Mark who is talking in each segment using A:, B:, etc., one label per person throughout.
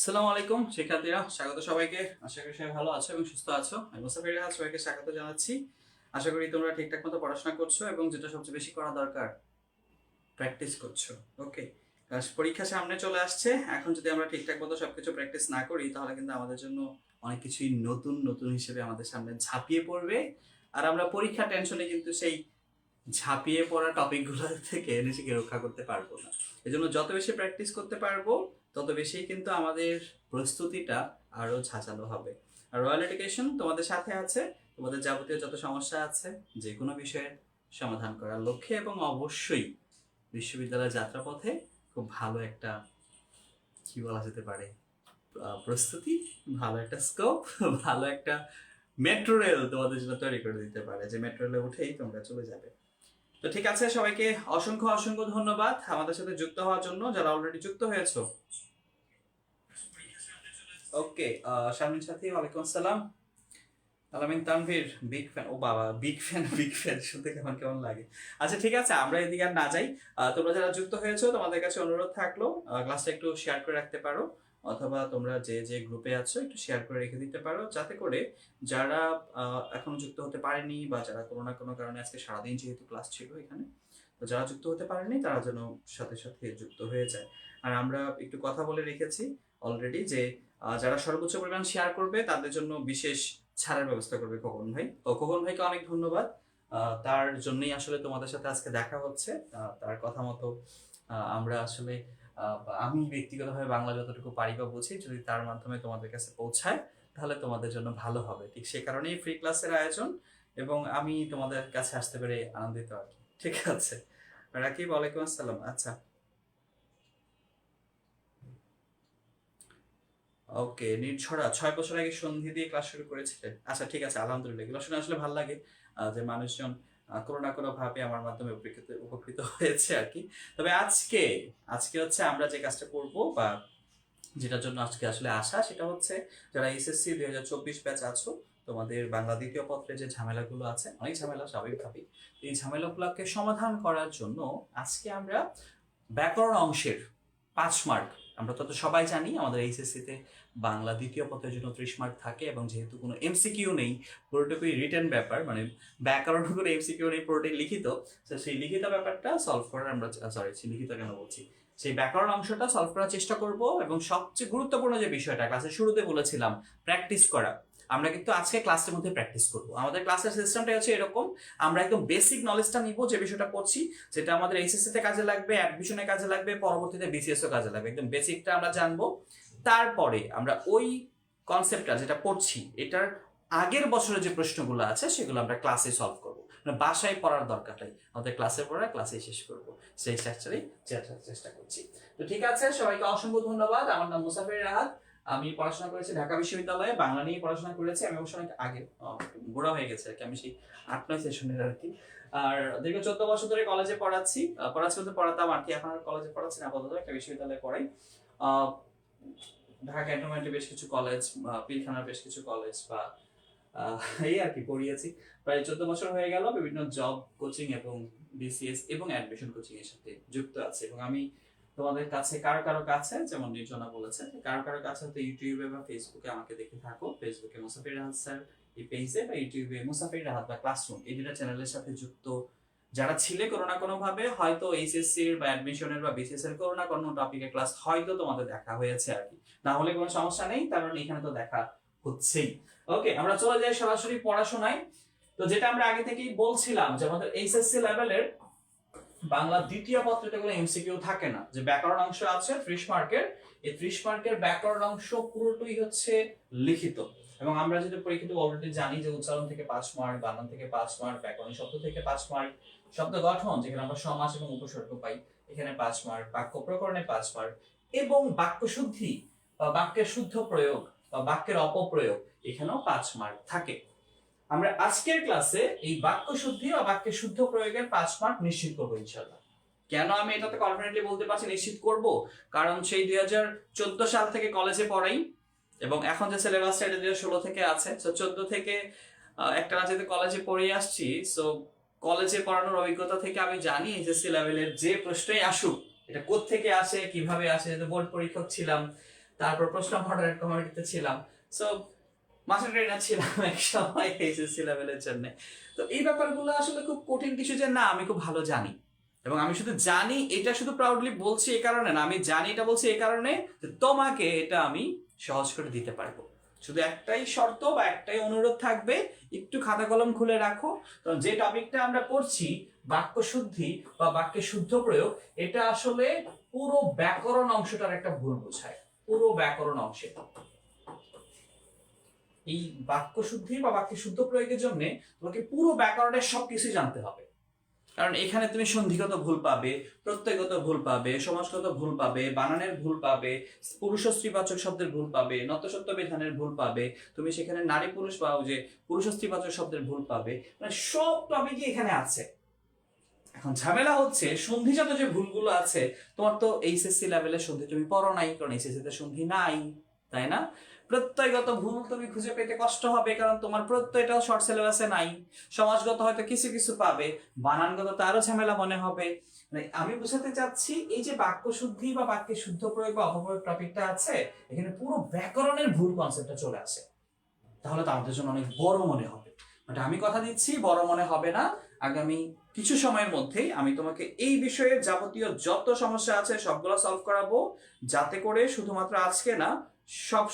A: আসসালামু আলাইকুম শিক্ষার্থীরা, স্বাগত সবাইকে। আশা করি সবাই ভালো আছো এবং সুস্থ আছো। আমি মুসাফির রাহাত সবাইকে স্বাগত জানাচ্ছি। আশা করি তোমরা ঠিকঠাক মতো পড়াশোনা করছো এবং যেটা সবচেয়ে বেশি করা দরকার, প্র্যাকটিস করছো। ওকে, পরীক্ষা সামনে চলে আসছে। এখন যদি আমরা ঠিকঠাক মতো সবকিছু প্র্যাকটিস না করি তাহলে কিন্তু আমাদের জন্য অনেক কিছুই নতুন নতুন হিসেবে আমাদের সামনে ঝাঁপিয়ে পড়বে। আর আমরা পরীক্ষা টেনশনে কিন্তু সেই ঝাঁপিয়ে পড়া টপিকগুলো থেকে নিজেকে রক্ষা করতে পারবো না। এজন্য যত বেশি প্র্যাকটিস করতে পারবো তত বেশি কিন্তু আমাদের প্রস্তুতিটা আরো ঝাঁঝালো হবে। আর রয়্যাল এডুকেশন তোমাদের সাথে আছে, তোমাদের যাবতীয় যত সমস্যা আছে যে কোনো বিষয়ের সমাধান করার লক্ষ্যে, এবং অবশ্যই বিশ্ববিদ্যালয়ের যাত্রাপথে খুব ভালো একটা কি বলা যেতে পারে প্রস্তুতি, ভালো একটা স্কোপ, ভালো একটা মেট্রো রেল তোমাদের জন্য তৈরি করে দিতে পারে, যে মেট্রো রেলে উঠেই তোমরা চলে যাবে। তো ঠিক আছে, সবাইকে অসংখ্য অসংখ্য ধন্যবাদ আমাদের সাথে যুক্ত হওয়ার জন্য, যারা অলরেডি যুক্ত হয়েছো। ওকে, শারমিন সাথী, ওয়ালাইকুম আসসালাম। আলামিন তানভীর, বিগ ফ্যান। ও বাবা, বিগ ফ্যান বিগ ফ্যান শুনতে কেমন কেমন লাগে। আচ্ছা ঠিক আছে, আমরা এদিকে আর না যাই। তোমরা যারা যুক্ত হয়েছো তোমাদের কাছে অনুরোধ থাকলো ক্লাসটা একটু শেয়ার করে রাখতে পারো, অথবা তোমরা যে যে গ্রুপে আছো একটু শেয়ার করে রেখে দিতে পারো, যাতে করে যারা এখনো যুক্ত হতে পারেনি, বা যারা কোনো না কোনো কারণে আজকে সারাদিন যেহেতু ক্লাস ছিল এখানে, তো যারা যুক্ত হতে পারেনি তারা যেন সাথে সাথে যুক্ত হয়ে যায়। আর আমরা একটু কথা বলে রেখেছি অলরেডি যে যারা সর্বোচ্চ পরিমাণ শেয়ার করবে তাদের জন্য বিশেষ ছাড়ের ব্যবস্থা করবে খোকন ভাই। তো খোকন ভাইকে অনেক ধন্যবাদ, তার জন্যই আসলে তোমাদের সাথে আজকে দেখা হচ্ছে। তার কথা মতো আমরা আসলে আমি ব্যক্তিগতভাবে বাংলা যতটুকু পারি বা বুঝি, যদি তার মাধ্যমে তোমাদের কাছে পৌঁছায় তাহলে তোমাদের জন্য ভালো হবে। ঠিক সে কারণেই ফ্রি ক্লাসের আয়োজন, এবং আমি তোমাদের কাছে আসতে পেরে আনন্দিত আর কি। ঠিক আছে, রাকিব, ওয়ালাইকুম আসসালাম। আচ্ছা ওকে, নির্ঝরা 6 বছর আগে সন্ধি দিয়ে ক্লাস শুরু করেছিলেন। আচ্ছা ঠিক আছে, আলহামদুলিল্লাহ, এগুলো শুনে আসলে ভালো লাগে যে মানুষজন কোনো না কোনো ভাবে আমার মাধ্যমে উপকৃত উপকৃত হয়েছে আর কি। তবে আজকে আজকে হচ্ছে আমরা যে কাজটা করব, বা যেটার জন্য আজকে আসলে আসা, সেটা হচ্ছে যারা এসএসসি 2024 ব্যাচ আছো, তোমাদের বাংলা দ্বিতীয় পত্রে যে ঝামেলাগুলো আছে, অনেক ঝামেলা স্বাভাবিকভাবেই, এই ঝামেলাগুলোকে সমাধান করার জন্য আজকে আমরা ব্যাকরণ অংশের 5 মার্ক, আমরা তো সবাই জানি আমাদের এইচএসসিতে বাংলা দ্বিতীয় পত্রের জন্য 30 মার্ক থাকে, এবং যেহেতু কোনো এমসিকিউ নেই, পুরোটুকুই রিটেন ব্যাপার, মানে ব্যাকরণ কোনো এমসিকিউ নেই, পুরোটাই লিখিত। তো সেই লিখিত ব্যাপারটা সলভ করার আমরা, সরি লিখিত কেন বলছি, সেই ব্যাকরণ অংশটা সলভ করার চেষ্টা করব। এবং সবচেয়ে গুরুত্বপূর্ণ যে বিষয়টা ক্লাসের শুরুতে বলেছিলাম, প্র্যাকটিস করা, আমরা কিন্তু আজকে ক্লাসের মধ্যে প্র্যাকটিস করব। আমাদের ক্লাসের সিস্টেমটা হচ্ছে এরকম, আমরা একদম বেসিক নলেজটা নিব, যে বিষয়টা পড়ছি, যেটা আমাদের এইচএসসি তে কাজে লাগবে, অ্যাডমিশনে কাজে লাগবে, পরবর্তীতে বিসিএস ও কাজে লাগবে। একদম বেসিকটা আমরা জানবো। তারপরে আমরা ওই কনসেপ্টটা যেটা পড়ছি এটার আগের বছরে যে প্রশ্নগুলো আছে সেগুলো আমরা ক্লাসে সলভ করবো, মানে বাসায় পড়ার দরকারটাই আমাদের ক্লাসে পড়া, ক্লাসে শেষ করবো, সেই স্ট্রাকচারেই চেষ্টা করছি। তো ঠিক আছে, সবাইকে অসংখ্য ধন্যবাদ। আমার নাম মুসাফির রাহাত, আমি পড়াশোনা করেছি ঢাকা বিশ্ববিদ্যালয়ে, বাংলা নিয়ে পড়াশোনা করেছি। আমি অবশ্য অনেক আগে বুড়া হয়ে গেছে আর কি, আমি সেই 8-9 সেশনের আর কি। আর দীর্ঘ 14 বছর ধরে কলেজে পড়াচ্ছি, পড়াচ্ছি বলতে পড়াতাম আর কি, এখন আর কলেজে পড়াচ্ছি না, আপাতত একটা বিশ্ববিদ্যালয়ে পড়াই। ঢাকা ক্যান্টনমেন্টে বেশ কিছু কলেজ, পিলখানার বেশ কিছু কলেজ, বা এই আর কি পড়িয়েছি। প্রায় 14 বছর হয়ে গেল, বিভিন্ন জব কোচিং এবং বিসিএস এবং অ্যাডমিশন কোচিং এর সাথে যুক্ত আছে। এবং আমি তোমাদের কাছে কারো কারো কাছে, যেমন নির্জনা বলেছে, কারো কারো কাছে হয়তো ইউটিউবে বা ফেসবুকে আমাকে দেখে থাকো, ফেসবুকে মুসাফির রাহাত স্যার এই পেজে, বা ইউটিউবে মুসাফির রাহাত বা ক্লাসরুম, এই দুটা চ্যানেলের সাথে যুক্ত যারা ছিলে কোনো না কোনো ভাবে, হয়তো এইচএসসি এর বা অ্যাডমিশনের বা বিসিএস এর কোনো না কোনো টপিকের ক্লাস হয়তো তোমাদের দেখা হয়েছে আর কি। না হলে কোনো সমস্যা নেই, কারণ এখানে তো দেখা হচ্ছেই। ওকে, আমরা চলে যাই সরাসরি পড়াশোনায়। তো যেটা আমরা আগে থেকেই বলছিলাম, যে আমাদের এইচএসসি লেভেলের বাংলা দ্বিতীয় পত্রে কোনো এমসিকিউ থাকে না, যে ব্যাকরণ অংশ আছে 30 মার্কের, এই 30 মার্কের ব্যাকরণ অংশ পুরোটাই হচ্ছে লিখিত। এবং আমরা যদি পরীক্ষিত অলরেডি জানি যে উচ্চারণ থেকে 5 মার্ক, বানান থেকে 5 মার্ক, ব্যাকরণ শব্দ থেকে 5 মার্ক, শব্দ গঠন যেখানে আমরা সমাস এবং উপসর্গ পাই এখানে 5 মার্ক, বাক্য প্রকরণে 5 মার্ক, এবং বাক্য শুদ্ধি বা বাক্যের শুদ্ধ প্রয়োগ বা বাক্যের অপপ্রয়োগ এখানেও 5 মার্ক থাকে। আমরা আজকের ক্লাসে এই বাক্য শুদ্ধি বা বাক্যের শুদ্ধ প্রয়োগের 5 মার্ক নিশ্চিত করবো ইনশাআল্লাহ। কেন আমি এটাতে কনফিডেন্টলি বলতে পারছি নিশ্চিত করব, কারণ সেই 2014 সাল থেকে কলেজে পড়াই, এবং এখন যে সিলেবাসটা এটা 2016 থেকে আছে। তো 14 থেকে একটা যেহেতু কলেজে পড়ে আসছি, সো কলেজে পড়ানোর অভিজ্ঞতা থেকে আমি জানি এইচএসসি লেভেলের যে প্রশ্নই আসুক এটা কোত্থেকে আসে, কিভাবে আসে, যেহেতু বোর্ড পরীক্ষক ছিলাম, তারপর প্রশ্ন মডারেট কমিটিতে ছিলাম, সো মাস্টার ট্রেনার ছিলাম এক সময় এইচএসসি লেভেলের জন্য। তো এই ব্যাপারগুলো আসলে খুব কঠিন কিছু যে না, আমি খুব ভালো জানি, এবং আমি শুধু জানি এটা শুধু প্রাউডলি বলছি এই কারণে না, আমি জানি এটা বলছি এই কারণে যে তোমাকে এটা আমি সহজ করে দিতে পারবো। শুধু একটাই শর্ত বা একটাই অনুরোধ থাকবে, একটু খাতা কলম খুলে রাখো। কারণ যে টপিকটা আমরা পড়ছি বাক্য শুদ্ধি বা বাক্যের শুদ্ধ প্রয়োগ, এটা আসলে পুরো ব্যাকরণ অংশটার একটা ভুল বোঝায়। পুরো ব্যাকরণ অংশে এই বাক্য শুদ্ধি বা বাক্যের শুদ্ধ প্রয়োগের জন্য তোমাকে পুরো ব্যাকরণের সবকিছু জানতে হবে। কারণ এখানে তুমি সন্ধিগত ভুল পাবে, প্রত্যয়গত ভুল পাবে, সমাসগত ভুল পাবে, বানানের ভুল পাবে, পুরুষ স্ত্রীবাচক শব্দের ভুল পাবে, নতসত্য বিধানের ভুল পাবে, তুমি সেখানে নারী পুরুষ বা যে পুরুষ স্ত্রীবাচক শব্দের ভুল পাবে, মানে সব টপিকই এখানে আছে। এখন ঝামেলা হচ্ছে সন্ধিজাত যে ভুলগুলো আছে, তোমার তো এইচএসসি লেভেলের সন্ধি তুমি পড়ো নাই, কারণ এইচএসসি তে সন্ধি নাই, তাই না? প্রত্যয়গত ভুল তুমি খুঁজে পেতে কষ্ট হবে, কারণ তোমার প্রত্যয়টাও শর্ট সিলেবাসে নাই। সমাজগত হয়তো কিছু কিছু পাবে, বানানগত তো আরো ঝামেলা মনে হবে। মানে আমি বুঝাতে চাচ্ছি এই যে বাক্য শুদ্ধি বা বাক্যের শুদ্ধ প্রয়োগ বা অপপ্রয়োগ টপিকটা আছে, এখানে পুরো ব্যাকরণের ভুল কনসেপ্টটা চলে আসে। তাহলে তো আমাদের জন্য অনেক বড় মনে হবে, বাট আমি কথা দিচ্ছি বড় মনে হবে না। আগামী কিছু সময়ের মধ্যেই আমি তোমাকে এই বিষয়ে যাবতীয় যত সমস্যা আছে সবগুলো সলভ করাবো, যাতে করে শুধুমাত্র আজকে না, সব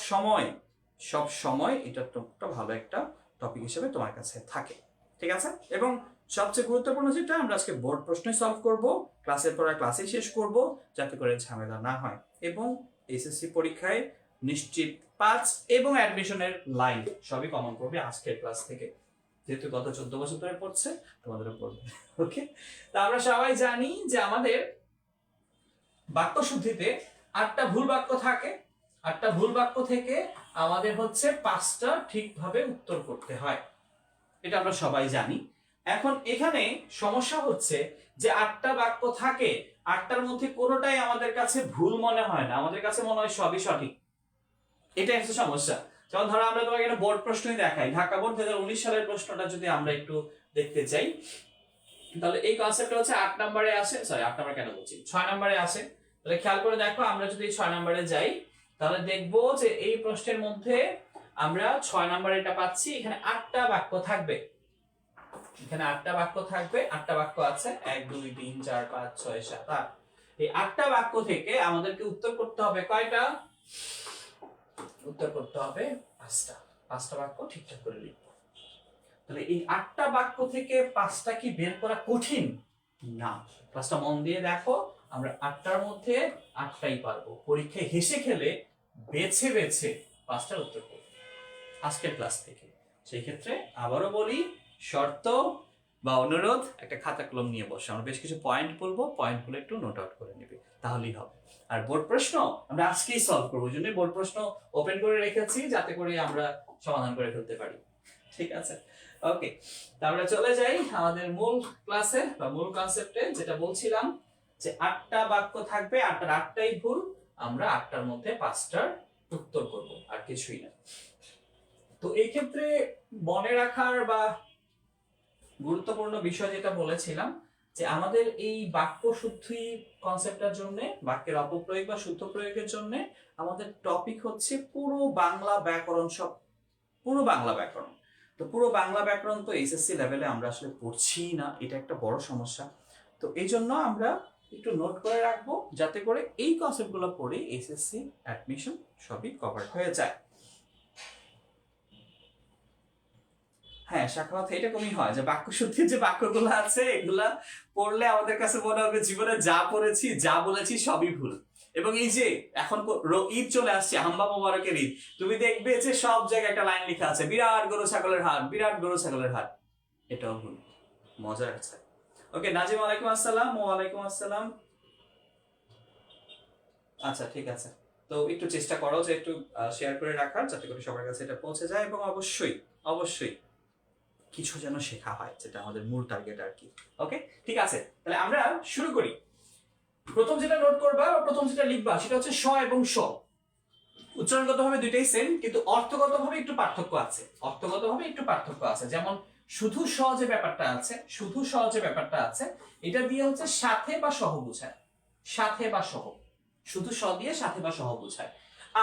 A: সময় এটা একটা ভালো একটা টপিক হিসেবে তোমার কাছে থাকে, ঠিক আছে? এবং সবচেয়ে গুরুত্বপূর্ণ যেটা, আমরা আজকে বোর্ড প্রশ্নই সলভ করব, ক্লাসের পর ক্লাসেই শেষ করব, যাতে করে ঝামেলা না হয়। এবং এসএসসি পরীক্ষায় নিশ্চিত 5 এবং অ্যাডমিশনের লাইন সবই কমন করবে আজকের ক্লাস থেকে, যেহেতু গত 14 বছর ধরে পড়ছে, তোমাদেরও পড়বে। ওকে, তা আমরা সবাই জানি যে আমাদের বাক্য শুদ্ধিতে 8টা ভুল বাক্য থাকে। 8টা ভুল বাক্য থেকে আমাদের হচ্ছে 5টা ঠিকভাবে উত্তর করতে হয়, এটা আমরা সবাই জানি। এখন এখানে সমস্যা হচ্ছে যে 8টা বাক্য থাকে, 8টার মধ্যে কোনোটাই আমাদের কাছে ভুল মনে হয় না, আমাদের কাছে মনে হয় সবই সঠিক। এটাই হচ্ছে সমস্যা। যেমন ধরো আমরা তোমাকে একটা বোর্ড প্রশ্নই দেখাই, ঢাকা বোর্ড 2019 সালের প্রশ্নটা যদি আমরা একটু দেখতে চাই, তাহলে এই কনসেপ্টটা হচ্ছে 8 নম্বরে আসে, সরি 8 নম্বরে কেন বলছি, 6 নম্বরে আসে। তাহলে খেয়াল করে দেখো, আমরা যদি 6 নম্বরে যাই, তাহলে দেখবো যে এই প্রশ্নের মধ্যে আমরা 6 নম্বরে এটা পাচ্ছি, এখানে 8টা বাক্য থাকবে। এখানে 8টা বাক্য থাকবে, 8টা বাক্য আছে, 1 2 3 4 5 6 7 8। এই 8টা বাক্য থেকে আমাদেরকে উত্তর করতে হবে কয়টা? উত্তর করতে হবে 5টা। 5টা বাক্য ঠিকঠাক করে লিখবো। তাহলে এই 8টা বাক্য থেকে 5টা কি বের করা কঠিন? না, ক্লাসটা মন দিয়ে দেখো, আমরা 8টার মধ্যে 8টাই পারবো। পরীক্ষায় হেসে খেলে বেছে বেছে 5টার উত্তর করব আজকের ক্লাস থেকে। সেই ক্ষেত্রে আবারও বলি, শর্ত বা অনুরোধ, একটা খাতা কলম নিয়ে বসে আমরা বেশ কিছু পয়েন্ট বলবো, পয়েন্টগুলো একটু নোট আউট করে নেবে, তাহলেই হবে। আর বোর্ড প্রশ্ন আমরা আজকেই সলভ করবো, ওই জন্যই বোর্ড প্রশ্ন ওপেন করে রেখেছি, যাতে করে আমরা সমাধান করে ফেলতে পারি, ঠিক আছে? ওকে, তাহলে চলে যাই আমাদের মূল ক্লাসে বা মূল কনসেপ্টে, যেটা বলছিলাম যে 8টা বাক্য থাকবে, 8টার 8টাই ভুল, আমরা 8টার মধ্যে 5টার উত্তর করব, আর কিছুই না। তো এই ক্ষেত্রে মনে রাখার বা গুরুত্বপূর্ণ বিষয় যেটা বলেছিলাম, যে আমাদের এই বাক্য শুদ্ধি কনসেপ্টটার জন্য, বাক্যের অপপ্রয়োগ বা শুদ্ধ প্রয়োগের জন্য আমাদের টপিক হচ্ছে পুরো বাংলা ব্যাকরণ, সব পুরো বাংলা ব্যাকরণ। তো পুরো বাংলা ব্যাকরণ তো এইচএসসি লেভেলে আমরা আসলে পড়ছি না, এটা একটা বড় সমস্যা। তো এই জন্য আমরা একটু নোট করে রাখবো, যাতে করে এই কনসেপ্টগুলো পড়ে এইচএসসি অ্যাডমিশন সবই কভার হয়ে যায়। হ্যাঁ, সাক্ষাৎ এরকমই হয় যে বাক্য শুদ্ধির যে বাক্যগুলো আছে, এগুলা পড়লে আমাদের কাছে মনে হবে জীবনে যা পড়েছি, যা বলেছি সবই ভুল। এবং এই যে এখন ঈদ চলে আসছে, হাম্বা মোবারকের ঈদ, তুমি দেখবে যে সব জায়গায় একটা লাইন লেখা আছে, বিরাট গরু ছাগলের হাট, বিরাট গরু ছাগলের হাট, এটাও ভুল। মজা আছে। ওকে, নাজিম ওয়ালাইকুম আসসালাম। ওয়ালাইকুম আসসালাম। আচ্ছা, ঠিক আছে। তো একটু চেষ্টা করো যে একটু শেয়ার করে রাখার, যাতে করে সবার কাছে এটা পৌঁছে যায়, এবং অবশ্যই অবশ্যই কিছু যেন শেখা হয়, যেটা আমাদের মূল টার্গেট আর কি। ওকে, ঠিক আছে, তাহলে আমরা শুরু করি। প্রথম যেটা নোট করবা বা প্রথম যেটা লিখবা, সেটা হচ্ছে স এবং স। উচ্চারণগতভাবে দুইটাই সেম, কিন্তু অর্থগতভাবে একটু পার্থক্য আছে। অর্থগতভাবে একটু পার্থক্য আছে, যেমন শুধু স যে ব্যাপারটা আছে, শুধু স যে ব্যাপারটা আছে, এটা দিয়ে হচ্ছে সাথে বা সহ বোঝায়, সাথে বা সহ, শুধু স দিয়ে সাথে বা সহ বোঝায়।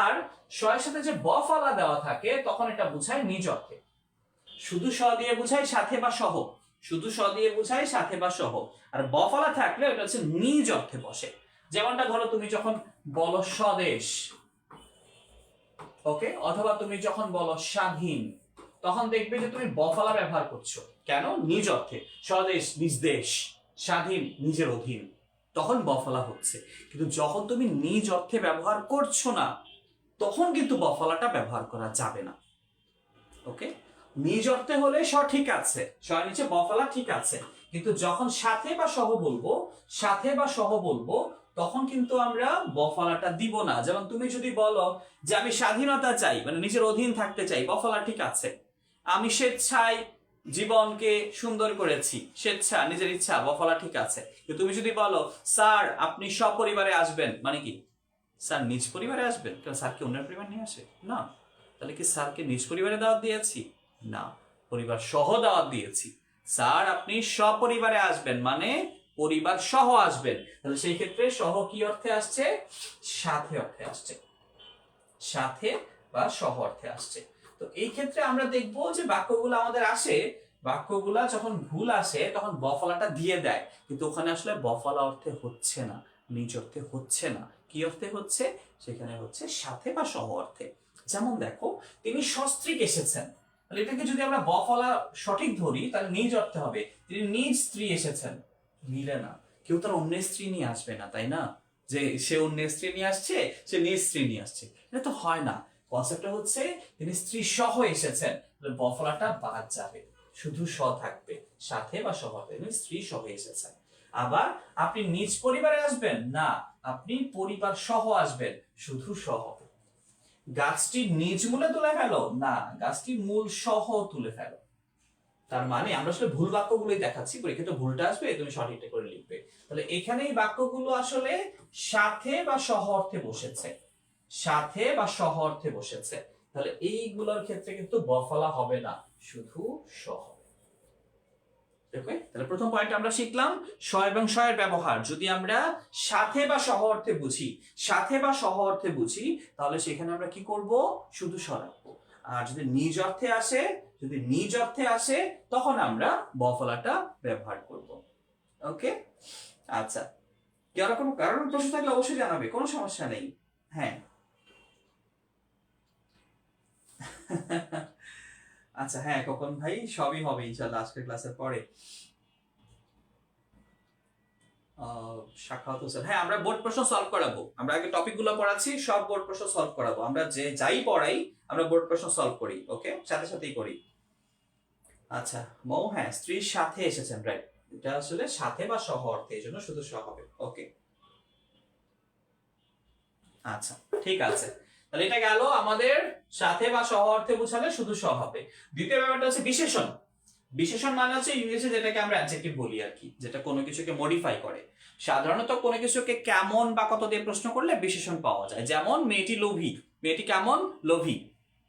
A: আর শয়ের সাথে যে ব ফলা দেওয়া থাকে তখন এটা বোঝায় নিজ অর্থে। শুধু স দিয়ে বোঝায় সাথে বা সহ, শুধু স দিয়ে বোঝায় সাথে বা সহ। আর ব ফলা থাকলে ওটা হচ্ছে নিজ অর্থে বসে। যেমনটা ধরো তুমি যখন বলো স্বদেশ, ওকে, অথবা তুমি যখন বলো স্বাধীন, তখন দেখবে যে তুমি বফলা ব্যবহার করছো। কেন? নিজ অর্থে। স্বদেশ নিজ দেশ, স্বাধীন নিজের অধীন, তখন বফলা হচ্ছে। কিন্তু যখন তুমি নিজ অর্থে ব্যবহার করছো না, তখন কিন্তু বফলাটা ব্যবহার করা যাবে না। ওকে, নিজ অর্থে হলে স ঠিক আছে, স নিচে বফলা ঠিক আছে, কিন্তু যখন সাথে বা সহ বলবো, সাথে বা সহ বলবো, তখন কিন্তু আমরা বফলাটা দিব না। যেমন তুমি যদি বলো যে আমি স্বাধীনতা চাই, মানে নিজের অধীন থাকতে চাই, বফলা ঠিক আছে। আমি স্বেচ্ছায় জীবনকে সুন্দর করেছি, স্বেচ্ছা নিজের ইচ্ছা, বফলা ঠিক আছে। কিন্তু তুমি যদি বলো স্যার আপনি সপরিবারে আসবেন, মানে কি স্যার নিজ পরিবারে আসবেন? কারণ স্যার কি অন্যের পরিবার নিয়ে আসে না। তাহলে কি স্যারকে নিজ পরিবারে দাওয়াত দিয়েছি? না, পরিবার সহ দাওয়াত দিয়েছি। স্যার আপনি সপরিবারে আসবেন মানে পরিবার সহ আসবেন। তাহলে সেই ক্ষেত্রে সহ কি অর্থে আসছে? সাথে অর্থে আসছে, সাথে বা সহ অর্থে আসছে। তো এই ক্ষেত্রে আমরা দেখবো যে বাক্যগুলো আমাদের আসে, বাক্যগুলা যখন ভুল আসে তখন বফলাটা দিয়ে দেয়, কিন্তু ওখানে আসলে বফলা অর্থে হচ্ছে না, নিজ অর্থে হচ্ছে না। কি অর্থে হচ্ছে? সেখানে হচ্ছে সাথে বা সহ অর্থে। যেমন দেখো, তিনি সস্ত্রীক এসেছেন, তাহলে এটাকে যদি আমরা বফলা সঠিক ধরি তাহলে নিজ অর্থে হবে তিনি নিজ স্ত্রী এসেছেন। মিলে না, কেউ তার অন্যের স্ত্রী নিয়ে আসবে না, তাই না? যে সে অন্যের স্ত্রী নিয়ে আসছে, সে নিজ স্ত্রী নিয়ে আসছে, এটা তো হয় না। কনসেপ্টটা হচ্ছে তিনি স্ত্রী সহ এসেছেন, বফলাটা বাদ যাবে, শুধু স থাকবে, সাথে বা সহ, তিনি স্ত্রী সহ এসেছেন। আবার আপনি নিজ পরিবারে আসবেন না, আপনি পরিবার সহ আসবেন, শুধু সহ। গাছটি নিজ মূলে তুলে ফেলো না, গাছটি মূল সহ তুলে ফেলো। তার মানে আমরা আসলে ভুল বাক্যগুলোই দেখাচ্ছি, পরীক্ষাতে ভুলটা আসবে, তুমি সঠিকটা করে লিখবে। তাহলে এখানে এই বাক্যগুলো আসলে সাথে বা সহ অর্থে বসেছে, সাথে বা সহ অর্থে বসেছে। তাহলে এইগুলোর ক্ষেত্রে কিন্তু বফলা হবে না, শুধু সহ। তাহলে প্রথম পয়েন্ট আমরা শিখলাম স এবং স এর ব্যবহার যদি আমরা সাথে বা সহ অর্থে বুঝি, সাথে বা সহ অর্থে বুঝি, তাহলে সেখানে আমরা কি করব? শুধু স রাখবো। আর যদি নিজ অর্থে আসে, যদি নিজ অর্থে আসে, তখন আমরা বফলাটা ব্যবহার করব। ওকে, আচ্ছা, কোনো কারণ প্রশ্ন থাকলে অবশ্যই জানাবে, কোনো সমস্যা নেই। হ্যাঁ আচ্ছা, হ্যাঁ কখন ভাই, সবই হবে ইনশাল্লাহ আজকের ক্লাসের পরে। সাখাওয়াত হোসেন, হ্যাঁ আমরা বোর্ড প্রশ্ন সলভ করাবো। আমরা আগে টপিক গুলো পড়াচ্ছি, সব বোর্ড প্রশ্ন সলভ করাবো। আমরা যে যাই পড়াই আমরা বোর্ড প্রশ্ন সলভ করি, ওকে, সাথে সাথেই করি। আচ্ছা মৌ, হ্যাঁ স্ত্রীর সাথে এসেছেন, রাইট, এটা আসলে সাথে বা সহ অর্থে, এই জন্য শুধু সহ হবে। ওকে, আচ্ছা ঠিক আছে। তাহলে এটা গেল আমাদের সাথে বা সহ অর্থে বোঝালে শুধু সহ হবে। দ্বিতীয় ব্যাপারটা হচ্ছে বিশেষণ। বিশেষণ মানে হচ্ছে ইংরেজিতে যেটাকে আমরা অ্যাডজেক্টিভ বলি আর কি, যেটা কোনো কিছুকে মডিফাই করে। সাধারণত কোনো কিছুকে কেমন বা কত দিয়ে প্রশ্ন করলে বিশেষণ পাওয়া যায়। যেমন মেয়েটি লোভী, মেয়েটি কেমন? লোভী।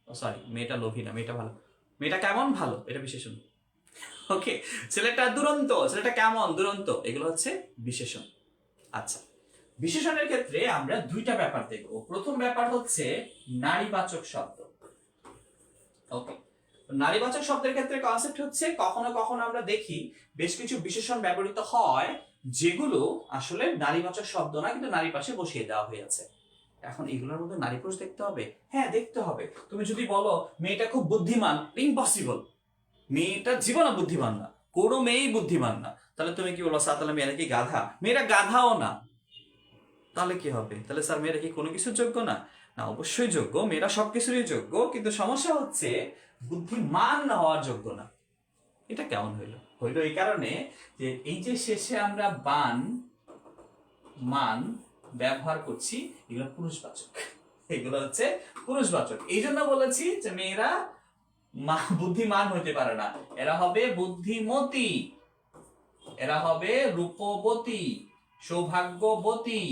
A: সরি, মেয়েটা লোভী না, মেয়েটা ভালো। মেয়েটা কেমন? ভালো, এটা বিশেষণ। ওকে, ছেলেটা দুরন্ত, ছেলেটা কেমন? দুরন্ত, এগুলো হচ্ছে বিশেষণ। আচ্ছা, বিশেষণের ক্ষেত্রে আমরা দুইটা ব্যাপার দেখব। প্রথম ব্যাপার হচ্ছে নারীবাচক শব্দ। ওকে, নারীবাচক শব্দের ক্ষেত্রে কনসেপ্ট হচ্ছে কখনো কখনো আমরা দেখি বেশ কিছু বিশেষণ ব্যবহৃত হয় যেগুলো আসলে নারীবাচক শব্দ না, কিন্তু নারী পাশে বসিয়ে দেওয়া হয়েছে। এখন এগুলোর মধ্যে নারী পুরুষ দেখতে হবে? হ্যাঁ দেখতে হবে। তুমি যদি বলো মেয়েটা খুব বুদ্ধিমান, ইম্পসিবল, মেয়েটা জীবনে বুদ্ধিমান না, কোনো মেয়েই বুদ্ধিমান না। তাহলে তুমি কি বলো স্যার তাহলে মেয়েরা কি গাধা? মেয়েরা গাধাও না। তাহলে কি হবে? তাহলে স্যার মেয়েরা কি কোনো কিছুর যোগ্য না? না, অবশ্যই যোগ্য, মেয়েরা সবকিছুরই যোগ্য, কিন্তু সমস্যা হচ্ছে বুদ্ধিমান হওয়ার যোগ্য না। এটা কেমন হইলো? হইলো এই কারণে যে এই যে শেষে আমরা বান মান ব্যবহার করছি, এগুলো পুরুষবাচক, এগুলো হচ্ছে পুরুষবাচক। এই জন্য বলেছি যে মেয়েরা বুদ্ধিমান হইতে পারে না, এরা হবে বুদ্ধিমতী, এরা হবে রূপবতী, সৌভাগ্যবতী,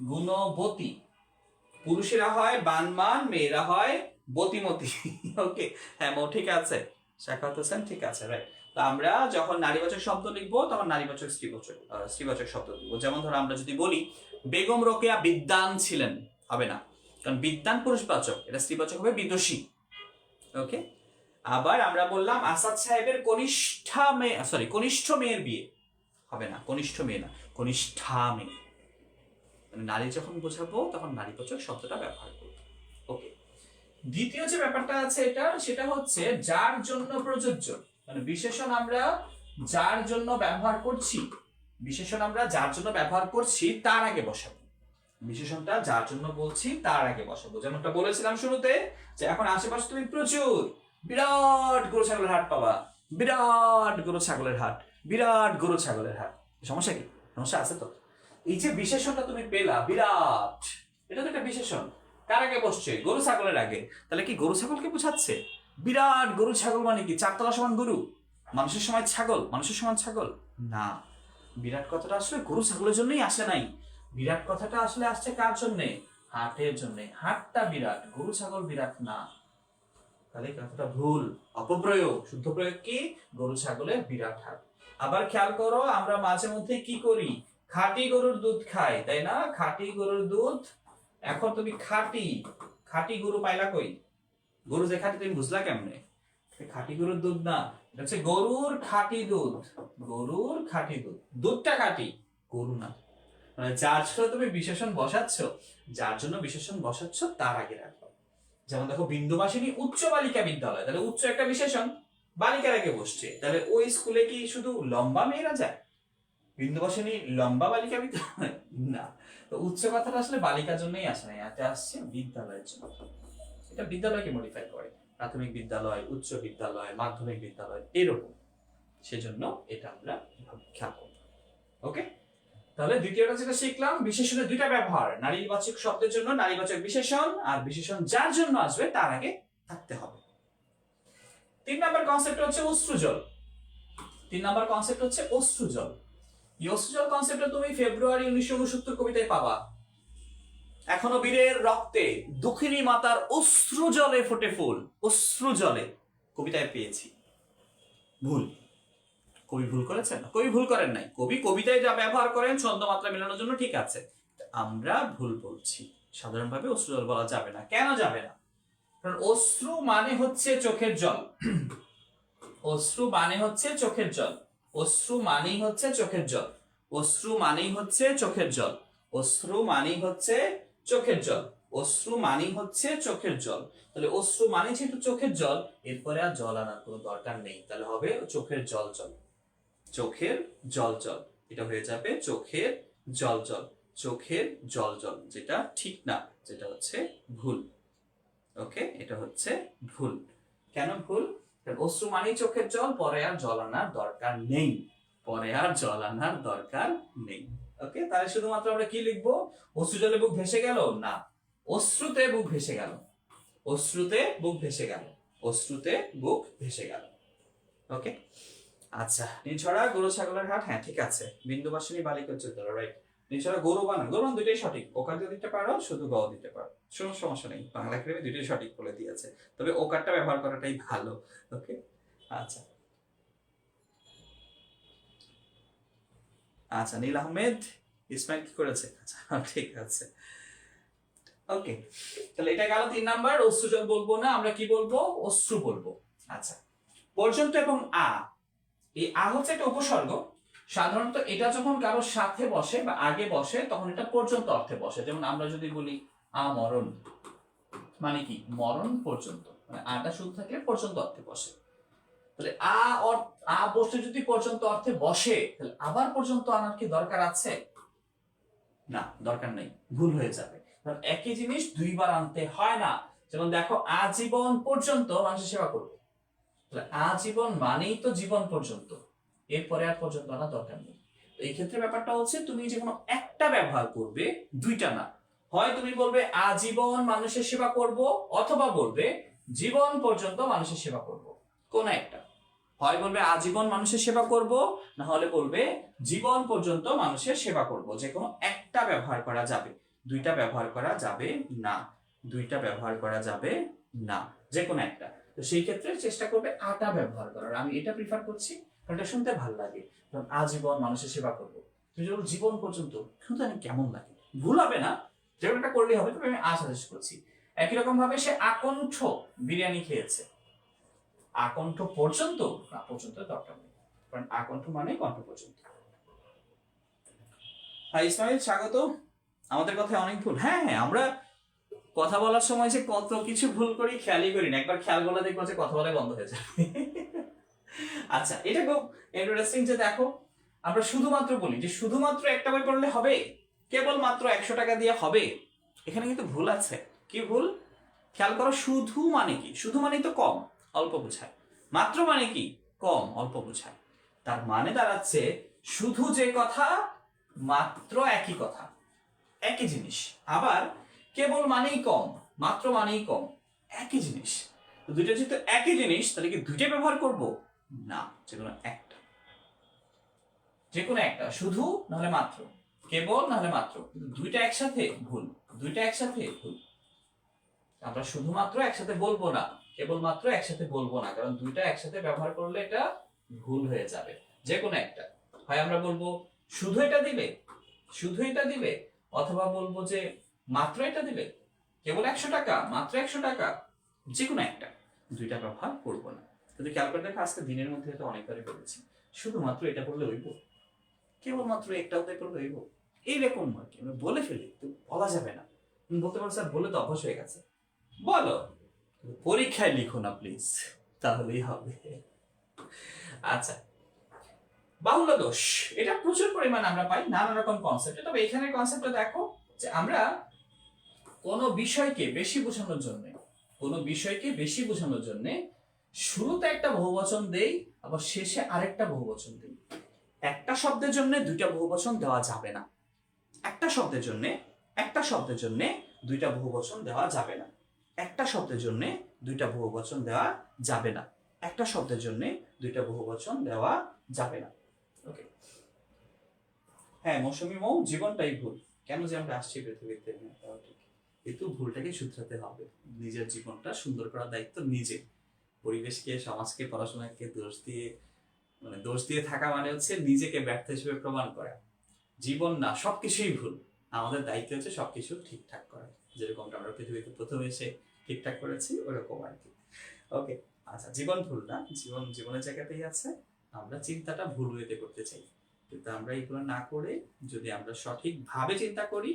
A: গুণবতী। পুরুষেরা হয় বানমান, মেয়েরা হয় বতিমতি। ওকে, হ্যাঁ মৌ ঠিক আছে, শাখাওয়াত হোসেন ঠিক আছে, রাইট। তো আমরা যখন নারীবাচক শব্দ লিখবো তখন নারীবাচক স্ত্রীবাচক শব্দ লিখবো। যেমন ধরো আমরা যদি বলি বেগম রোকেয়া বিদ্বান ছিলেন, হবে না। কারণ বিদ্বান পুরুষবাচক, এটা স্ত্রীবাচক হবে বিদুষী। ওকে, আবার আমরা বললাম আসাদ সাহেবের কনিষ্ঠ মেয়ের বিয়ে হবে না, কনিষ্ঠ মেয়ে না, কনিষ্ঠা মেয়ে। মানে নারী যখন বোঝাবো তখন নারীবাচক শব্দটা ব্যবহার করবো। ওকে, দ্বিতীয় যে ব্যাপারটা আছে এটা, সেটা হচ্ছে যার জন্য প্রযোজ্য। মানে বিশেষণ আমরা যার জন্য ব্যবহার করছি, বিশেষণ আমরা যার জন্য ব্যবহার করছি তার আগে বসাবো। বিশেষণটা যার জন্য বলছি তার আগে বসাবো। যেমনটা বলেছিলাম শুরুতে, যে এখন আশেপাশে তুমি প্রচুর বিরাট গরু ছাগলের হাট পাবা, বিরাট গরু ছাগলের হাট, বিরাট গরু ছাগলের হাট। সমস্যা কি? সমস্যা আছে তো? এই যে বিশেষণটা তুমি পেলা বিরাট, এটা তো একটা বিশেষণ। কার আগে বসছে? গরু ছাগলের আগে। তাহলে কি গরু ছাগলকে বোঝাচ্ছে? বিরাট গরু ছাগল মানে কি 4 তলা সমান গরু, মানুষের সমান ছাগল, মানুষের সমান ছাগল না। বিরাট কথাটা আসলে গরু ছাগলের জন্যই আসে নাই। বিরাট কথাটা আসলে আসছে কার জন্যে? হাটের জন্যে। হাটটা বিরাট, গরু ছাগল বিরাট না। তাহলে কথাটা ভুল, অপপ্রয়োগ। শুদ্ধ প্রয়োগ কি? গরু ছাগলের বিরাট হাট। আবার খেয়াল করো, আমরা মাঝে মধ্যে কি করি? খাঁটি গরুর দুধ খাই, তাই না? খাঁটি গরুর দুধ। এখন তুমি খাঁটি গরু পাইলা কই? গরু যে খাঁটি তুমি বুঝলা কেমনে? খাঁটি গরুর দুধ না, এটা হচ্ছে গরুর খাঁটি দুধ। গরুর খাঁটি দুধ, দুধটা খাঁটি, গরু না। মানে যার জন্য তুমি বিশেষণ বসাচ্ছ, যার জন্য বিশেষণ বসাচ্ছ তার আগে রাখো। যেমন দেখো, বিন্দুবাসিনী উচ্চ বালিকা বিদ্যালয়, তাহলে উচ্চ একটা বিশেষণ, বালিকার আগে বসছে। তাহলে ওই স্কুলে কি শুধু লম্বা মেয়েরা যায়? বিন্দুবাসিনী লম্বা বালিকা বিদ্যালয় না। তো উচ্চ কথাটা আসলে বালিকার জন্যই আসে না, এটা আসছে বিদ্যালয়ের জন্য। এটা বিদ্যালয়কে মডিফাই করে, প্রাথমিক বিদ্যালয়, উচ্চ বিদ্যালয়, মাধ্যমিক বিদ্যালয়, এরকম। সেজন্য এটা আমরা খেয়াল করব। ওকে, তাহলে দ্বিতীয়টা যেটা শিখলাম, বিশেষণের দুইটা ব্যবহার, নারীবাচক শব্দের জন্য নারীবাচক বিশেষণ, আর বিশেষণ যার জন্য আসবে তার আগে থাকতে হবে। 3 নম্বর কনসেপ্ট হচ্ছে অশ্রুজল। 3 নম্বর কনসেপ্ট হচ্ছে অশ্রুজল। এই অশ্রুজল কনসেপ্টটা তুমি ফেব্রুয়ারি 1969 কবিতায় পাবা। এখনো বীরের রক্তে দুঃখিনী মাতার অশ্রু জলে ফোটে ফুল, অশ্রু জলে কবিতায় পেয়েছি। ভুল, কবি ভুল করেছেন? কবি ভুল করেন নাই। কবি কবিতায় যা ব্যবহার করেন ছন্দ মাত্রা মেলানোর জন্য, ঠিক আছে। আমরা ভুল বলছি। সাধারণভাবে অশ্রু জল বলা যাবে না। কেন যাবে না? কারণ অশ্রু মানে হচ্ছে চোখের জল। অশ্রু মানে হচ্ছে চোখের জল। অশ্রু মানেই হচ্ছে চোখের জল। অশ্রু মানেই হচ্ছে চোখের জল। অশ্রু মানেই হচ্ছে চোখের জল। অশ্রু মানেই হচ্ছে চোখের জল। তাহলে অশ্রু মানে যেহেতু চোখের জল, এরপরে আর জল আনার কোনো দরকার নেই। তাহলে হবে চোখের জল জল, চোখের জল জল। এটা হয়ে যাবে চোখের জল জল, চোখের জল জল, যেটা ঠিক না, যেটা হচ্ছে ভুল। ওকে, এটা হচ্ছে ভুল। কেন ভুল? কারণ অশ্রু মানেই চোখের জল, পরে আর জল আনার দরকার নেই। পরে আর জল আনার দরকার নেই। ওকে, তাহলে শুধুমাত্র আমরা কি লিখবো? অশ্রু জলে বুক ভেসে গেল না, অশ্রুতে বুক ভেসে গেল। অশ্রুতে বুক ভেসে গেল। অশ্রুতে বুক ভেসে গেল। ওকে, আচ্ছা। নিছড়া গরু ছাগলের হাট, হ্যাঁ ঠিক আছে। বিন্দুবাসিনী বালিকা বিদ্যালয়, রাইট। নিছড়া গরু বানান, গরু বানান দুইটাই সঠিক। ওকারটা দিতে পারো, শুধু গ দিতে পারো, কোনো সমস্যা নেই। বাংলা একাডেমি দুইটাই সঠিক বলে দিয়েছে, তবে ওকারটা ব্যবহার করাটাই ভালো। ওকে, আচ্ছা আচ্ছা। নীল আহমেদ ইসমাইল কি করেছে? আচ্ছা ঠিক আছে। ওকে, তাহলে এটা গেল 3 নাম্বার। অশ্রুজল বলবো না, আমরা কি বলবো? অশ্রু বলবো। আচ্ছা, পর্যন্ত এবং আ, এই আ হচ্ছে একটা উপসর্গ। সাধারণত এটা যখন কারোর সাথে বসে বা আগে বসে তখন এটা পর্যন্ত অর্থে বসে। যেমন আমরা যদি বলি আমরণ, মানে কি? মরণ পর্যন্ত, মানে আটা শুধু থাকলে পর্যন্ত অর্থে বসে। তাহলে আ বসে যদি পর্যন্ত অর্থে বসে, তাহলে আবার পর্যন্ত আনার কি দরকার আছে? না, দরকার নেই, ভুল হয়ে যাবে। কারণ একই জিনিস দুইবার আনতে হয় না। যেমন দেখো, আজীবন পর্যন্ত মানুষের সেবা করবে, তাহলে আজীবন মানেই তো জীবন পর্যন্ত, এরপরে আর পর্যন্ত আনা দরকার নেই। এই ক্ষেত্রে ব্যাপারটা হচ্ছে তুমি যে কোনো একটা ব্যবহার করবে, দুইটা না। হয় তুমি বলবে আজীবন মানুষের সেবা করব, অথবা বলবে জীবন পর্যন্ত মানুষের সেবা করব। কোন একটা? হয় বলবে আজীবন মানুষের সেবা করব, না হলে বলবে জীবন পর্যন্ত মানুষের সেবা করব। যে কোনো একটা ব্যবহার করা যাবে, দুইটা ব্যবহার করা যাবে না। দুইটা ব্যবহার করা যাবে না, যে কোনো একটা। তো সেই ক্ষেত্রে চেষ্টা করবে আটা ব্যবহার করার। আমি এটা প্রিফার করছি, কারণ এটা শুনতে ভালো লাগে। আজীবন মানুষের সেবা করব, তুমি যখন জীবন পর্যন্ত, শুনতে কেমন লাগে? ভুল হবে না, যে কোনো একটা করলেই হবে, তবে আমি আ সাজেস্ট করছি। একই রকম ভাবে সে আকণ্ঠ বিরিয়ানি খেয়েছে। আকণ্ঠ পর্যন্ত না, পর্যন্ত দরকার নেই, কারণ আকণ্ঠ মানে কণ্ঠ পর্যন্ত। হাই ইসমাইল, স্বাগত। আমাদের কথায় অনেক ভুল। হ্যাঁ হ্যাঁ, আমরা কথা বলার সময় যে কত কিছু ভুল করি খেয়ালই করি না, একবার খেয়াল করলে দেখবো যে কথা বলাই বন্ধ হয়ে যাবে। আচ্ছা, এটা খুব ইন্টারেস্টিং যে দেখো, আমরা শুধুমাত্র বলি যে শুধুমাত্র একটা বই পড়লে হবে, কেবলমাত্র 100 টাকা দিয়ে হবে। এখানে কিন্তু ভুল আছে। কি ভুল? খেয়াল করো, শুধু মানে কি? শুধু মানেই তো কম, অল্প বোঝায়। মাত্র মানে কি? কম, অল্প বোঝায়। তার মানে দাঁড়াচ্ছে শুধু যে কথা, মাত্র একই কথা, একই জিনিস। আবার কেবল মানেই কম, মাত্র মানেই কম, একই জিনিস। দুইটা যেহেতু একই জিনিস, তাহলে কি দুইটা ব্যবহার করব? না, যেকোনো একটা, যেকোনো একটা। শুধু নাহলে মাত্র, কেবল নাহলে মাত্র, দুইটা একসাথে ভুল, দুইটা একসাথে ভুল। আমরা শুধুমাত্র একসাথে বলবো না, কেবলমাত্র একসাথে বলবো না, কারণ দুইটা একসাথে ব্যবহার করলে এটা ভুল হয়ে যাবে। যে কোনো একটা হয়, আমরা বলবো শুধু এটা দিবে, শুধু এটা দিবে, অথবা বলবো যে মাত্র এটা দিবে, কেবল 100 টাকা, মাত্র 100 টাকা, যে কোনো একটা। দুইটা ব্যবহার করবো না। কিন্তু খেয়াল করে দেখো, আজকে দিনের মধ্যে তো অনেকবারই বলেছি শুধুমাত্র এটা বললে হইব, কেবলমাত্র একটা উদয় করলে হইব, এইরকম আর কি। আমরা বলে ফেলি, তো বলা যাবে না। বলতে পারো স্যার বলে তো অভ্যাস হয়ে গেছে। বলো, পরীক্ষায় লিখো না প্লিজ, তাহলেই হবে। আচ্ছা, বাহুল্য দোষ, এটা প্রচুর পরিমাণ আমরা পাই নানা রকম কনসেপ্টে। তবে এখানে কনসেপ্টটা দেখো যে আমরা কোনো বিষয়কে বেশি বোঝানোর জন্য, কোনো বিষয়কে বেশি বোঝানোর জন্য শুরুতে একটা বহুবচন দেই, আবার শেষে আরেকটা বহুবচন দেই। একটা শব্দের জন্য দুইটা বহুবচন দেওয়া যাবে না। একটা শব্দের জন্য, একটা শব্দের জন্য দুইটা বহুবচন দেওয়া যাবে না। একটা শব্দের জন্য দুইটা বহুবচন দেওয়া যাবে না। একটা শব্দের জন্য দুইটা বহুবচন দেওয়া যাবে না। ওকে। হ্যাঁ, মৌসুমী মৌ, জীবনটাই ভুল। কেন যে আমরা আসছি পৃথিবীতে, কিন্তু ভুলটাকে শুধরাতে হবে। নিজের জীবনটা সুন্দর করার দায়িত্ব নিজে। পরিবেশকে, সমাজকে, পড়াশোনাকে দোষ দিয়ে থাকা মানে হচ্ছে নিজেকে ব্যর্থ হিসেবে প্রমাণ করা। জীবন না, সবকিছুই ভুল। আমাদের দায়িত্ব হচ্ছে সবকিছু ঠিকঠাক করা, যেরকমটা আমরা পৃথিবীতে প্রথমে এসে ঠিকঠাক করেছি ওরকম আর কি। ওকে। আচ্ছা, জীবন ভুল না, জীবন জীবনের জায়গাতেই আছে। আমরা চিন্তাটা ভুল ওয়েতে করতে চাই, কিন্তু আমরা এগুলো না করে যদি আমরা সঠিকভাবে চিন্তা করি,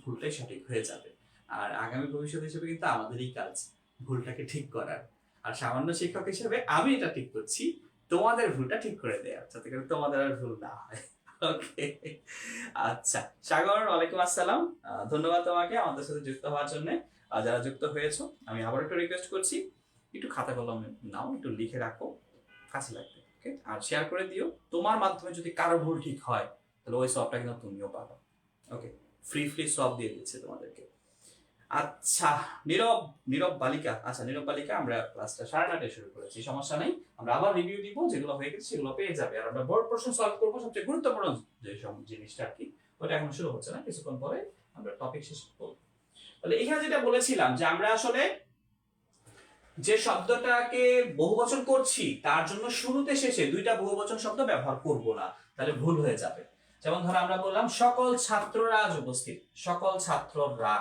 A: ভুলটাই সঠিক হয়ে যাবে। আর আগামী ভবিষ্যৎ হিসেবে কিন্তু আমাদেরই কাজ ভুলটাকে ঠিক করার। আর সামান্য শিক্ষক হিসেবে আমি এটা ঠিক করছি, তোমাদের ভুলটা ঠিক করে দেওয়া, যাতে করে তোমাদের আর ভুল না হয়। ওকে। আচ্ছা, সাগর, ওয়ালাইকুম আসসালাম। ধন্যবাদ তোমাকে আমাদের সাথে যুক্ত হওয়ার জন্য। যারা যুক্ত হয়েছো, আমি আবার একটু রিকোয়েস্ট করছি, একটু খাতা কলম নাও, একটু লিখে রাখো, কাছে লাগবে। ওকে, আর শেয়ার করে দিও। তোমার মাধ্যমে যদি কারো ভুল ঠিক হয়, তাহলে ওই সবটা কিন্তু তুমিও পাবে। ওকে, ফ্রি সব দিয়ে দিচ্ছে তোমাদেরকে। আচ্ছা, নীরব নীরব বালিকা। আচ্ছা, নীরব বালিকা, আমরা ক্লাসটা 9:30 শুরু করেছি, সমস্যা নেই। আমরা আবার রিভিউ দিব, যেগুলো হয়ে গেছে সেগুলো পেয়ে যাবে। আর আমরা বোর্ড প্রশ্ন সলভ করবো, সবচেয়ে গুরুত্বপূর্ণ যে জিনিসটা আর কি, ওটা এখন শুরু হচ্ছে না, কিছুক্ষণ পরে আমরা টপিক শেষ করব। তাহলে এখানে যেটা বলেছিলাম যে আমরা আসলে যে শব্দটাকে বহুবচন করছি, তার জন্য শুরুতে শেষে দুইটা বহুবচন শব্দ ব্যবহার করব না, তাহলে ভুল হয়ে যাবে। যেমন ধরো আমরা বললাম সকল ছাত্ররা আজ উপস্থিত, সকল ছাত্ররা।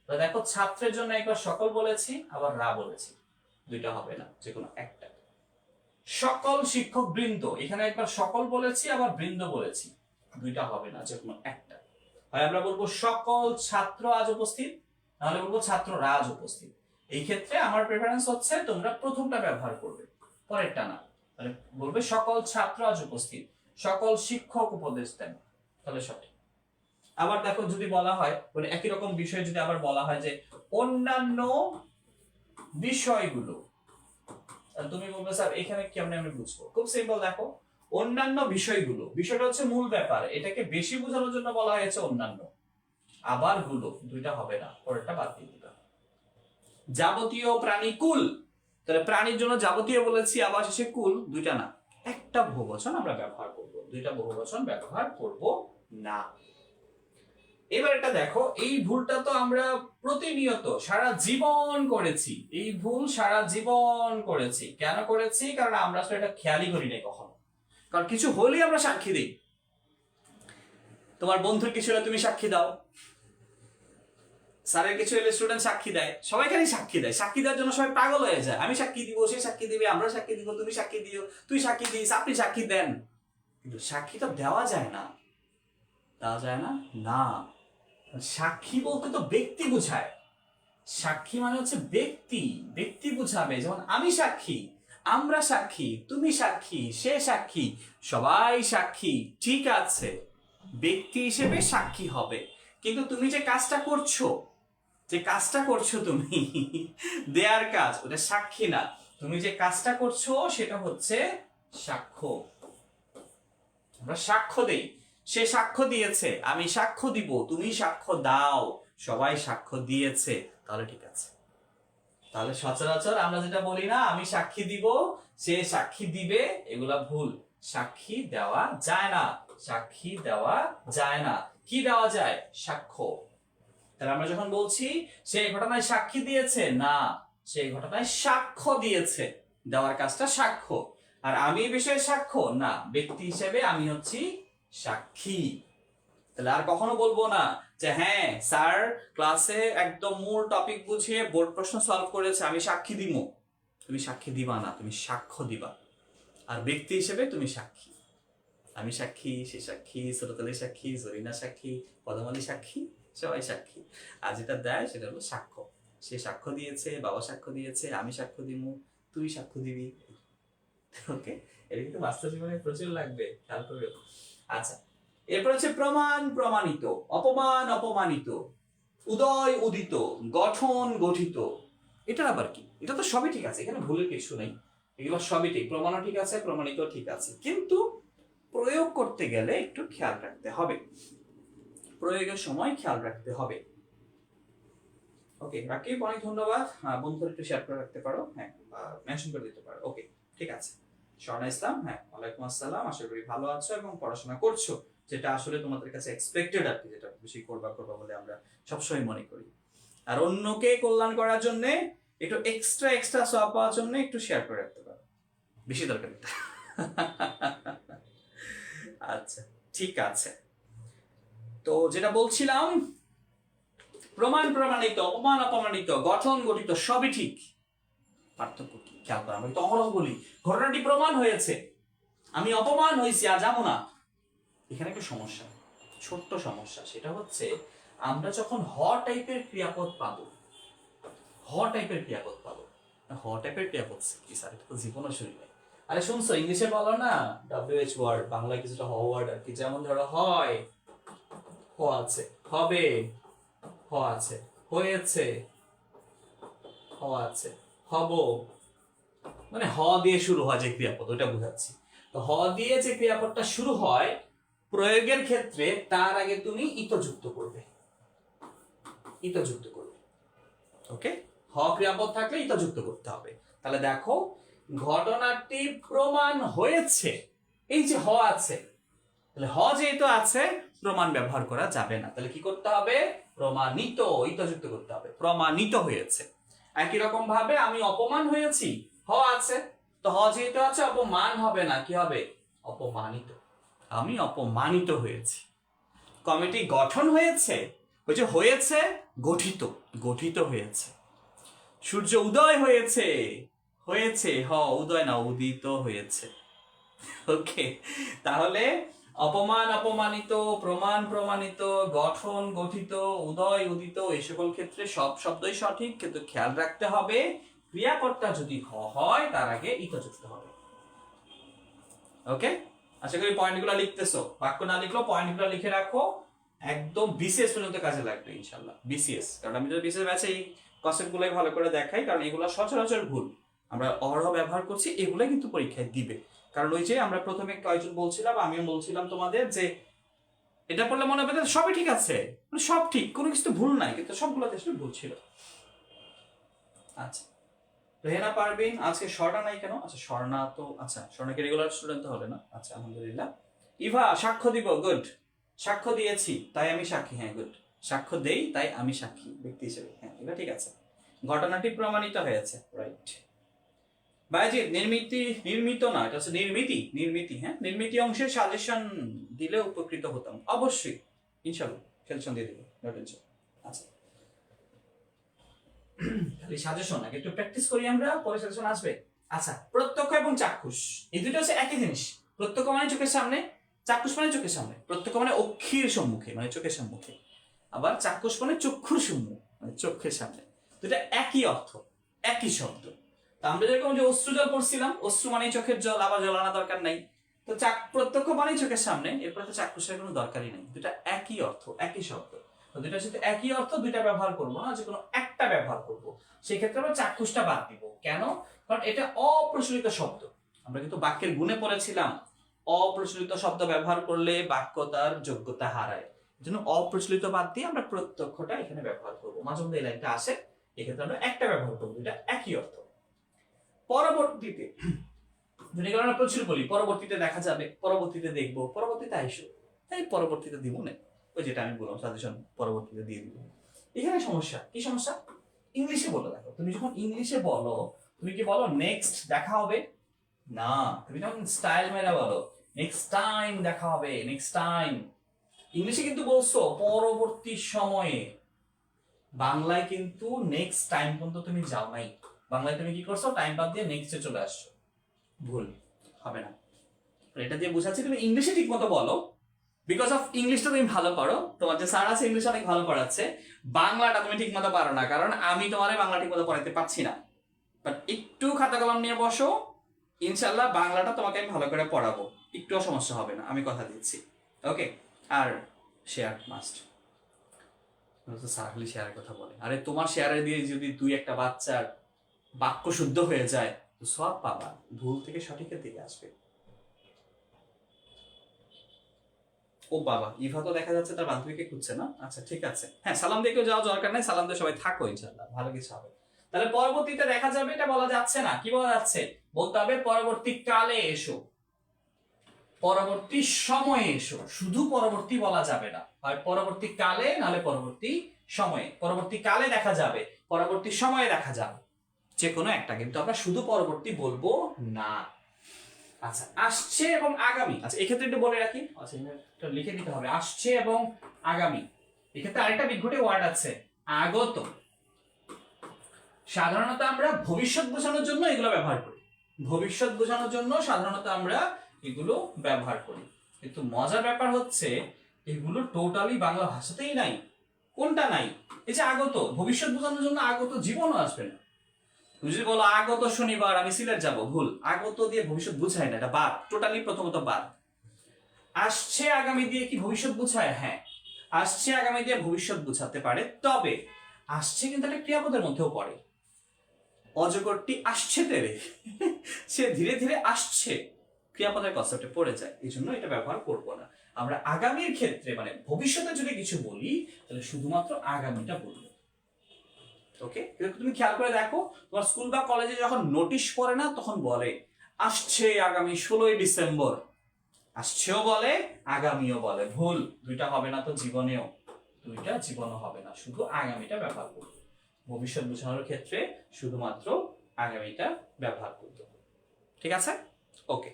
A: দেখো, ছাত্রের জন্য একবার সকল বলেছি, আবার রা বলেছি, দুইটা হবে না, যে কোনো একটা। সকল শিক্ষক বৃন্দ, এখানে একবার সকল বলেছি, আবার বৃন্দ বলেছি, দুইটা হবে না, যে কোনো একটা। হয় আমরা বলবো সকল ছাত্র আজ উপস্থিত, নাহলে বলবো ছাত্ররা আজ উপস্থিত। এই ক্ষেত্রে আমার প্রেফারেন্স হচ্ছে তোমরা প্রথমটা ব্যবহার করবে, পরেরটা না। মানে বলবে সকল ছাত্র আজ উপস্থিত, সকল শিক্ষক উপদেশ দেন, তাহলে সঠিক। আবার দেখো, যদি বলা হয় মানে একই রকম বিষয় যদি আবার বলা হয় যে অন্যান্য বিষয়গুলো, তুমি বলবে স্যার এখানে কেমনে আমি বুঝবো? খুব সিম্পল, দেখো অন্যান্য বিষয়গুলো, বিষয়টা হচ্ছে মূল ব্যাপার, এটাকে বেশি বোঝানোর জন্য বলা হয়েছে অন্যান্য। আবার গুলো, দুইটা হবে না, পরেরটা বাদ দিয়ে দিবা। যাবতীয় প্রাণী কুল, তাহলে প্রাণীর জন্য যাবতীয় বলেছি, আবার শেষে কুল, দুইটা না, একটা বহুবচন আমরা ব্যবহার করব, দুইটা বহুবচন ব্যবহার করব না। এবার এটা দেখো, এই ভুলটা তো আমরা প্রতিনিয়ত সারা জীবন করেছি, এই ভুল সারা জীবন করেছি। কেন করেছি? কারণ আমরা আসলে এটা খেয়ালই করি নাই কখনো। কারণ কিছু হলেই আমরা সাক্ষী দিই। তোমার বন্ধুর কিছু হলে তুমি সাক্ষী দাও, স্যারের কিছু হলে স্টুডেন্ট সাক্ষী দেয়, সবাই খালি সাক্ষী দেয়, সাক্ষী দেওয়ার জন্য সবাই পাগল হয়ে যায়। আমি সাক্ষী দিব, সে সাক্ষী দিবে, আমরা সাক্ষী দিব, তুমি সাক্ষী দিও, তুই সাক্ষী দিস, আপনি সাক্ষী দেন। কিন্তু সাক্ষী তো দেওয়া যায় না, দেওয়া যায় না। না, সাক্ষী বলতে তো ব্যক্তি বোঝায়। সাক্ষী মানে হচ্ছে ব্যক্তি, ব্যক্তি বুঝাবে। যেমন আমি সাক্ষী, আমরা সাক্ষী, তুমি সাক্ষী, সে সাক্ষী, সবাই সাক্ষী, ঠিক আছে, ব্যক্তি হিসেবে সাক্ষী হবে। কিন্তু তুমি যে কাজটা করছো, যে কাজটা করছো তুমি দেয়ার কাজ, ওটা সাক্ষী না। তুমি যে কাজটা করছো সেটা হচ্ছে সাক্ষ্য। আমরা সাক্ষ্য দেই, সে সাক্ষ্য দিয়েছে, আমি সাক্ষ্য দিব, তুমি সাক্ষ্য দাও, সবাই সাক্ষ্য দিয়েছে, তাহলে ঠিক আছে। তাহলে সচরাচর আমরা যেটা বলি না, আমি সাক্ষী দিব, সে সাক্ষী দিবে, এগুলা ভুল। সাক্ষী দেওয়া যায় না, সাক্ষী দেওয়া যায় না। কি দেওয়া যায়? সাক্ষ্য। তাহলে আমরা যখন বলছি সে ঘটনায় সাক্ষী দিয়েছে, না, সেই ঘটনায় সাক্ষ্য দিয়েছে, দেওয়ার কাজটা সাক্ষ্য। আর আমি বিষয়ে সাক্ষ্য না, ব্যক্তি হিসেবে আমি হচ্ছি সাক্ষী। তাহলে আর কখনো বলবো না যে হ্যাঁ স্যার ক্লাসে একদম মূল টপিক বুঝিয়ে বোর্ড প্রশ্ন সলভ করেছে, আমি সাক্ষী দিব। তুমি সাক্ষী দিবা না, তুমি সাক্ষ্য দিবা। আর ব্যক্তি হিসেবে তুমি সাক্ষী। আমি সাক্ষী, সে সাক্ষী, সুরতালি সাক্ষী, জরিনা সাক্ষী, পদমালি সাক্ষী, সবাই সাক্ষী। আর যেটা দেয় সেটা হলো সাক্ষ্য। সে সাক্ষ্য দিয়েছে, বাবা সাক্ষ্য দিয়েছে, আমি সাক্ষ্য দিব, তুই সাক্ষ্য দিবি। ওকে, এটা কিন্তু বাস্তব জীবনে প্রচুর লাগবে, খেয়াল করবে। আচ্ছা, এরপর হচ্ছে প্রমাণ প্রমাণিত, অপমান অপমানিত, উদয় উদিত, গঠন গঠিত। এটা আবার কি? এটা তো সবই ঠিক আছে, এখানে ভুলের কিছু নেই, এগুলো সবই ঠিক, প্রমাণও ঠিক আছে, প্রমাণিত ঠিক আছে, কিন্তু প্রয়োগ করতে গেলে একটু খেয়াল রাখতে হবে, প্রয়োগের সময় খেয়াল রাখতে হবে। ওকে রাকিব, অনেক ধন্যবাদ। বন্ধুরা একটু শেয়ার করে রাখতে পারো, হ্যাঁ, মেনশন করে দিতে পারো। ওকে, ঠিক আছে। স্বর্ণা ইসলাম, হ্যাঁ, ওয়ালাইকুম আসসালাম, আশা করি ভালো আছো এবং পড়াশোনা করছো, যেটা আসলে তোমাদের কাছে এক্সপেক্টেড আর কি, যেটা বেশি করবা বলে আমরা সবসময় মনে করি। আর অন্যকে কল্যাণ করার জন্য একটু এক্সট্রা সওয়াব পাওয়ার জন্য একটু শেয়ার করে রাখতে পারো, বেশি দরকার এটা। আচ্ছা, ঠিক আছে। তো যেটা বলছিলাম, প্রমাণ প্রমাণিত, অপমান অপমানিত, গঠন গঠিত, সবই ঠিক। পার্থক্য কি খেয়াল করা, আমি তো অহরহ বলি ঘটনাটি প্রমাণ হয়েছে, আমি অপমান হয়েছি আর যাবো না। এখানে একটা সমস্যা, ছোট্ট সমস্যা, সেটা হচ্ছে আমরা যখন হ টাইপের ক্রিয়াপদ পাবো, হ টাইপের ক্রিয়াপদ পাবো, হ টাইপের ক্রিয়াপদ কি স্যার, এটা তো জীবনও শুনি নাই। আরে শুনছো, ইংলিশে বলো না WH ওয়ার্ড, বাংলায় কিছুটা হ ওয়ার্ড আর কি। যেমন ধরো হয়, হ আছে, হবে, হ আছে, হয়েছে, হ আছে, হব, মানে হ দিয়ে শুরু হয় যে ক্রিয়াপদ, ওটা বুঝাচ্ছি। তো হ দিয়ে যে ক্রিয়াপদটা শুরু হয়, প্রয়োগের ক্ষেত্রে তার আগে তুমি ইত যুক্ত করবে, ইত যুক্ত করবে। ওকে, হ ক্রিয়াপদ থাকলে ইত যুক্ত করতে হবে। তাহলে দেখো, ঘটনাটি প্রমাণ হয়েছে, এই যে হ আছে, তাহলে হ যেহেতু আছে, প্রমাণ ব্যবহার করা যাবে না। তাহলে কি করতে হবে? প্রমাণিত, ইত যুক্ত করতে হবে, প্রমাণিত হয়েছে। একই রকম ভাবে আমি অপমান হয়েছি, হ আছে, তো হ যেহেতু আছে, অপমান হবে না, কি হবে? অপমানিত। আমি অপমানিত হয়েছি। কমিটি গঠন হয়েছে, ওই যে হয়েছে, গঠিত, গঠিত হয়েছে। সূর্য উদয় হয়েছে, হয়েছে, হ উদয় না, উদিত হয়েছে। ওকে, তাহলে অপমান অপমানিত, প্রমাণ প্রমাণিত, গঠন গঠিত, উদয় উদিত, এই সকল ক্ষেত্রে সব শব্দই সঠিক, কিন্তু খেয়াল রাখতে হবে ক্রিয়াপদটা যদি হ হয় তার আগে ইত যুক্ত হবে। ওকে, আশা করি পয়েন্টগুলো লিখতেছো, বাক্য না লিখলেও পয়েন্টগুলো লিখে রাখো, একদম বিসিএস পর্যন্ত কাজে লাগবে ইনশাআল্লাহ। বিসিএস, কারণ আমি যদি বিসিএস ব্যাচে এই কনসেপ্টগুলোই ভালো করে দেখাই, কারণ এগুলো সচরাচর ভুল আমরা অহরহ ব্যবহার করছি, এগুলাই কিন্তু পরীক্ষায় দিবে। কারণ ওই যে আমরা প্রথমে কয়েকজন বলছিলাম, আমিও বলছিলাম তোমাদের যে এটা পড়লে মনে হবে সবই ঠিক আছে, সব ঠিক, কোনো কিছু ভুল নাই, কিন্তু সবগুলোতে আসলে ভুল ছিল। আচ্ছা, রেহেনা পারবিন, আজকে স্বর্ণা নাই কেন? আচ্ছা স্বর্ণা তো, আচ্ছা স্বর্ণাকে রেগুলার স্টুডেন্ট তো হবে না। আচ্ছা আলহামদুলিল্লাহ। ইভা, সাক্ষ্য দিব, গুড, সাক্ষ্য দিয়েছি তাই আমি সাক্ষী, হ্যাঁ গুড, সাক্ষ্য দেই তাই আমি সাক্ষী ব্যক্তি হিসেবে, হ্যাঁ এটা ঠিক আছে। ঘটনাটি প্রমাণিত হয়েছে, রাইট। বায়জিৎ, নির্মিত না, এটা হচ্ছে নির্মিতি, নির্মিতি, হ্যাঁ নির্মিতি অংশের সাজেশন দিলে উপকৃত হতাম, অবশ্যই ইনশাআল্লাহ সাজেশন দিয়ে দেবো, নো টেনশন। আচ্ছা, খালি সাজেশন নাকি একটু প্র্যাকটিস করি আমরা, পরে সাজেশন আসবে। আচ্ছা, প্রত্যক্ষ এবং চাক্ষুষ এই দুটো হচ্ছে একই জিনিস। প্রত্যক্ষ মানে চোখের সামনে, চাক্ষুষ মানে চোখের সামনে। প্রত্যক্ষ মানে অক্ষির সম্মুখে মানে চোখের সম্মুখে, আবার চাক্ষুষ মানে চক্ষুর সম্মুখ মানে চোখের সামনে। দুটা একই অর্থ, একই শব্দ। তা আমরা যেরকম যে অশ্রু জল পড়ছিলাম, অশ্রু মানে চোখের জল, আবার জল আনা দরকার নাই। তো প্রত্যক্ষ মানে চোখের সামনে, এরপরে তো চাক্ষুষের কোনো দরকারই নেই। দুটা একই অর্থ, একই শব্দ। তো দুটার সাথে একই অর্থ, দুইটা ব্যবহার করবো না, যে কোনো একটা ব্যবহার করবো। সেই ক্ষেত্রে আমরা চাক্ষুষটা বাদ দিব। কেন? কারণ এটা অপ্রচলিত শব্দ। আমরা কিন্তু বাক্যের গুণে পড়েছিলাম অপ্রচলিত শব্দ ব্যবহার করলে বাক্য তার যোগ্যতা হারায়। জন্য অপ্রচলিত বাদ দিয়ে আমরা প্রত্যক্ষটা এখানে ব্যবহার করবো। মাঝে মধ্যে এই লাইনটা আসে, এক্ষেত্রে আমরা একটা ব্যবহার করবো, এটা একই অর্থ। পরবর্তীতে যদি আমরা প্রচুর বলি পরবর্তীতে দেখা যাবে, পরবর্তীতে দেখবো, পরবর্তীতে আইসো, তাই পরবর্তীতে দিব না, ওই যেটা আমি বললাম সাজেশন পরবর্তীতে দিয়ে দিব। এখানে সমস্যা কি? সমস্যা ইংলিশে বলো। দেখো তুমি যখন ইংলিশে বলো, তুমি কি বলো নেক্সট দেখা হবে? না, তুমি যখন স্টাইল মেরা বলো নেক্সট টাইম দেখা হবে, নেক্সট টাইম। ইংলিশে কিন্তু বলছো পরবর্তী সময়ে, বাংলায় কিন্তু নেক্সট টাইম পর্যন্ত তুমি যাও নাই। বাংলায় তুমি কি করছো? টাইম বাদ দিয়ে নেক্সটে চলে আসছো। ভুল হবে না। এটা দিয়ে বুঝাচ্ছি তুমি ইংলিশে ঠিক মতো বলো, বিকজ অফ ইংলিশটা তুমি ভালো পারো, তোমার যে স্যার আছে ইংলিশ অনেক ভালো পড়াচ্ছে। বাংলাটা তুমি ঠিক মতো পারো না, কারণ আমি তোমার বাংলা ঠিক মতো পড়াইতে পারছি না। বাট একটু খাতা কলম নিয়ে বসো, ইনশাল্লাহ বাংলাটা তোমাকে আমি ভালো করে পড়াবো, একটুও সমস্যা হবে না, আমি কথা দিচ্ছি। ওকে? আর শেয়ার মাস্ট। স্যার খালি শেয়ারের কথা বলে, আরে তোমার শেয়ারে দিয়ে যদি দুই একটা বাচ্চার বাক্য শুদ্ধ হয়ে যায় তো সব পাবা, ভুল থেকে সঠিকের দিকে আসবে। ও বাবা, ইভা তো দেখা যাচ্ছে তার বান্ধবীকে খুঁজছে না। আচ্ছা ঠিক আছে, হ্যাঁ সালাম দিয়ে কেউ যাওয়া দরকার নাই, সালাম দিয়ে সবাই থাকো, ইনশাল্লাহ ভালো কিছু হবে। তাহলে পরবর্তীতে দেখা যাবে এটা বলা যাচ্ছে না, কি বলা যাচ্ছে? বলতে হবে পরবর্তী কালে এসো, পরবর্তী সময়ে এসো। শুধু পরবর্তী বলা যাবে না, হয় পরবর্তী কালে নাহলে পরবর্তী সময়ে। পরবর্তী কালে দেখা যাবে, পরবর্তী সময়ে দেখা যাবে, যে কোনো একটা, কিন্তু আমরা শুধু পরবর্তী বলবো না। আচ্ছা, আসছে এবং আগামী। আচ্ছা এক্ষেত্রে একটু বলে রাখি, আচ্ছা এটা লিখে দিতে হবে, আসছে এবং আগামী। এক্ষেত্রে আরেকটা বিঘটে ওয়ার্ড আছে, আগত। সাধারণত আমরা ভবিষ্যৎ বোঝানোর জন্য এগুলো ব্যবহার করি, ভবিষ্যৎ বোঝানোর জন্য সাধারণত আমরা এগুলো ব্যবহার করি। কিন্তু মজার ব্যাপার হচ্ছে এগুলো টোটালি বাংলা ভাষাতেই নাই। কোনটা নাই? এই যে আগত, ভবিষ্যৎ বোঝানোর জন্য আগত জীবনও আসবে না। তুমি যদি বলো আগত শনিবার আমি সিলেট যাব, ভুল। আগত দিয়ে ভবিষ্যৎ বুঝায় না, এটা বাদ, টোটালি প্রথমত বাদ। আসছে আগামী দিয়ে কি ভবিষ্যৎ বুঝায়? হ্যাঁ, আসছে আগামী দিয়ে ভবিষ্যৎ বুঝাতে পারে, তবে আসছে কিন্তু একটা ক্রিয়াপদের মধ্যেও পড়ে। অজগরটি আসছে তেরে, সে ধীরে ধীরে আসছে, ক্রিয়াপদের কনসেপ্টে পড়ে যায়, এই জন্য এটা ব্যবহার করবো না। আমরা আগামীর ক্ষেত্রে মানে ভবিষ্যতে যদি কিছু বলি তাহলে শুধুমাত্র আগামীটা বলবো। ওকে? তুমি খেয়াল করে দেখো, তোমার স্কুল বা কলেজে যখন নোটিশ পড়ে না তখন বলে আসছে আগামী 16ই ডিসেম্বর, আসছেও বলে আগামীও বলে। ভুল, দুইটা হবে না তো জীবনেও, দুইটা জীবনও হবে না, শুধু আগামীটা ব্যবহার করবো। ভবিষ্যৎ বোঝানোর ক্ষেত্রে শুধুমাত্র আগামীটা ব্যবহার করতে হবে। ঠিক আছে? ওকে।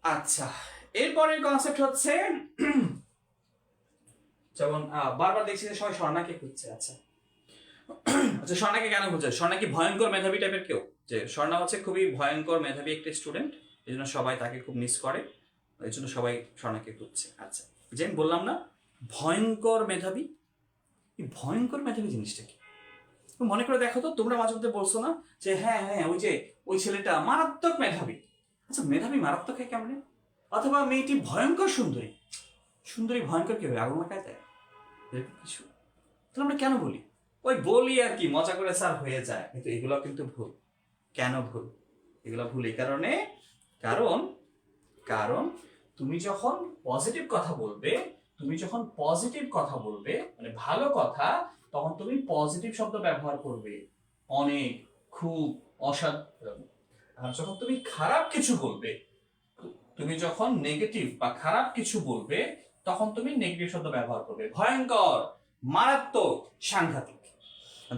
A: আচ্ছা, এরপরের কনসেপ্ট হচ্ছে যেমন বারবার দেখছি যে সবাই স্বর্ণাকে খুঁজছে। আচ্ছা আচ্ছা, স্বর্ণাকে কেন খুঁজছে? স্বর্ণা কি ভয়ঙ্কর মেধাবী টাইপের কেউ? যে স্বর্ণা হচ্ছে খুবই ভয়ঙ্কর মেধাবী একটা স্টুডেন্ট, এই জন্য সবাই তাকে খুব মিস করে, এই জন্য সবাই স্বর্ণাকে খুঁজছে। আচ্ছা, যে আমি বললাম না ভয়ঙ্কর মেধাবী, এই ভয়ঙ্কর মেধাবী জিনিসটা কি? মনে করে দেখো তো, তোমরা মাঝে মধ্যে বলছো না যে হ্যাঁ হ্যাঁ ওই যে ওই ছেলেটা মারাত্মক মেধাবী। আচ্ছা মেধাবী মারাত্মক হয় কেমনে? অথবা মেয়েটি ভয়ঙ্কর সুন্দরী, সুন্দরী ভয়ঙ্কর কি হবে? আগুন লাগায় দেয় এরকম কিছু? তাহলে আমরা কেন বলি? ওই বলি আর কি, মজা করে স্যার হয়ে যায়, কিন্তু এগুলো কিন্তু ভুল। কেন ভুল? এগুলো ভুল এই কারণে, কারণ কারণ তুমি যখন পজিটিভ কথা বলবে, তুমি যখন পজিটিভ কথা বলবে মানে ভালো কথা, তখন তুমি পজিটিভ শব্দ ব্যবহার করবে, অনেক, খুব, অসাধারণ। আর যখন তুমি খারাপ কিছু বলবে, তুমি যখন নেগেটিভ বা খারাপ কিছু বলবে, তখন তুমি নেগেটিভ শব্দ ব্যবহার করবে, ভয়ঙ্কর, মারাত্মক, সাংঘাতিক।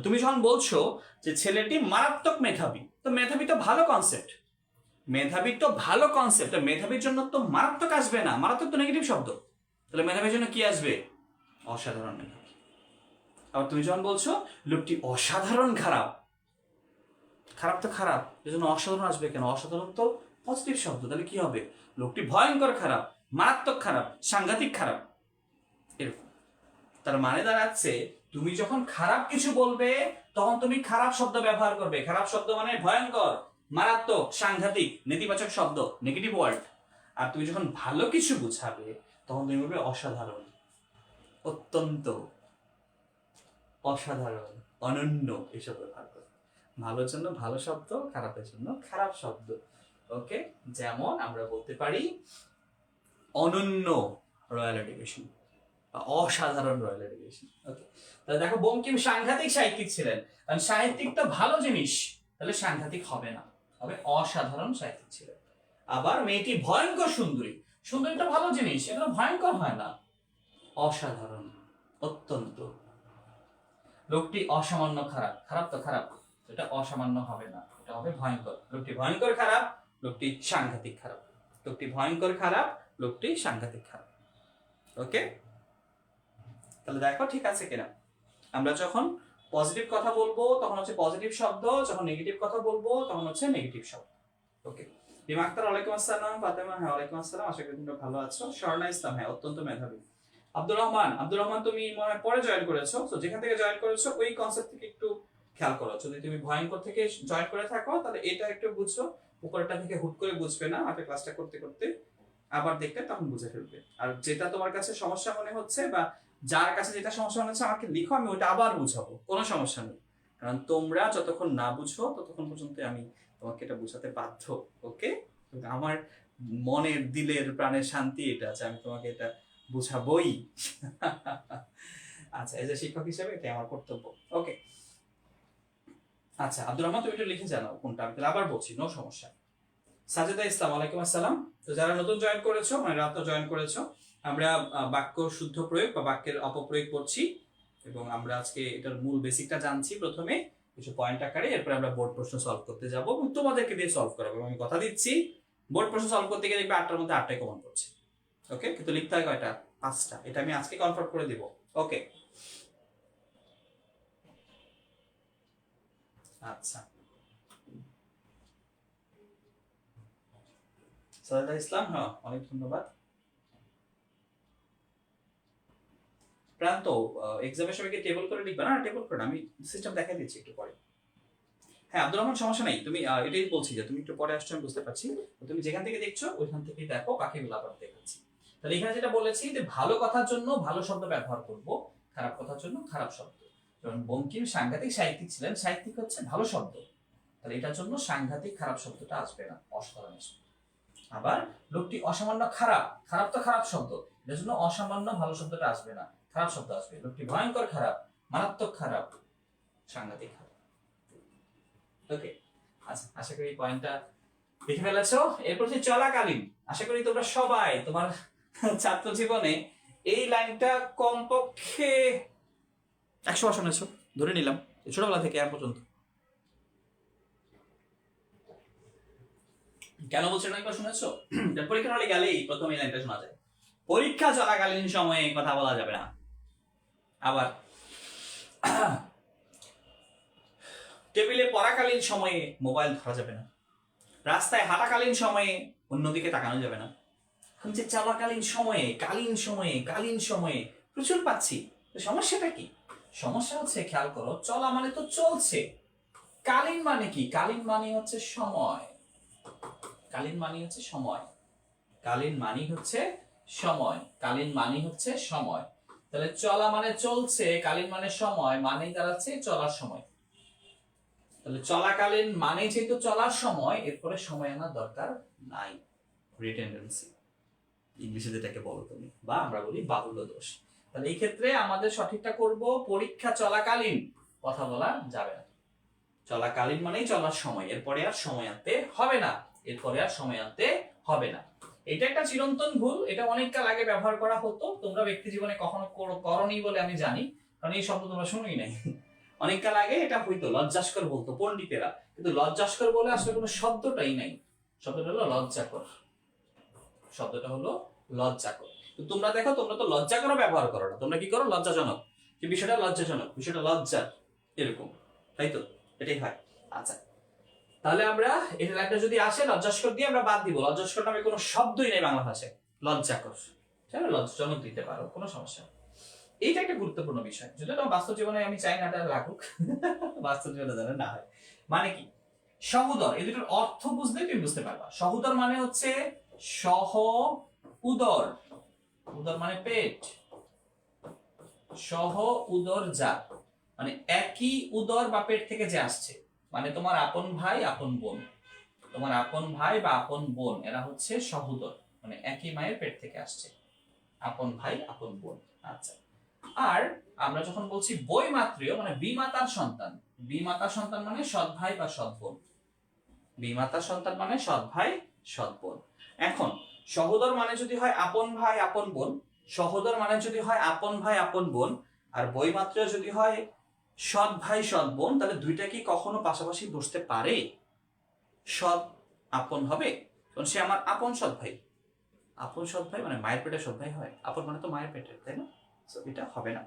A: তুমি যখন বলছো যে ছেলেটি মারাত্মক মেধাবী, তো মেধাবী তো ভালো কনসেপ্ট, মেধাবী তো ভালো কনসেপ্ট, মেধাবীর জন্য তো মারাত্মক আসবে না, মারাত্মক তো নেগেটিভ শব্দ। তাহলে মেধাবীর জন্য কি আসবে? অসাধারণ মেধাবী। আবার তুমি যখন বলছো লোকটি অসাধারণ খারাপ, খারাপ তো খারাপ, এজন্য অসাধারণ আসবে কেন? অসাধারণ তো পজিটিভ শব্দ, তাহলে কি হবে? লোকটি ভয়ঙ্কর খারাপ, মারাত্মক খারাপ, সাংঘাতিক খারাপ, এরকম। তার মানে দাঁড়াচ্ছে তুমি যখন খারাপ কিছু বলবে তখন তুমি খারাপ শব্দ ব্যবহার করবে। খারাপ শব্দ মানে ভয়ঙ্কর, মারাত্মক, সাংঘাতিক, নেতিবাচক শব্দ, নেগেটিভ ওয়ার্ড। আর তুমি যখন ভালো কিছু বুঝাবে তখন তুমি বলবে অসাধারণ, অত্যন্ত, অসাধারণ, অনন্য, এসব ব্যবহার করবে। ভালোর জন্য ভালো শব্দ, খারাপের জন্য খারাপ শব্দ। ওকে, যেমন আমরা বলতে পারি অনন্য রয়্যাল এডুকেশন বা অসাধারণ রয়্যাল এডুকেশন। ওকে, তাহলে দেখো বঙ্কিম সাংঘাতিক সাহিত্যিক ছিলেন, কারণ সাহিত্যিক তো ভালো জিনিস, তাহলে সাংঘাতিক হবে না, হবে অসাধারণ সাহিত্যিক ছিলেন। আবার মেয়েটি ভয়ঙ্কর সুন্দরী, সুন্দরীটা ভালো জিনিস, এগুলো ভয়ঙ্কর হয় না, অসাধারণ, অত্যন্ত। লোকটি অসামান্য খারাপ, খারাপ তো খারাপ, এটা অসামান্য হবে না, এটা হবে ভয়ঙ্কর। লোকটি ভয়ঙ্কর খারাপ, লোকটি সাংঘাতিক খারাপ, লোকটি ভয়ঙ্কর খারাপ, লোকটি সাংঘাতিক খারাপ। ওকে, তাহলে দেখো ঠিক আছে কিনা। আমরা যখন পজিটিভ কথা বলবো তখন হচ্ছে পজিটিভ শব্দ, যখন নেগেটিভ কথা বলবো তখন হচ্ছে নেগেটিভ শব্দ। ওকে, রিমা আক্তার ওয়ালাইকুম আসসালাম, ফাতেমা হ্যাঁ ওয়ালাইকুম আসসালাম, আশা করি তোমরা ভালো আছো। স্বর্ণা ইসলাম হ্যাঁ অত্যন্ত মেধাবী। আব্দুর রহমান, আব্দুর রহমান তুমি মনে হয় পরে জয়েন করেছো, তো যেখান থেকে জয়েন করেছো ওই কনসেপ্ট থেকে একটু খেয়াল করো। যদি তুমি ভয়ঙ্কর থেকে জয়েন করে থাকো তাহলে এটা একটু বুঝছো, উপরেরটা থেকে হুট করে বুঝবে না, হাতে ক্লাসটা করতে করতে আবার দেখলে তখন বুঝে ফেলবে। আর যেটা তোমার কাছে সমস্যা মনে হচ্ছে বা যার কাছে যেটা সমস্যা মনে হচ্ছে আমাকে লিখো, আমি ওটা আবার বুঝাবো, কোনো সমস্যা নেই। কারণ তোমরা যতক্ষণ না বুঝো ততক্ষণ পর্যন্ত আমি তোমাকে এটা বুঝাতে বাধ্য। ওকে, আমার মনের দিলের প্রাণের শান্তি এটা আছে, আমি তোমাকে এটা বুঝাবই। আচ্ছা, এই যে শিক্ষক হিসেবে এটা আমার কর্তব্য। ওকে, আচ্ছা আব্দুর রহমান তুমি একটু লিখে জানাও কোনটা, আমি তাহলে আবার বলছি, নো সমস্যা। সাজেদা ইসলাম ওয়ালাইকুম আসসালাম। তো যারা নতুন জয়েন করেছো, মানে রাত জয়েন করেছো, আমরা বাক্য শুদ্ধ প্রয়োগ বা বাক্যের অপপ্রয়োগ করছি এবং আমরা আজকে এটার মূল বেসিকটা জানছি প্রথমে কিছু পয়েন্ট আকারে, এরপরে আমরা বোর্ড প্রশ্ন সলভ করতে যাব এবং তোমাদেরকে দিয়ে সলভ করাবো। আমি কথা দিচ্ছি বোর্ড প্রশ্ন সলভ করতে গিয়ে দেখবে 8টার মধ্যে 8টাই কমন পড়ছে। ওকে, কিন্তু লিখতে হয় কয়টা? 5টা। এটা আমি আজকে কনফার্ম করে দিব। ওকে, আচ্ছা সাজেদা ইসলাম হ্যাঁ অনেক ধন্যবাদ। প্রান্ত এক্সামের সময় কি টেবল করে লিখবে? না টেবল করে না, আমি সিস্টেম দেখাই দিচ্ছি একটু পরে। হ্যাঁ আব্দুর রহমান সমস্যা নাই, তুমি এটাই বলছি যে তুমি একটু পরে আসছো আমি বুঝতে পারছি, তুমি যেখান থেকে দেখছো ওইখান থেকে দেখো, বাকিগুলো আবার দেখাচ্ছি। তাহলে এখানে যেটা বলেছি যে ভালো কথার জন্য ভালো শব্দ ব্যবহার করব, খারাপ কথার জন্য খারাপ শব্দ। যেমন বঙ্কিম সাংঘাতিক সাহিত্যিক ছিলেন, সাহিত্যিক হচ্ছে ভালো শব্দ, তাহলে এটার জন্য সাংঘাতিক খারাপ শব্দটা আসবে না, অসাধারণ আসবে। আবার লোকটি অসামান্য খারাপ, খারাপ তো খারাপ শব্দ, এটার জন্য অসামান্য ভালো শব্দটা আসবে না, খারাপ শব্দ আসবে। লোকটি ভয়ঙ্কর খারাপ, মারাত্মক খারাপ, সাংঘাতিক খারাপ। ওকে, আচ্ছা আশা করি পয়েন্টটা দেখে ফেলেছো। এরপর হচ্ছে চলাকালীন। আশা করি তোমরা সবাই তোমার ছাত্র জীবনে এই লাইনটা কমপক্ষে 100বার শুনেছো, ধরে নিলাম ছোটবেলা থেকে এখন পর্যন্ত। কেন বলছো না, একবার শুনেছো? পরীক্ষার হলে গেলেই প্রথম এই লাইনটা শোনা যায়। পরীক্ষা চলাকালীন সময়ে কথা বলা যাবে না। আবার টেবিলে পড়াকালীন সময়ে মোবাইল ধরা যাবে না। রাস্তায় হাঁটাকালীন সময়ে অন্যদিকে তাকানো যাবে না। এখন যে চলাকালীন সময়ে, কালীন সময়ে প্রচুর পাচ্ছি, সমস্যাটা কি? সমস্যা হচ্ছে খেয়াল করো, চলা মানে তো চলছে, কালীন মানে কি? কালীন মানে হচ্ছে সময়, কালীন মানে হচ্ছে সময়, কালীন মানে হচ্ছে সময়, কালীন মানে হচ্ছে সময়। তাহলে চলা মানে চলছে, কালীন মানে সময়, মানেই দাঁড়াচ্ছে চলার সময়। তাহলে চলাকালীন মানে যেহেতু চলার সময়, এরপরে সময় আনার দরকার নাই, রিটেন্ডেন্সি ইংলিশে যেটাকে বলো তুমি, বা আমরা বলি বাহুল্য দোষ। তাহলে এই ক্ষেত্রে আমাদের সঠিকটা করব, পরীক্ষা চলাকালীন কথা বলা যাবে না। চলাকালীন মানেই চলার সময়, এরপরে আর সময় আনতে হবে না, এরপরে আর সময় আনতে হবে না। এটা একটা চিরন্তন ভুল, এটা অনেক কাল আগে ব্যবহার করা হতো, তোমরা ব্যক্তি জীবনে কখনো করনি বলে আমি জানি, কারণ এই শব্দ তোমরা শুনোই নাই। অনেক কাল আগে এটা হইতো, লজ্জাস্কর বলতো পণ্ডিতেরা, কিন্তু লজ্জাস্কর বলে আসলে কোনো শব্দটাই নাই, শব্দটা হলো লজ্জাকর, শব্দটা হলো লজ্জাকর। তো তোমরা দেখো, তোমরা তো লজ্জাকর ব্যবহার করো না, তোমরা কি করো? লজ্জাজনক। যে বিষয়টা লজ্জাজনক, বিষয়টা লজ্জার, এরকম, তাই তো? এটাই হয়। আচ্ছা, তাহলে আমরা এটা একটা যদি আসে লজ্জাস্কর দিয়ে আমরা বাদ দিব। লজ্জাস্কর নামে কোনো শব্দই নেই বাংলা ভাষায়। লজ্জাকর, সেটা লজ্জাজনক দিতে পারো, কোনো সমস্যা নেই। এইটা একটা গুরুত্বপূর্ণ বিষয়, যেটা তোমার বাস্তব জীবনে আমি চাই না এটা লাগুক, বাস্তব জীবনে যেন না হয়। মানে কি, সহোদর, এই দুটোর অর্থ বুঝলে তুমি বুঝতে পারবা। সহোদর মানে হচ্ছে সহ উদর, উদর মানে পেট, সহ উদর জাত, মানে একই উদর বা পেট থেকে যে আসছে, মানে তোমার আপন ভাই আপন বোন, তোমার আপন ভাই বা আপন বোন, এরা হচ্ছে সহোদর, মানে একই মায়ের পেট থেকে আসছে, আপন ভাই আপন বোন। আচ্ছা, আর আমরা যখন বলছি বৈমাত্রীয়, মানে বিমাতার সন্তান, বিমাতার সন্তান মানে সৎ ভাই বা সৎ বোন, বিমাতার সন্তান মানে সৎ ভাই সৎ বোন। এখন সহোদর মানে যদি হয় আপন ভাই আপন বোন, সহোদর মানে যদি হয় আপন ভাই আপন বোন, আর বৈমাত্রীয় যদি হয় সৎ ভাই সৎ বোন, তাহলে দুইটা কি কখনো পাশাপাশি বসতে পারে? সৎ আপন হবে, কারণ সে আমার আপন সৎ ভাই। আপন সৎ ভাই মানে মায়ের পেটের সৎ ভাই হয়, আপন মানে তো মায়ের পেটের, তাই না? এটা হবে না।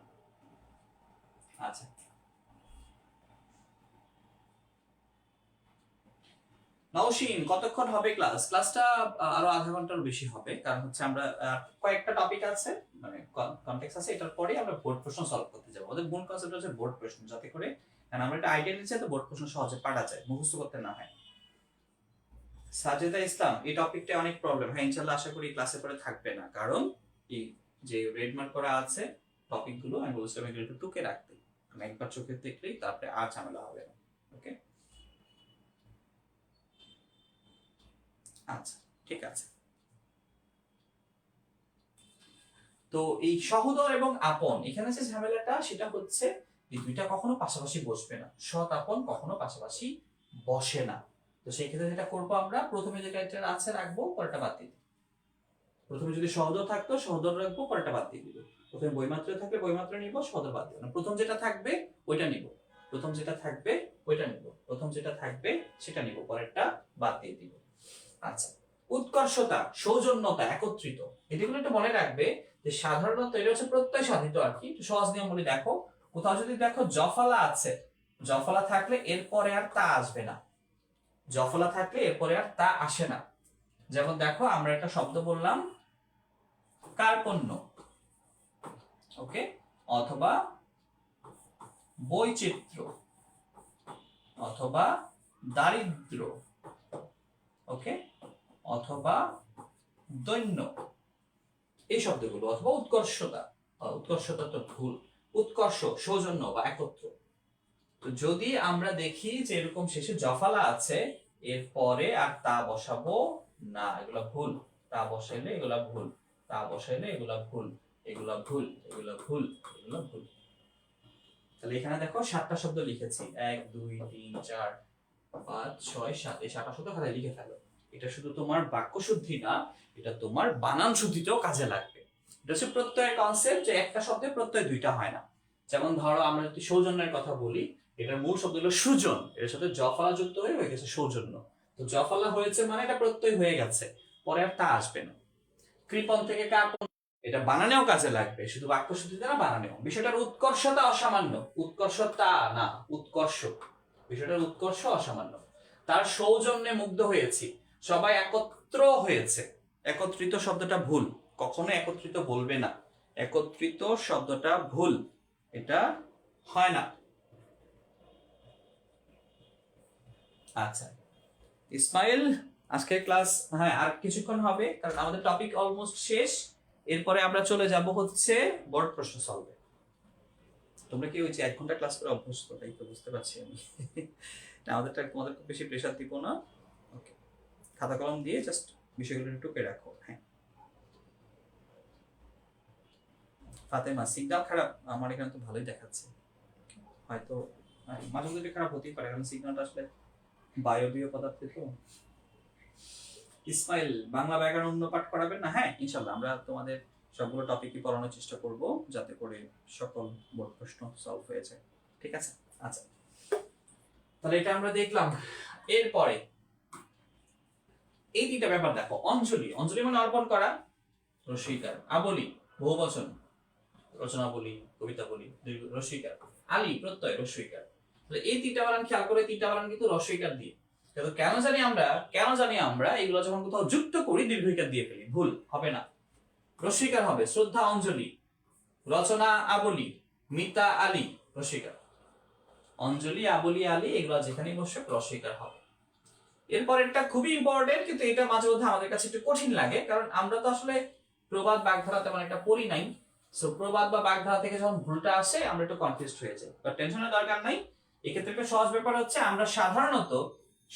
A: আচ্ছা, নওশিন কতক্ষণ হবে ক্লাস? ক্লাসটা আরো আধা ঘন্টার বেশি হবে, কারণ হচ্ছে আমরা কয়েকটা টপিক আছে, মানে কনটেক্স আছে, এটার পরে আমরা বোর্ড প্রশ্ন সলভ করতে যাবো। আমাদের মূল কনসেপ্ট হচ্ছে বোর্ড প্রশ্ন, যাতে করে কারণ আমরা একটা আইডিয়া নিচ্ছি তো বোর্ড প্রশ্ন সহজে পারা যায়, মুখস্থ করতে না হয়। সাজেদা ইসলাম, এই টপিকটা অনেক প্রবলেম। হ্যাঁ, ইনশাআল্লাহ আশা করি ক্লাসে পরে থাকবে না, কারণ এই যে রেড মার্ক করা আছে টপিকগুলো, আমি বলছিলাম এগুলো একটু টুকে রাখতে, আমি একবার চোখে দেখলেই তারপরে আর ঝামেলা হবে না। ওকে, আচ্ছা, ঠিক আছে। তো এই সহোদর এবং আপন, এখানে যে ঝামেলাটা সেটা হচ্ছে এই দুইটা কখনো পাশাপাশি বসবে না, সৎ আপন কখনো পাশাপাশি বসে না। তো সেই ক্ষেত্রে যেটা করবো, আমরা প্রথমে যেটা এটা আছে রাখবো, পরেরটা বাদ দিয়ে দিই। প্রথমে যদি সহোদর থাকতো সহোদর রাখবো, পরেরটা বাদ দিয়ে দিব। প্রথমে বৈমাত্র থাকলে বৈমাত্র নিব, সহোদর বাদ দিব না। প্রথম যেটা থাকবে ওইটা নিব, প্রথম যেটা থাকবে ওইটা নিব, প্রথম যেটা থাকবে সেটা নিব, পরেরটা বাদ দিয়ে দিব। আচ্ছা, উৎকর্ষতা, সৌজন্যতা, একত্রিত, এগুলো একটু মনে রাখবে যে সাধারণত এটা হচ্ছে প্রত্যয় সাধিত আর কি। সহজ নিয়ম বলি, দেখো কোথাও যদি দেখো জফলা আছে, জফলা থাকলে এরপরে আর তা আসবে না, জফলা থাকলে এরপরে আর তা আসে না। যেমন দেখো আমরা একটা শব্দ বললাম কার্পণ্য, ওকে, অথবা বৈচিত্র্য, অথবা দারিদ্র, ওকে, অথবা দৈন্য, এই শব্দগুলো, অথবা উৎকর্ষতা, উৎকর্ষতা তো ভুল, উৎকর্ষ, সৌজন্য বা একত্র। তো যদি আমরা দেখি যে এরকম শেষে জফলা আছে, এরপরে আর তা বসাবো না, এগুলা ভুল। তা বসাইলে এগুলা ভুল, তা বসাইলে এগুলা ভুল, এগুলা ভুল, এগুলা ভুল, এগুলা ভুল। তাহলে এখানে দেখো 7টা শব্দ লিখেছি, 1 2 3 4 5 6 7, এই 7টা শব্দ খাতায় লিখে ফেলো। এটা শুধু তোমার বাক্য শুদ্ধি না, এটা তোমার বানান শুদ্ধিতেও কাজে লাগবে। এটা হচ্ছে প্রত্যয়ের কনসেপ্ট, যে একটা শব্দে প্রত্যয় দুইটা হয় না। যেমন ধরো আমরা যদি সৌজন্যের কথা বলি, এটার মূল শব্দ হলো সুজন, এর সাথে জফলা যুক্ত হয়ে গেছে সৌজন্য। তো জফলা হয়েছে মানে এটা প্রত্যয় হয়ে গেছে, পরে আর তা আসবে না। কৃপণ থেকে কার্পণ, এটা বানানেও কাজে লাগবে, শুধু বাক্য শুদ্ধিতে না, বানানেও। বিষয়টার উৎকর্ষতা অসামান্য, উৎকর্ষতা না, উৎকর্ষ, বিষয়টার উৎকর্ষ অসামান্য। তার সৌজন্যে মুগ্ধ হয়েছি, সবাই একত্র হয়েছে, একত্রিত শব্দটা ভুল, কখনো একত্রিত বলবে না, একত্রিত শব্দটা ভুল, এটা হয় না। আচ্ছা ইসমাইল, আজকের ক্লাস হ্যাঁ আর কিছুক্ষণ হবে, কারণ আমাদের টপিক অলমোস্ট শেষ। এরপরে আমরা চলে যাব হচ্ছে বোর্ড প্রশ্ন সলভে। তোমরা কি ওই যে 1 ঘন্টা ক্লাস করে অভ্যস্ত, তাই তো বুঝতে পারছি আমি। আমাদেরটা তোমাদের খুব বেশি প্রেশার দিব না। ওকে, খাতা কলম দিয়ে জাস্ট বিষয়গুলো টুকে রাখো। হ্যাঁ, ফাতেমা, সিগন্যাল খারাপ, আমার এখানে তো ভালোই দেখাচ্ছে, হয়তো মাঝে মধ্যে খারাপ হতেই পারে, কারণ সিগন্যালটা আসলে বায়বীয় পদার্থে তো। ইসমাইল, বাংলা ব্যাকরণ পাঠ করাবেন না? হ্যাঁ ইনশাল্লাহ, আমরা তোমাদের সবগুলো টপিকই পড়ানোর চেষ্টা করব, যাতে করে সকল বোর্ড প্রশ্ন সলভ হয়ে যায়। ঠিক আছে, আচ্ছা তাহলে এটা আমরা দেখলাম। এরপরে এই 3টা ব্যাপার দেখো, অঞ্জলি, অঞ্জলি মানে অর্পণ করা, রসিকার, আবলি বহুবচন, রচনা বলি, কবিতা বলি, রস্বইকার। আলী প্রত্যয় রস্বইকার। তাহলে এই তিনটা বানান খেয়াল করে, তিনটা বানান কিন্তু রস্বইকার দিয়ে। কিন্তু কেন জানি আমরা এগুলো যখন কোথাও যুক্ত করি দীর্ঘইকার দিয়ে ফেলি। ভুল হবে না, রস্বইকার হবে। শ্রদ্ধা অঞ্জলি, রচনা আবলি, মিতা আলী রস্বইকার। অঞ্জলি, আবলি, আলী এগুলো যেখানেই বসে রস্বইকার হবে। এরপর এটা খুবই ইম্পর্টেন্ট, কিন্তু এটা মাঝে মধ্যে আমাদের কাছে একটু কঠিন লাগে, কারণ আমরা তো আসলে প্রবাদ বাগধারা তেমন একটা পড়ি নাই। সো প্রবাদ বা বাগধারা থেকে যখন ভুলটা আসে আমরা একটু কনফিউজড হয়ে যাই। বাট টেনশনের দরকার নাই, এক্ষেত্রে একটা সহজ ব্যাপার হচ্ছে আমরা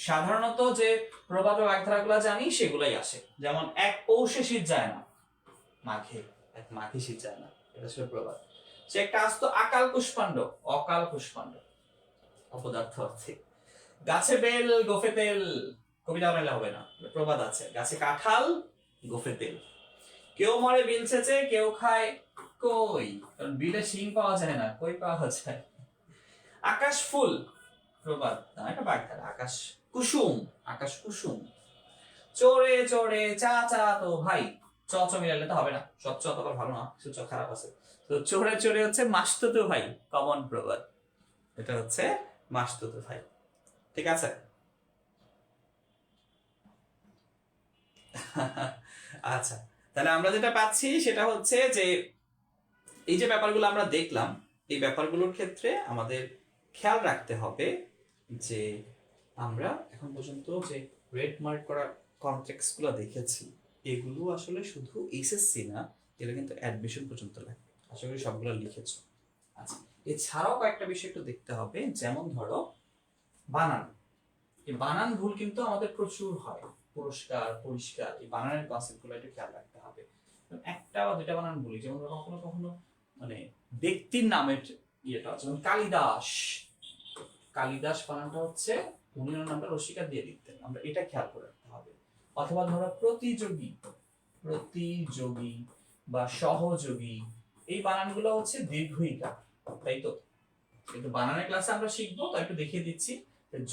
A: সাধারণত যে প্রবাদ বা বাগধারাগুলো জানি সেগুলাই আসে। যেমন এক পৌষে শীত যায় না, মাঘে শীত যায় না, এটা ছিল প্রবাদ। সে একটা আসতো আকাল কুষ্মাণ্ড, অকাল কুষ্মাণ্ড অপদার্থ অর্থে। গাছে বেল গোফে তেল, কবিতা বানাইলে হবে না, প্রবাদ আছে। গাছে কাঁঠাল গোফে তেল, কেউ মরে বিল ছেচে, কেউ খায় কই, কারণ বিলে শিং পাওয়া যায় না, কই পাওয়া যায়। আকাশ ফুল প্রবাদ না, এটা বাগধারা। আকাশ কুসুম। চোরে চোরে চা চা তো ভাই, চ চ মিলালে তো হবে না, সব চ তো ভালো না, চ খারাপ আছে। তো চোরে চোরে হচ্ছে মাসতুতো ভাই, কমন প্রবাদ। এটা হচ্ছে মাসতুতো ভাই, ঠিক আছে। আচ্ছা, তাহলে আমরা যেটা পাচ্ছি সেটা হচ্ছে যে এই যে ব্যাপারগুলো আমরা দেখলাম, এই ব্যাপারগুলোর ক্ষেত্রে আমাদের খেয়াল রাখতে হবে যে আমরা এখন পর্যন্ত যে রেড মার্ক করা কনটেক্সট গুলো দেখেছি, এগুলো আসলে শুধু এসএসসি না, এটা কিন্তু অ্যাডমিশন পর্যন্ত লাগে। আশা করি সবগুলো লিখেছো। আচ্ছা, এছাড়াও কয়েকটা বিষয় একটু দেখতে হবে, যেমন ধরো বানান। এই বানান ভুল কিন্তু আমাদের প্রচুর হয়। পরিষ্কার এই বানানের কনসেপ্ট গুলো একটু খেয়াল রাখতে হবে। একটা বা দুইটা বানান ভুলি, যেমন ধরো কখনো মানে ব্যক্তির নামের ইয়েটা, যেমন কালিদাস বানানটা হচ্ছে উনি ওনার নামটা রসিকার দিয়ে দিতেন, আমরা এটা খেয়াল করে রাখতে হবে। অথবা ধরো প্রতিযোগী বা সহযোগী, এই বানানগুলো হচ্ছে দীর্ঘইকার, তাই তো? কিন্তু বানানের ক্লাসে আমরা শিখবো, তো একটু দেখিয়ে দিচ্ছি।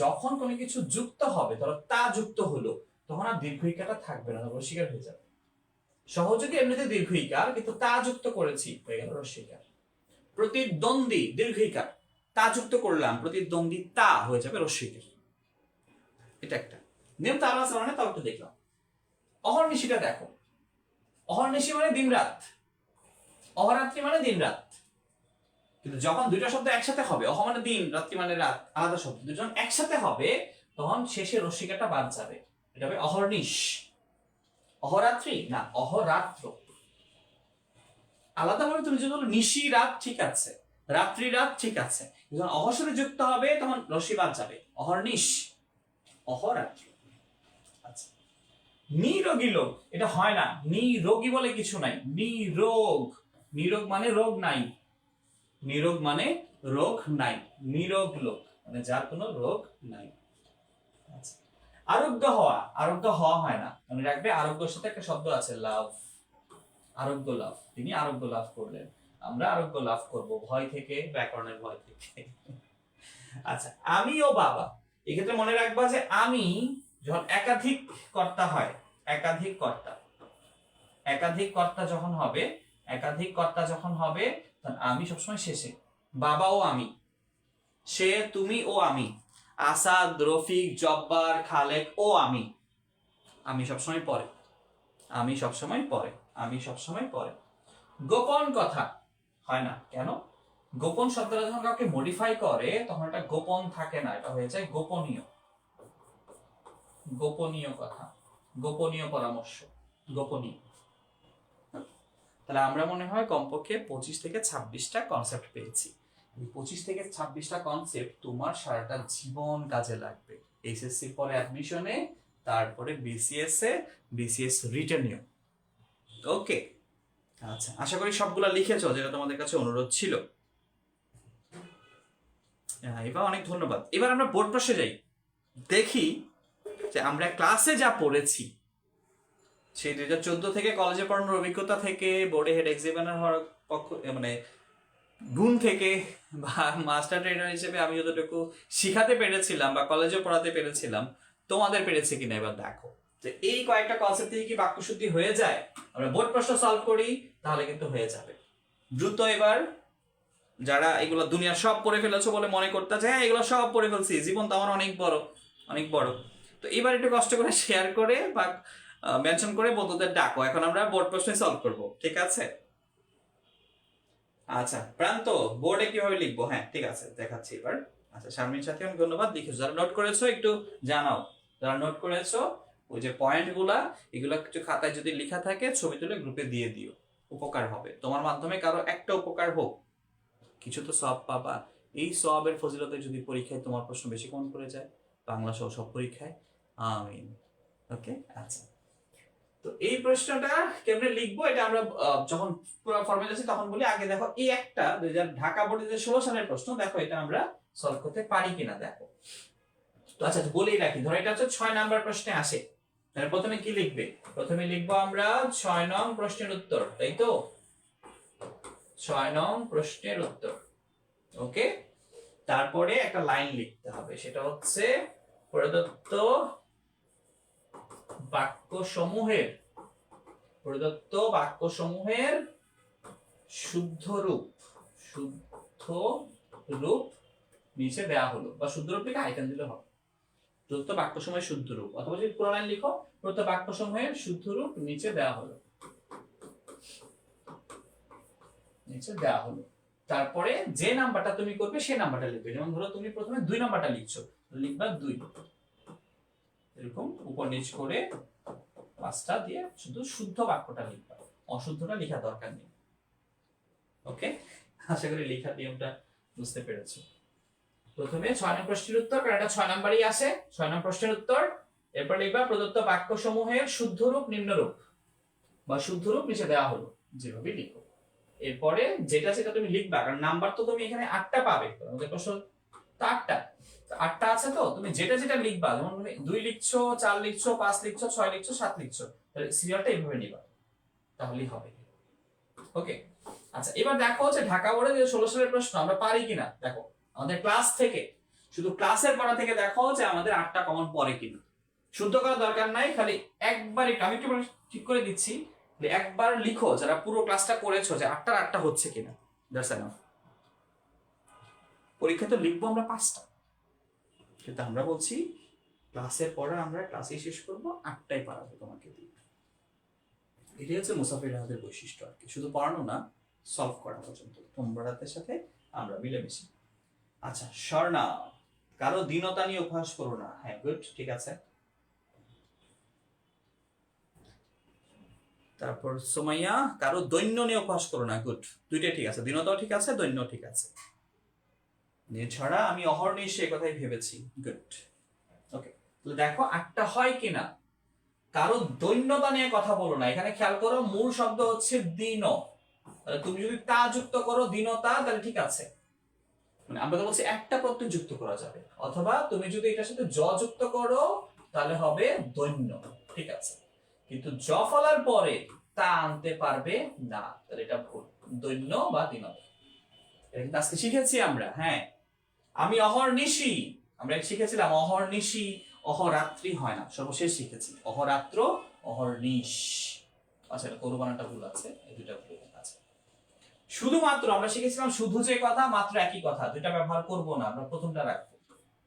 A: যখন কোনো কিছু যুক্ত হবে, ধরো তা যুক্ত হলো, তখন আর দীর্ঘইকারটা থাকবে না, রসিকার হয়ে যাবে। সহযোগী এমনিতে দীর্ঘইকার, কিন্তু তা যুক্ত করেছি, হয়ে গেল রসিকার। প্রতিদ্বন্দ্বী দীর্ঘইকার, তা যুক্ত করলাম, প্রতিদ্বন্দ্বিতা হয়ে যাবে রস্বইকার। এটা একটা নিয়ম। তার আছে মানে তাও একটু দেখলাম। অহর্নিশিটা দেখো, অহর্নিশি মানে দিন রাত, অহরাত্রি মানে দিন রাত। কিন্তু যখন দুইটা শব্দ একসাথে হবে, অহ মানে দিন, রাত্রি মানে রাত, আলাদা শব্দ, দুজন একসাথে হবে, তখন শেষে রস্যিকাটা বাদ যাবে, এটা হবে অহর্নিশ। অহরাত্রি না, অহরাত্র। আলাদাভাবে তুমি যদি বলো নিশি রাত, ঠিক আছে, রাত্রি রাত, ঠিক আছে, যখন অহসরে যুক্ত হবে তখন রস্যি বাদ যাবে, অহর্নিশ, অহরাত্রি। আচ্ছা, নিরোগী লোক, এটা হয় না, নিরোগী বলে কিছু নাই, নিরোগ মানে রোগ নাই, নিরোগ মানে রোগ নাই, নিরোগ লোক মানে যার কোনো রোগ নাই। আচ্ছা, আরোগ্য হওয়া হয় না, মনে রাখবে আরোগ্যের সাথে একটা শব্দ আছে লাভ, আরোগ্য লাভ, তিনি আরোগ্য লাভ করলেন, আমরা আরোগ্য লাভ করব ভয় থেকে, ব্যাকরণের ভয় থেকে। আচ্ছা, আমি ও বাবা, এক্ষেত্রে মনে রাখবা যে আমি যখন একাধিক কর্তা হয়, একাধিক কর্তা যখন হবে তখন আমি সবসময় শেষে, বাবা ও আমি, সে তুমি ও আমি, আসাদ রফিক জব্বার খালেক ও আমি সবসময় পরে। গোপন কথা হয় না, কেন? গোপন শব্দটা যখন কাউকে মডিফাই করে তখন এটা গোপন থাকে না, এটা হয়ে যায় গোপনীয় কথা, গোপনীয় পরামর্শ, গোপনীয়। তাহলে আমরা মনে হয় কমপক্ষে 25 থেকে 26টা কনসেপ্ট পেয়েছি। 25 থেকে 26টা কনসেপ্ট তোমার সারাটা জীবন কাজে লাগবে, এইচএসসির পরে অ্যাডমিশনে, তারপরে বিসিএস রিটেনেও। ওকে, আচ্ছা, আশা করি সবগুলা লিখেছো, যেটা তোমাদের কাছে অনুরোধ ছিল। এবার অনেক ধন্যবাদ। এবার আমরা বোর্ড প্রশ্নে যাই, দেখি যে আমরা ক্লাসে যা পড়েছি সেই 2014 থেকে কলেজে পড়ানোর অভিজ্ঞতা থেকে, বোর্ডে হেড এক্সামিনার হওয়ার মানে গুণ থেকে, বা মাস্টার ট্রেনার হিসেবে আমি যতটুকু শিখাতে পেরেছিলাম বা কলেজে পড়াতে পেরেছিলাম, তোমাদের পেরেছে কিনা এবার দেখো। যে এই কয়েকটা কনসেপ্ট থেকে কি বাক্যশুদ্ধি হয়ে যায়, আমরা বোর্ড প্রশ্ন সলভ করি, তাহলে কিন্তু হয়ে যাবে। দ্রুত এবার, যারা এগুলো দুনিয়ার সব পড়ে ফেলেছো বলে মনে করতেছে হ্যাঁ এগুলো সব পড়ে ফেলছি, জীবন তো আমার অনেক বড়, অনেক বড়, তো এবার একটু কষ্ট করে শেয়ার করে বা মেনশন করে বন্ধুদের ডাকো। এখন আমরা বোর্ড প্রশ্ন সলভ করব, ঠিক আছে? আচ্ছা প্রান্ত, বোর্ডে কিভাবে লিখবো? হ্যাঁ ঠিক আছে, দেখাচ্ছি এবার। আচ্ছা শারমিন সাথী অনেক ধন্যবাদ, লিখেছো। যারা নোট করেছো একটু জানাও, যারা নোট করেছো ওই যে পয়েন্ট গুলা, এগুলো কিছু খাতায় যদি লেখা থাকে ছবি তুলে গ্রুপে দিয়ে দিও, উপকার হবে তোমার মাধ্যমে, কারো একটা উপকার হোক, কিছু তো সব পাবা। এই সবের ফজিলতে যদি পরীক্ষায় তোমার প্রশ্ন বেশি কমন করে যায়, বাংলা সহ সব পরীক্ষায়, আমিন। ওকে আচ্ছা, তো এই প্রশ্নটা কেমনে লিখবো এটা আমরা যখন পুরো ফর্মুলা আছে তখন বলি। আগে দেখো এই একটা ঢাকা বোর্ডে যে 16 সালের প্রশ্ন, দেখো এটা আমরা সলভ করতে পারি কিনা দেখো। তো আচ্ছা বলেই রাখি, ধরো এটা হচ্ছে 6 নাম্বার প্রশ্নে আসে, তাহলে প্রথমে কি লিখবে? প্রথমে লিখবো আমরা 6 নং প্রশ্নের উত্তর, তাই তো? 6 নং প্রশ্নের উত্তর, ওকে। তারপরে একটা লাইন লিখতে হবে, সেটা হচ্ছে প্রদত্ত বাক্যসমূহের, প্রদত্ত বাক্যসমূহের শুদ্ধ রূপ, শুদ্ধ রূপ নিচে দেয়া হলো, বা শুদ্ধ রূপ লিখে আইকন দিলে হবে। প্রদত্ত বাক্যসমূহের শুদ্ধ রূপ, অথবা যদি পুরো লাইন লিখো প্রদত্ত বাক্যসমূহের শুদ্ধ রূপ নিচে দেয়া হলো, নিচে দেয়া হলো। তারপরে যে নাম্বারটা তুমি করবে সেই নাম্বারটা লিখবে। যেমন ধরো তুমি প্রথমে 2 নাম্বারটা লিখছো, লিখবা 2, এরকম উপর নিচ করে 5টা দিয়ে শুধু শুদ্ধ বাক্যটা লিখবা, অশুদ্ধটা লেখা দরকার নেই। ওকে, আশা করি লেখার নিয়মটা বুঝতে পেরেছো। প্রথমে 6 নং প্রশ্নের উত্তর, কারণ এটা 6 নাম্বারই আসে, 6 নং প্রশ্নের উত্তর। এরপর লিখবা প্রদত্ত বাক্যসমূহের শুদ্ধ রূপ নিম্নরূপ, বা শুদ্ধ রূপ নিচে দেওয়া হলো, যেভাবে লিখো। এরপরে যেটা সেটা তুমি লিখবা, কারণ নাম্বার তো তুমি এখানে 8টা পাবে, আমাদের প্রশ্ন তো 8টা, 8টা আছে, তো তুমি যেটা যেটা লিখবা, যেমন তুমি 2 লিখছো, 4 লিখছো, 5 লিখছো, 6 লিখছো, 7 লিখছো, তাহলে সিরিয়ালটা এইভাবে নিবা, তাহলেই হবে। ওকে আচ্ছা, এবার দেখো যে ঢাকা বোর্ডে যে 16 সালের প্রশ্ন আমরা পারি কিনা দেখো। আমাদের ক্লাস থেকে, শুধু ক্লাসের পড়া থেকে দেখো যে আমাদের 8টা কমন পড়ে কিনা। শুদ্ধ করার দরকার নাই, খালি একবার আমি একটু ঠিক করে দিচ্ছি, একবার লিখো যারা পুরো ক্লাসটা করেছো যে 8টার 8টা হচ্ছে কিনা, দ্যাটস এনাফ। পরীক্ষা তো লিখবো আমরা 5টা, কিন্তু আমরা বলছি ক্লাসের পড়া আমরা ক্লাসেই শেষ করবো, 8টাই পারাবো তোমাকে দিয়ে। এটাই হচ্ছে মুসাফির রাহাতের বৈশিষ্ট্য আর কি, শুধু পড়ানো না, সলভ করা পর্যন্ত তোমরা রাতের সাথে আমরা মিলেমিশে। আচ্ছা স্বর্ণা, কারো দীনতা নিয়ে উপহাস করো না। হ্যাঁ গুড, ঠিক আছে। তারপর সোমাইয়া, কারো দৈন্য নিয়ে উপহাস করো না। গুড, দুইটাই ঠিক আছে, দীনতাও ঠিক আছে, দৈন্য ঠিক আছে। এছাড়া আমি অহর্নিশ এই কথাই ভেবেছি। গুড, ওকে। তাহলে দেখো 8টা হয় কিনা। কারো দৈন্যতা নিয়ে কথা বলো না, এখানে খেয়াল করো মূল শব্দ হচ্ছে দীন, তাহলে তুমি যদি তা যুক্ত করো দীনতা, তাহলে ঠিক আছে। মানে আমরা তো বলছি একটা প্রত্যয় যুক্ত করা যাবে, অথবা তুমি যদি এটার সাথে জ যুক্ত করো তাহলে হবে দৈন্য, ঠিক আছে। কিন্তু জ ফলার পরে তা আনতে পারবে না, তাহলে এটা ভুল, দৈন্য বা দীনতা। এটা কিন্তু আজকে শিখেছি আমরা। হ্যাঁ, আমি অহর্নিশি, আমরা শিখেছিলাম অহর্নিশি, অহরাত্রি হয় না, সর্বশেষ শিখেছি অহরাত্র, অহর্নিশ। আচ্ছা এটা করবানাটা ভুল আছে, এই দুইটা ভুল আছে। শুধুমাত্র আমরা শিখেছিলাম শুধু যে কথা, মাত্র একই কথা, দুইটা ব্যবহার করব না, আমরা প্রথমটা রাখবো।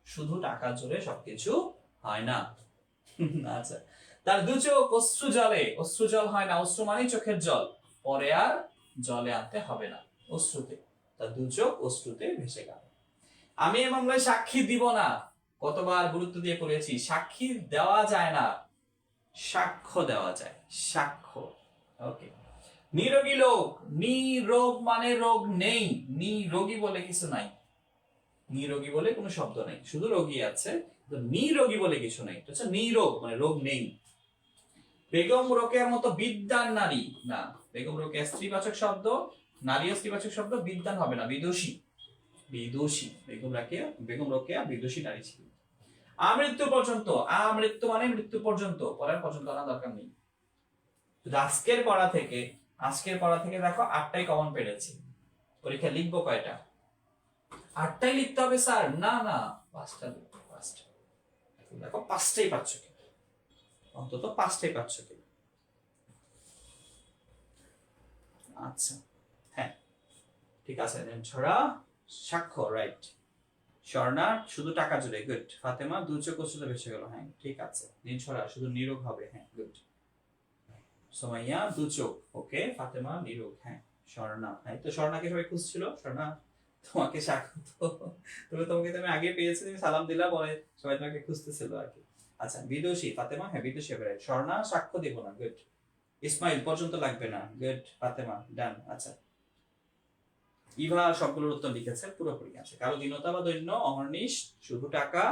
A: শুধু টাকা জোরে সবকিছু হয় না। আচ্ছা, তার দু চোখ অশ্রু জলে, অশ্রু জল হয় না, অশ্রু মানে চোখের জল, পরে আর জলে আনতে হবে না, অশ্রুতে, তার দু চোখ অশ্রুতে ভেসে গেল। আমি এ মামলায় সাক্ষী দিব না, কতবার গুরুত্ব দিয়ে পড়েছি, সাক্ষী দেওয়া যায় না, সাক্ষ্য দেওয়া যায়, সাক্ষ্য। ওকে। নিরোগী লোক, নিরোগ মানে রোগ নেই, নিরোগী বলে কিছু নাই, নিরোগী বলে কোনো শব্দ নেই, শুধু রোগী আছে, নিরোগী বলে কিছু নেই, আচ্ছা নিরোগ মানে রোগ নেই। বেগম রোকেয়ার মতো বিদ্যান নারী না, বেগম রোকেয়া স্ত্রীবাচক শব্দ, নারী স্ত্রীবাচক শব্দ, বিদ্যান হবে না, বিদুষী, বিদুষী। বেগম রোকেয়া বিদুষী নারী ছিল। আমৃত্যু পর্যন্ত, আমৃত্যু মানে মৃত্যু পর্যন্ত, পরের পর্যন্ত আনা দরকার নেই। আজকের পড়া থেকে, আজকের পড়া থেকে দেখো 8টাই কমন পেরেছি। পরীক্ষা লিখবো কয়টা? 8টাই লিখতে হবে স্যার, না না 5টা লিখবো, 5টা। দেখো 5টাই পাচ্ছ কি, অন্তত 5টাই পাচ্ছ কি। আচ্ছা হ্যাঁ, ঠিক আছে, ছড়া সাক্ষ্য, রাইট। স্বর্ণা শুধু টাকা জুড়ে, গুড। ফাতেমা দু চোখ অশ্রুতে ভেসে গেল, হ্যাঁ ঠিক আছে। নির্ঝরা শুধু নীরব হবে, হ্যাঁ গুড। সোমাইয়া দু চোখ, ওকে। ফাতেমা নীরব, হ্যাঁ। স্বর্ণা, হ্যাঁ তো স্বর্ণাকে সবাই খুঁজছিল। স্বর্ণা তোমাকে স্বাগত, তোমাকে তুমি আগে পেয়েছি, তুমি সালাম দিলা বলে সবাই তোমাকে খুঁজতেছিল আর কি। আচ্ছা বিদুষী, ফাতেমা হ্যাঁ বিদুষী হবে, রাইট। স্বর্ণা সাক্ষ্য দিব না, গুড। ইসমাইল পর্যন্ত লাগবে না, গুড। ফাতেমা ডান। আচ্ছা ইভা সবগুলোর উত্তর লিখেছে পুরোপুরি আছে। কারো দীনতা বা দৈন্য, অহর্নিশ, শুধু টাকা,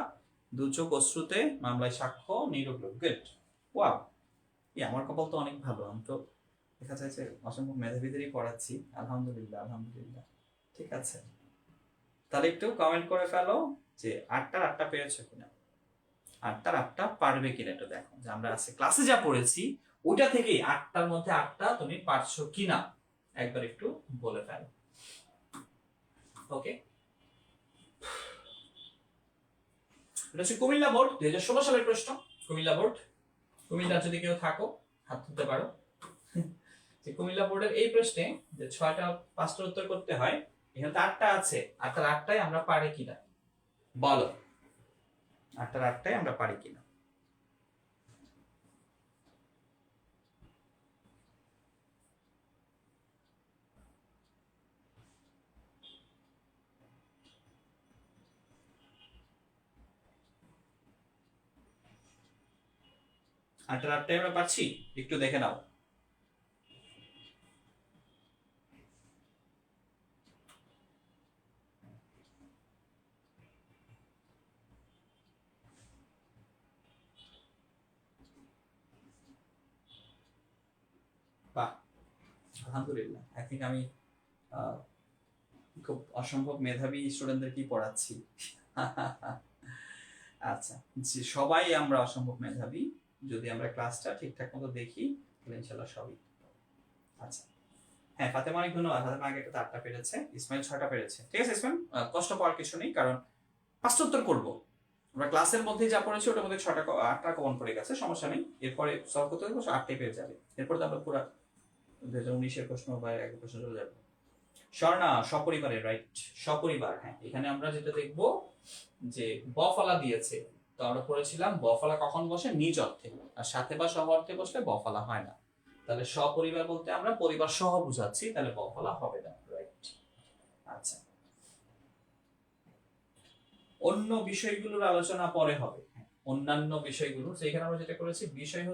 A: দু চোখ অশ্রুতে, মামলায় সাক্ষ্য, নীরব লোক, গুড। ওয়াও, আমার কপাল তো অনেক ভালো, আমি তো দেখা যায় যে অসম্ভব মেধাবীদেরই পড়াচ্ছি। আলহামদুলিল্লাহ, আলহামদুলিল্লাহ। ঠিক আছে, তাহলে একটু কমেন্ট করে ফেলো যে 8টার 8টা পেরেছো কিনা, 8টার 8টা পারবে কিনা একটু দেখো, যে আমরা আজকে ক্লাসে যা পড়েছি ওইটা থেকে 8টার মধ্যে 8টা তুমি পারছো কিনা একবার একটু বলে ফেলো। ওকে, এটা হচ্ছে কুমিল্লা বোর্ড 2016 সালের প্রশ্ন। কুমিল্লা বোর্ড, কুমিল্লা যদি কেউ থাকো হাত তুলতে পারো। যে কুমিল্লা বোর্ডের এই প্রশ্নে যে 6টা 5টার উত্তর করতে হয়, এখানে তো 8টা আছে, 8টার 8টাই আমরা পারি কিনা বলো, 8টার 8টাই আমরা পারি কিনা। আটটার 8টাই আমরা পাচ্ছি, একটু দেখে নাও। বাহ, আলহামদুলিল্লাহ। আই থিঙ্ক আমি খুব অসম্ভব মেধাবী স্টুডেন্টদেরকেই পড়াচ্ছি। আচ্ছা, যে সবাই আমরা অসম্ভব মেধাবী, যদি আমরা ক্লাসটা ঠিকঠাক মতো দেখি তাহলে ইনশাল্লাহ সবই। আচ্ছা হ্যাঁ, ফাতেমা অনেক ধন্যবাদ। ফাতেমা আগে একটা 8টা পেরেছে, ইসমাইল 6টা পেরেছে। ঠিক আছে ইসমাইল, কষ্ট পাওয়ার কিছু নেই, কারণ 5টা উত্তর করবো আমরা ক্লাসের মধ্যে যা পড়েছি ওটার মধ্যে 8টা কমন পড়ে গেছে, সমস্যা নেই। এরপরে সলভ করতে হবে 8টাই পেয়ে যাবে। এরপর তো আমরা পুরো 2019-এর প্রশ্ন বা এক প্রশ্ন চলে যাবে। স্বর্ণা সপরিবারে, রাইট। সপরিবার, হ্যাঁ এখানে আমরা যেটা দেখবো যে বফলা দিয়েছে, তো আমরা পড়েছিলাম বফলা কখন বসে, নিজ অর্থে, আর সাথে বা সহ অর্থে বসলে বফলা হয় না। তাহলে সপরিবার বলতে আমরা পরিবার সহ বুঝাচ্ছি, তাহলে বফলা হবে না, রাইট। আচ্ছা, অন্য বিষয়গুলোর আলোচনা পরে হবে, অন্যান্য বিষয়গুলো। এখানে আমরা যেটা করেছি, বিষয়টা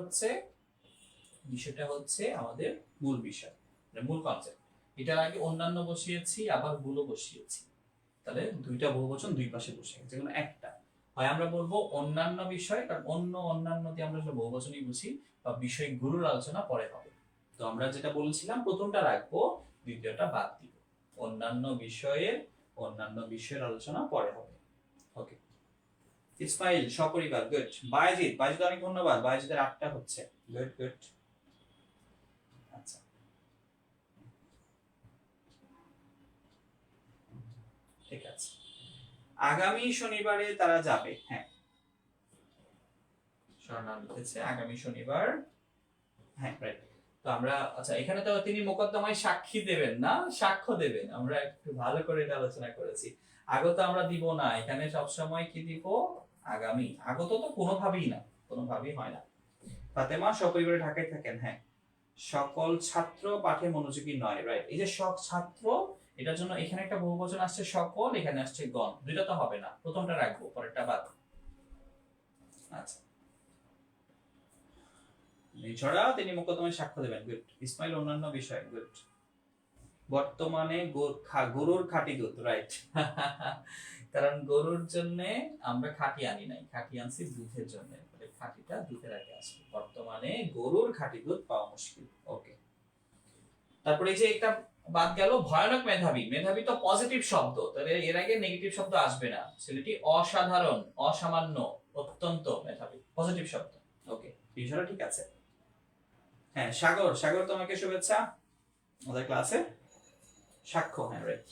A: হচ্ছে আমাদের মূল বিষয়, মূল কনসেপ্ট। এটার আগে অন্যান্য বসিয়েছি, আবার গুলো বসিয়েছি, তাহলে দুইটা বহুবচন দুই পাশে বসে গেছে, কোনো একটা হয় আমরা বলবো অন্যান্য বিষয়, কারণ অন্যান্য দিয়ে আমরা বহুবচনই বুঝি, বা বিষয়গুলোর আলোচনা পরে হবে। তো আমরা যেটা বলছিলাম প্রথমটা রাখবো, দ্বিতীয়টা বাদ দিব। অন্যান্য বিষয়ের আলোচনা পরে হবে। ওকে, ইসমাইল সপরিবার, গুড। বাইজিদ অনেক ধন্যবাদ, বাইজিদের 8টা হচ্ছে, গুড গুড। আচ্ছা ঠিক আছে, আগামী শনিবারে তারা যাবে, হ্যাঁ স্বর্ণা লিখেছে আগামী শনিবার, হ্যাঁ রাইট। তো আমরা আচ্ছা, এখানে তো তিনি মোকদ্দমায় সাক্ষী দেবেন না, সাক্ষ্য দেবেন, আমরা একটু ভালো করে এটা আলোচনা করেছি। আগত আমরা দিব না, এখানে সবসময় কি দিব, আগামী। আগত তো কোনোভাবেই না, কোনোভাবেই হয় না। ফাতেমা সপরিবারে ঢাকায় থাকেন, হ্যাঁ। সকল ছাত্র পাঠে মনোযোগী নয়, রাইট। এই যে সব ছাত্র, এটার জন্য এখানে একটা বহুবচন আসছে সকল, এখানে আসছে গণ, দুইটা তো হবে না, প্রথমটা রাখবো পরেরটা বাদ। আচ্ছা, এছাড়া তিনি মোকদ্দমায় সাক্ষ্য দেবেন, গুড। ইসমাইল অন্যান্য বিষয়, গুড। বর্তমানে গরুর খাঁটি দুধ, রাইট। কারণ গরুর জন্য আমরা খাঁটি আনি নাই, খাঁটি আনছি দুধের জন্য, খাঁটিটা দুধের আগে আসবে। বর্তমানে গরুর খাঁটি দুধ পাওয়া মুশকিল, ওকে। তারপরে এই যে একটা বাদ গেল, ভয়ানক মেধাবী। মেধাবী তো পজিটিভ শব্দ, তাহলে এর আগে নেগেটিভ শব্দ আসবে না। ছেলেটি অসাধারণ, অসামান্য, অত্যন্ত মেধাবী, পজিটিভ শব্দ, ওকে। বিষয়টা ঠিক আছে। হ্যাঁ সাগর তোমাকে শুভেচ্ছা আমাদের ক্লাসে। সাক্ষ্য, হ্যাঁ রাইট।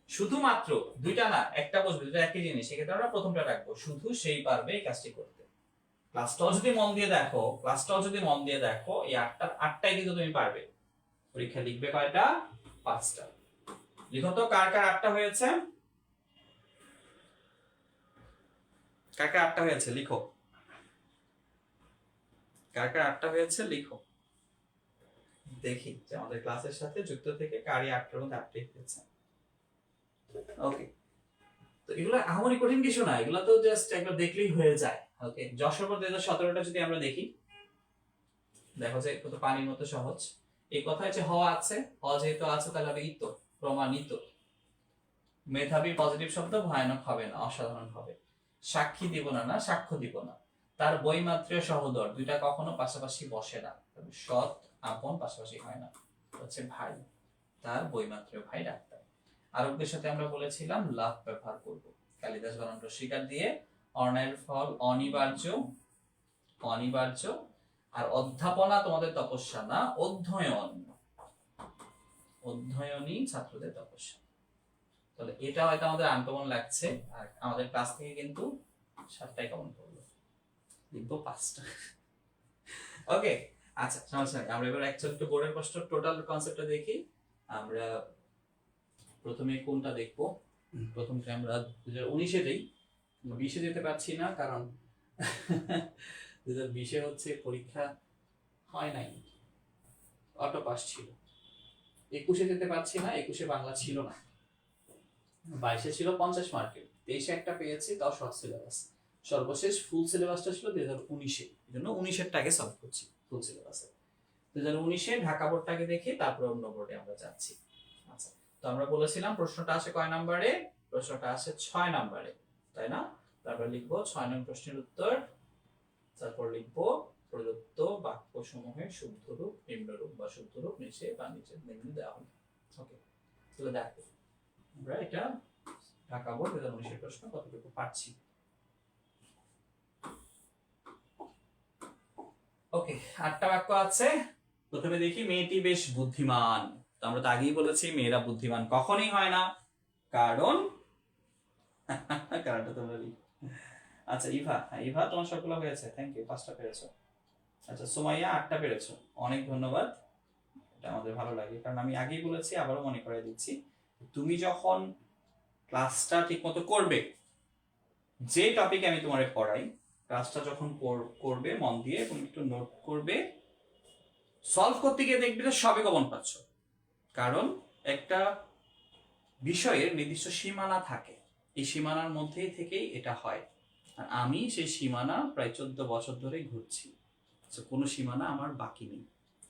A: শুধুমাত্র, দুইটা না একটা বসবে, দুটো একই জিনিস, সেক্ষেত্রে আমরা প্রথমটা রাখবো, শুধু সেই পারবে এই কাজটি করতে। ক্লাসটাও যদি মন দিয়ে দেখো, এই 8টাই কিন্তু তুমি পারবে। পরীক্ষা লিখবে কয়টা, 5টা। লিখো তো কার কার 8টা হয়েছে, কার কার 8টা হয়েছে লিখো, কার কার 8টা হয়েছে লিখো, দেখি যে আমাদের ক্লাসের সাথে যুক্ত থেকে কারই 8টার মধ্যে 8টাই হয়েছে। ওকে, তো এগুলো আহামরি কঠিন কিছু না, এগুলো তো জাস্ট একবার দেখলেই হয়ে যায়। ওকে, যশোর পর 2017টা যদি আমরা দেখি, দেখো যে কত পানির মতো সহজ। এই কথায় যে হ আছে, হ যেহেতু আছে তাহলে হবে ইতো, প্রমাণিত। মেধাবী পজিটিভ শব্দ, ভয়ানক হবে না, অসাধারণ হবে। সাক্ষী দিব না, না সাক্ষ্য দিব না। তার বইমাত্রীয় সহোদর, দুইটা কখনো পাশাপাশি বসে না। সৎ আপন পাশাপাশি হয় না, হচ্ছে ভাই। তার বইমাত্রীয় ভাই ডাক্তার। আরোগ্যের সাথে আমরা বলেছিলাম লাভ ব্যবহার করব। কালিদাস বানানটা স্বীকার দিয়ে অর্ণের ফল অনিবার্য, অনিবার্য। আর অধ্যাপনা তোমাদের তপস্যা না, অধ্যয়ন, অধ্যয়নই ছাত্রদের তপস্যা। তাহলে এটা হয়তো আমাদের আনকমন লাগছে, আর আমাদের ক্লাস থেকে কিন্তু 7টাই কমন করলো, লিখবো 5টা। ওকে, আচ্ছা সমস্যা নেই। আমরা এবার অ্যাকচুয়ালি একটু বোর্ডের প্রশ্ন টোটাল কনসেপ্টটা দেখি। আমরা প্রথমে কোনটা দেখবো, প্রথমটা আমরা 2019-এ দেই। 20-এ যেতে পারছি না কারণ 2020-এ হচ্ছে পরীক্ষা হয় নাই, অটো পাস ছিল। 21-এ যেতে পারছি না, 21-এ বাংলা ছিল না। 22-এ ছিল 50 মার্কের, 23-এ একটা পেয়েছি, তাও শর্ট সিলেবাস। সর্বশেষ ফুল সিলেবাসটা ছিল 2019-এ, এই জন্য 19-এরটাকে সলভ করছি ফুল সিলেবাসে। 2019-এ ঢাকা বোর্ডটাকে দেখি, তারপরে অন্য বোর্ডে আমরা যাচ্ছি। আচ্ছা, তো আমরা বলেছিলাম প্রশ্নটা আসে কয় নম্বরে, প্রশ্নটা আসে 6 নম্বরে, তাই না? তারপর লিখবো 6 নং প্রশ্নের উত্তর, তারপর লিখবো প্রদত্ত বাক্যসমূহের শুদ্ধরূপ, নিম্নরূপ বা শুদ্ধরূপ নিচে বা নিচে নিম্নে দেওয়া হবে। ওকে, তাহলে দেখো আমরা এটা ঢাকা বোর্ড 2019-এর প্রশ্ন কতটুকু পাচ্ছি। ওকে, 8টা বাক্য আছে। প্রথমে দেখি মেয়েটি বেশ বুদ্ধিমান। তো আমরা তো আগেই বলেছি মেয়েরা বুদ্ধিমান কখনোই হয় না, কারণ কারণটা তোমরা লিখো। আচ্ছা ইভা, হ্যাঁ ইভা তোমার সবগুলো হয়েছে, থ্যাংক ইউ, 5টা পেরেছো। আচ্ছা সুমাইয়া 8টা পেরেছো, অনেক ধন্যবাদ, এটা আমাদের ভালো লাগে, কারণ আমি আগেই বলেছি আবারও মনে করিয়ে দিচ্ছি, তুমি যখন ক্লাসটা ঠিকমতো করবে, যে টপিক আমি তোমারে পড়াই, ক্লাসটা যখন করবে মন দিয়ে এবং একটু নোট করবে, সলভ করতে গিয়ে দেখবে যে সবই কমন পাচ্ছ। কারণ একটা বিষয়ের নির্দিষ্ট সীমানা থাকে, এই সীমানার মধ্যেই থেকেই এটা হয়। আর আমি সেই সীমানা প্রায় 14 বছর ধরে ঘুরছি, কোনো সীমানা আমার বাকি নেই।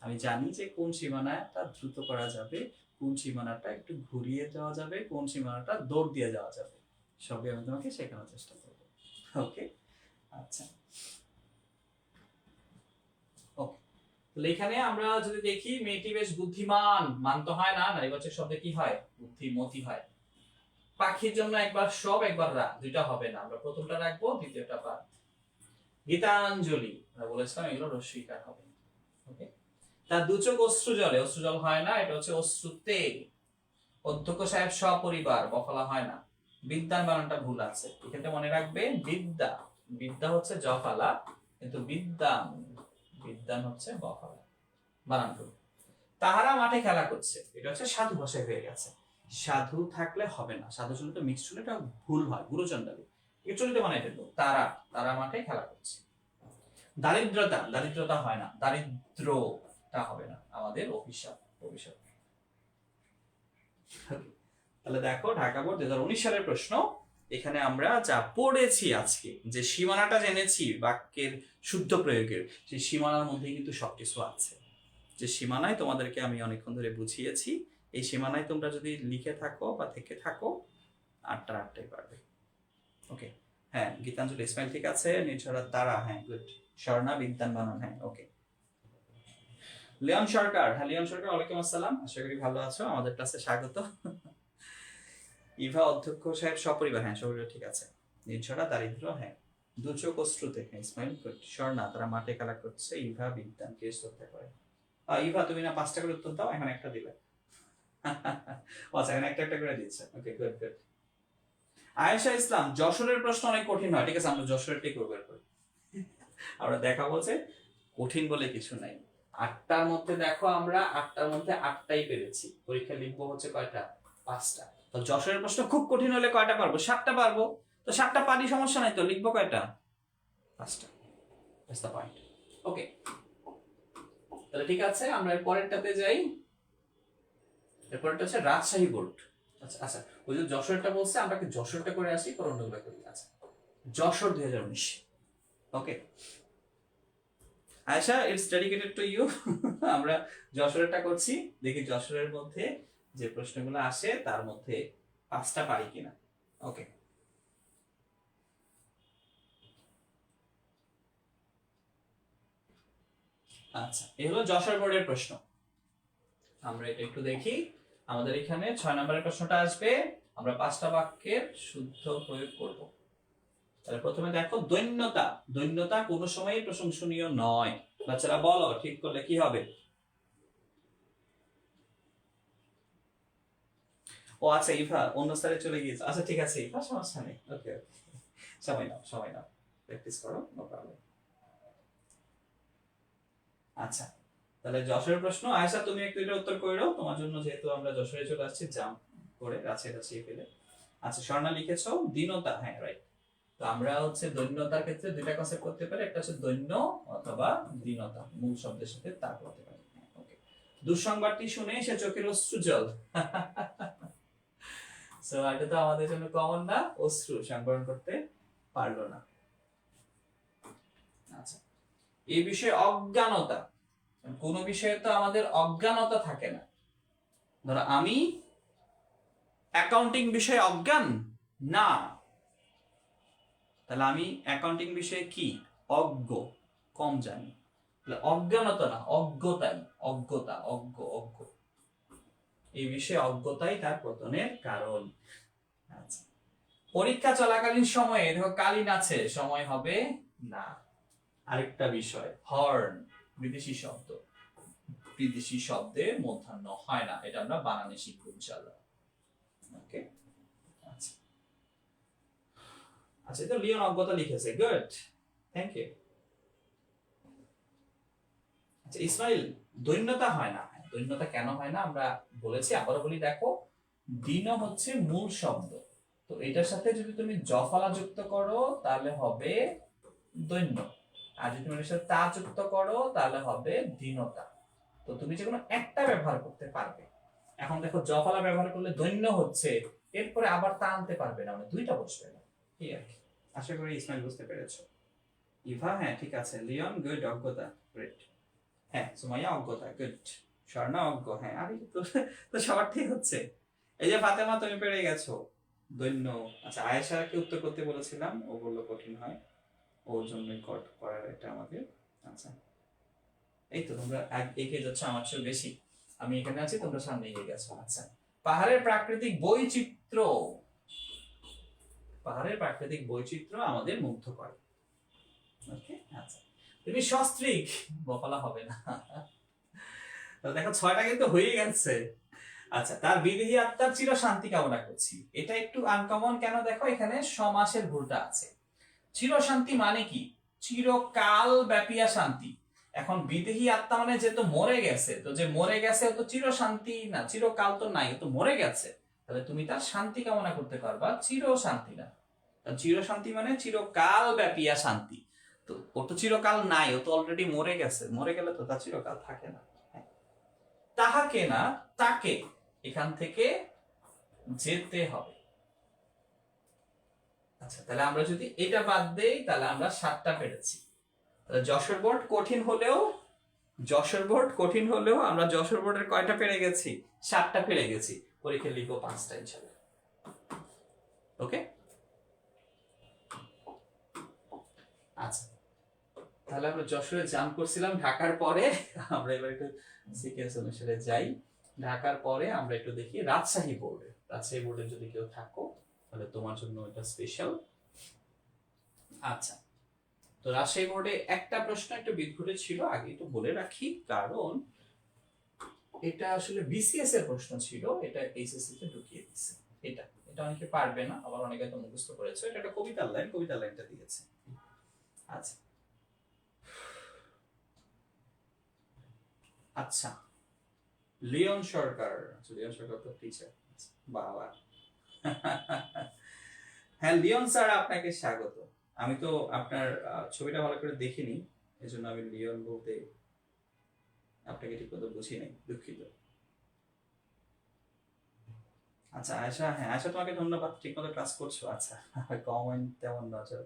A: আমি জানি যে কোন সীমানাটা দ্রুত করা যাবে, কোন সীমানাটা একটু ঘুরিয়ে যাওয়া যাবে, কোন সীমানাটা দৌড় দিয়ে যাওয়া যাবে, সবই আমি তোমাকে শেখানোর চেষ্টা করবো। ওকে, আচ্ছা ওকে, তাহলে এখানে আমরা যদি দেখি মেয়েটি বেশ বুদ্ধিমান, মান তো হয় না, নারীবাচক শব্দে কি হয়, বুদ্ধিমতী হয়। পাখির জন্য একবার সব একবার রা, দুইটা হবে না, আমরা প্রথমটা রাখবো, দ্বিতীয়টা বাদ। গীতাঞ্জলি আমরা বলেছিলাম এগুলো রস্বীকার হবে। ওকে, তার দু চোখ অশ্রু জলে, অশ্রু জল হয় না, এটা হচ্ছে অশ্রুতে। অধ্যক্ষ সাহেব সপরিবার, বফলা হয় না। বিদ্যান বানানটা ভুল আছে, এখানে মনে রাখবে বিদ্যা, বিদ্যা হচ্ছে জফালা, কিন্তু বিদ্যান, বিদ্যান হচ্ছে বফালা, বানান ভুল। তাহারা মাঠে খেলা করছে, এটা হচ্ছে সাধু ভাষায় হয়ে গেছে। সাধু থাকলে হবে না, সাধু শুনলে তো মিক্সড হলে এটা ভুল হয়, গুরুচন্ডালী। চলিত বানাই ফেলবো, তারা, তারা মাঠে খেলা করছে। দারিদ্রতা, দারিদ্রতা হয় না, দারিদ্রটা হবে না, আমাদের অভিশাপ, অভিশাপ। তাহলে দেখো ঢাকা বোর্ড 2019 সালের প্রশ্ন। এখানে আমরা যা পড়েছি আজকে, যে সীমানাটা জেনেছি বাক্যের শুদ্ধ প্রয়োগের, সেই সীমানার মধ্যে কিন্তু সবকিছু আছে। যে সীমানায় তোমাদেরকে আমি অনেকক্ষণ ধরে বুঝিয়েছি, এই সীমানায় তোমরা যদি লিখে থাকো বা থেকে থাকো, 8টাই পারবে। ওকে, হ্যাঁ গীতাঞ্জলি ইসমাইল ঠিক আছে, নির্ঝরা তারা, হ্যাঁ গুড। স্বর্ণা বিদ্যান বানান, হ্যাঁ ওকে। লিওন সরকার, হ্যাঁ লিওন সরকার ওয়ালাইকুম আসসালাম, আশা করি ভালো আছো, আমাদের ক্লাসে স্বাগত। ইভা অধ্যক্ষ সাহেব সপরিবার, হ্যাঁ সপরিবার ঠিক আছে। নির্ঝরা দারিদ্র, হ্যাঁ। দুচোখ অশ্রুতে, হ্যাঁ ইসমাইল গুড। স্বর্ণা তারা মাঠে খেলা করছে, ইভা বিদ্যান কে শ্রদ্ধা করে। ইভা তুমি না 5টা করে উত্তর দাও, এখন একটা দিলে। আচ্ছা এখন একটা একটা করে দিচ্ছে, ওকে গুড গুড। আয়েশা ইসলাম, যশোরের প্রশ্ন অনেক কঠিন হয়, ঠিক আছে আমরা যশোরেরটাই করবো এরপর। আমরা দেখা বলছে কঠিন বলে কিছু নাই। 8টার মধ্যে দেখো আমরা 8টার মধ্যে 8টাই পেরেছি, পরীক্ষা লিখবো হচ্ছে কয়টা, 5টা। তো যশোরের প্রশ্ন খুব কঠিন হলে কয়টা পারবো? 7টা পারবো। তো 7টা পারি, সমস্যা নাই তো, লিখবো কয়টা? 5টা। That's the point. ওকে, তাহলে ঠিক আছে, আমরা এর পরেরটাতে যাই। এরপরটা হচ্ছে রাজশাহী বোর্ড। আচ্ছা আচ্ছা, ওই যে যশোরটা বলছে, আমরা কি যশোরটা করে আসি, পর অন্যগুলো করি। আচ্ছা, Jessore 2019। Okay Ayesha, it's dedicated to you. আমরা যশোরেরটা করছি, দেখি যশোরের মধ্যে যে প্রশ্নগুলো আসে তার মধ্যে 5টা পারি কিনা। ওকে, আচ্ছা, এই হলো যশোর বোর্ডের প্রশ্ন। আমরা এটা একটু দেখি। আমাদের এখানে 6 নম্বরের প্রশ্নটা আসবে, আমরা 5টা বাক্যের শুদ্ধ প্রয়োগ করব। তাহলে প্রথমে দেখো, দৈন্যতা। দৈন্যতা কোনো সময়ই প্রশংসনীয় নয়। বাচ্চারা বলো, ঠিক করলে কি হবে? ও আচ্ছা, ইভা অন্য স্যারে চলে গিয়েছে। আচ্ছা ঠিক আছে ইভা, সমস্যা নেই। ওকে ওকে, সময় নাও সময় নাও, প্র্যাকটিস করো, নো প্রবলেম। আচ্ছা, তাহলে যশোরের প্রশ্ন, আয়েশা তুমি একটু এটা উত্তর করে দাও, তোমার জন্য, যেহেতু আমরা যশোরে চলে আসছি জাম্প করে রাছিয়ে ফেলে। আচ্ছা, স্বর্ণা লিখেছো দীনতা, হ্যাঁ রাইট। তো আমরা হচ্ছে দৈন্যতার ক্ষেত্রে দুইটা কনসেপ্ট করতে পারি, একটা হচ্ছে দৈন্য অথবা দীনতা, মূল শব্দের সাথে তা করতে পারি। ওকে, দুঃসংবাদটি শুনে সে চোখের অশ্রু জল। সো এটা তো আমাদের জন্য কমন না, অশ্রু সংবরণ করতে পারলো না। আচ্ছা, এই বিষয়ে অজ্ঞানতা। কোন বিষয়ে তো আমাদের অজ্ঞানতা থাকে না। ধরো আমি অ্যাকাউন্টিং বিষয়ে অজ্ঞান না, তাহলে আমি অ্যাকাউন্টিং বিষয়ে কি? অজ্ঞ, কম জানি। অজ্ঞানতা না, অজ্ঞতাই, অজ্ঞতা, অজ্ঞ। এই বিষয়ে অজ্ঞতাই তার পতনের কারণ। আচ্ছা, পরীক্ষা চলাকালীন সময়ে দেখো কালীন আছে, সময় হবে না। আরেকটা বিষয়, হর্ন, বিদেশি শব্দ, বিদেশি শব্দে মধ্যাহ্ন হয় না, এটা আমরা বানানে শিখব ইনশাআল্লাহ। ওকে, আচ্ছা আচ্ছা, তো লিওন অজ্ঞতা লিখেছে, গুড, থ্যাংক ইউ। আচ্ছা ইসমাইল, দৈন্যতা হয় না। দৈন্যতা কেন হয় না আমরা বলেছি, আবারও বলি, দেখো দিন হচ্ছে মূল শব্দ, তো এটার সাথে যদি তুমি জফলা যুক্ত করো তাহলে হবে দৈন্য, আর যদি তুমি এর সাথে তা যুক্ত করো তাহলে হবে দীনতা। তো তুমি যে কোনো একটা ব্যবহার করতে পারবে। এখন দেখো জফলা ব্যবহার করলে দৈন্য হচ্ছে, এরপরে আবার তা আনতে পারবে না, মানে দুইটা বসবে না, কি আর কি। আশা করি ইসমাইল বুঝতে পেরেছো। ইভা, হ্যাঁ ঠিক আছে। লিওন, গুড, অজ্ঞতা, গ্রেট। হ্যাঁ, সুমাইয়া অজ্ঞতা, গুড। স্বর্ণা অজ্ঞ, হ্যাঁ, আরে তো তো সবার ঠিক হচ্ছে। এই যে ফাতেমা, তুমি পেরে গেছো দৈন্য। আচ্ছা, আয়েশাকে উত্তর করতে বলেছিলাম, ও বললো কঠিন হয়, ওর জন্যই করার এটা আমাদের। আচ্ছা, এই তো তোমরা এগিয়ে যাচ্ছ আমার চেয়ে বেশি, আমি এখানে আছি, তোমরা সামনে এগিয়ে গেছো। আচ্ছা, পাহাড়ের প্রাকৃতিক বৈচিত্র্য। পাহাড়ের প্রাকৃতিক বৈচিত্র্য আমাদের মুগ্ধ করে। ওকে, আচ্ছা, তুমি সস্ত্রীক, বফলা হবে না। তো দেখো 6টা কিন্তু হয়ে গেছে। আচ্ছা, তার বিদেহী আত্মার চির শান্তি কামনা করছি, এটা একটু আনকমন কেন, দেখো এখানে সমাসের ভুলটা আছে। চির শান্তি মানে কি? চিরকাল ব্যাপিয়া শান্তি। এখন বিদেহী আত্মা মানে যে তো মরে গেছে, তো যে মরে গেছে তো চির শান্তি না, চিরকাল তো নাই, তো মরে গেছে, তাহলে তুমি তার শান্তি কামনা করতে পারবা, চির শান্তি না। চির শান্তি মানে চিরকাল ব্যাপিয়া শান্তি, তো ও তো চিরকাল নাই, ও তো অলরেডি মরে গেছে, মরে গেলে তো তার চিরকাল থাকে না। তাহাকে না, তাকে এখান থেকে যেতে হবে। আচ্ছা, তাহলে আমরা যদি এটা বাদ দেই তাহলে আমরা 7টা পেরেছি। যশোর বোর্ড কঠিন হলেও, আমরা যশোর বোর্ডের কয়টা পেরে গেছি? 7টা পেরে গেছি। পরীক্ষা লিখবো 5টা ইনশাআল্লাহ। ওকে, আচ্ছা, তাহলে আমরা যশোরে জাম্প করছিলাম, ঢাকার পরে আমরা এবার একটু সিকোয়েন্স অনুসারে যাই। ঢাকার পরে আমরা একটু দেখি রাজশাহী বোর্ডে। রাজশাহী বোর্ডে যদি কেউ থাকো তাহলে তোমার জন্য এটা স্পেশাল। আচ্ছা, তো রাজশাহী বোর্ডে একটা প্রশ্ন একটু বিদঘুটে ছিল, আগে একটু বলে রাখি, কারণ এটা আসলে বিসিএস এর প্রশ্ন ছিল, এটা এইচএসসি তে ঢুকিয়ে দিচ্ছে। এটা এটা অনেকে পারবে না, আবার অনেকে তো মুখস্থ করেছে, এটা একটা কবিতার লাইন, কবিতার লাইনটা দিয়েছে। আচ্ছা আচ্ছা, লিওন সরকার, লিওন সরকার তো টিচার। বাবা হ্যাঁ লিওন স্যার, আপনাকে স্বাগত। আমি তো আপনার ছবিটা ভালো করে দেখিনি, এজন্য আমি লিওন বলতে আপনাকে ঠিক মতো বুঝি নাই, দুঃখিত। আচ্ছা আয়শা, হ্যাঁ আয়শা তোমাকে ধন্যবাদ, ঠিক মতো ক্লাস করছো। আচ্ছা কমেন্ট তেমন নজর,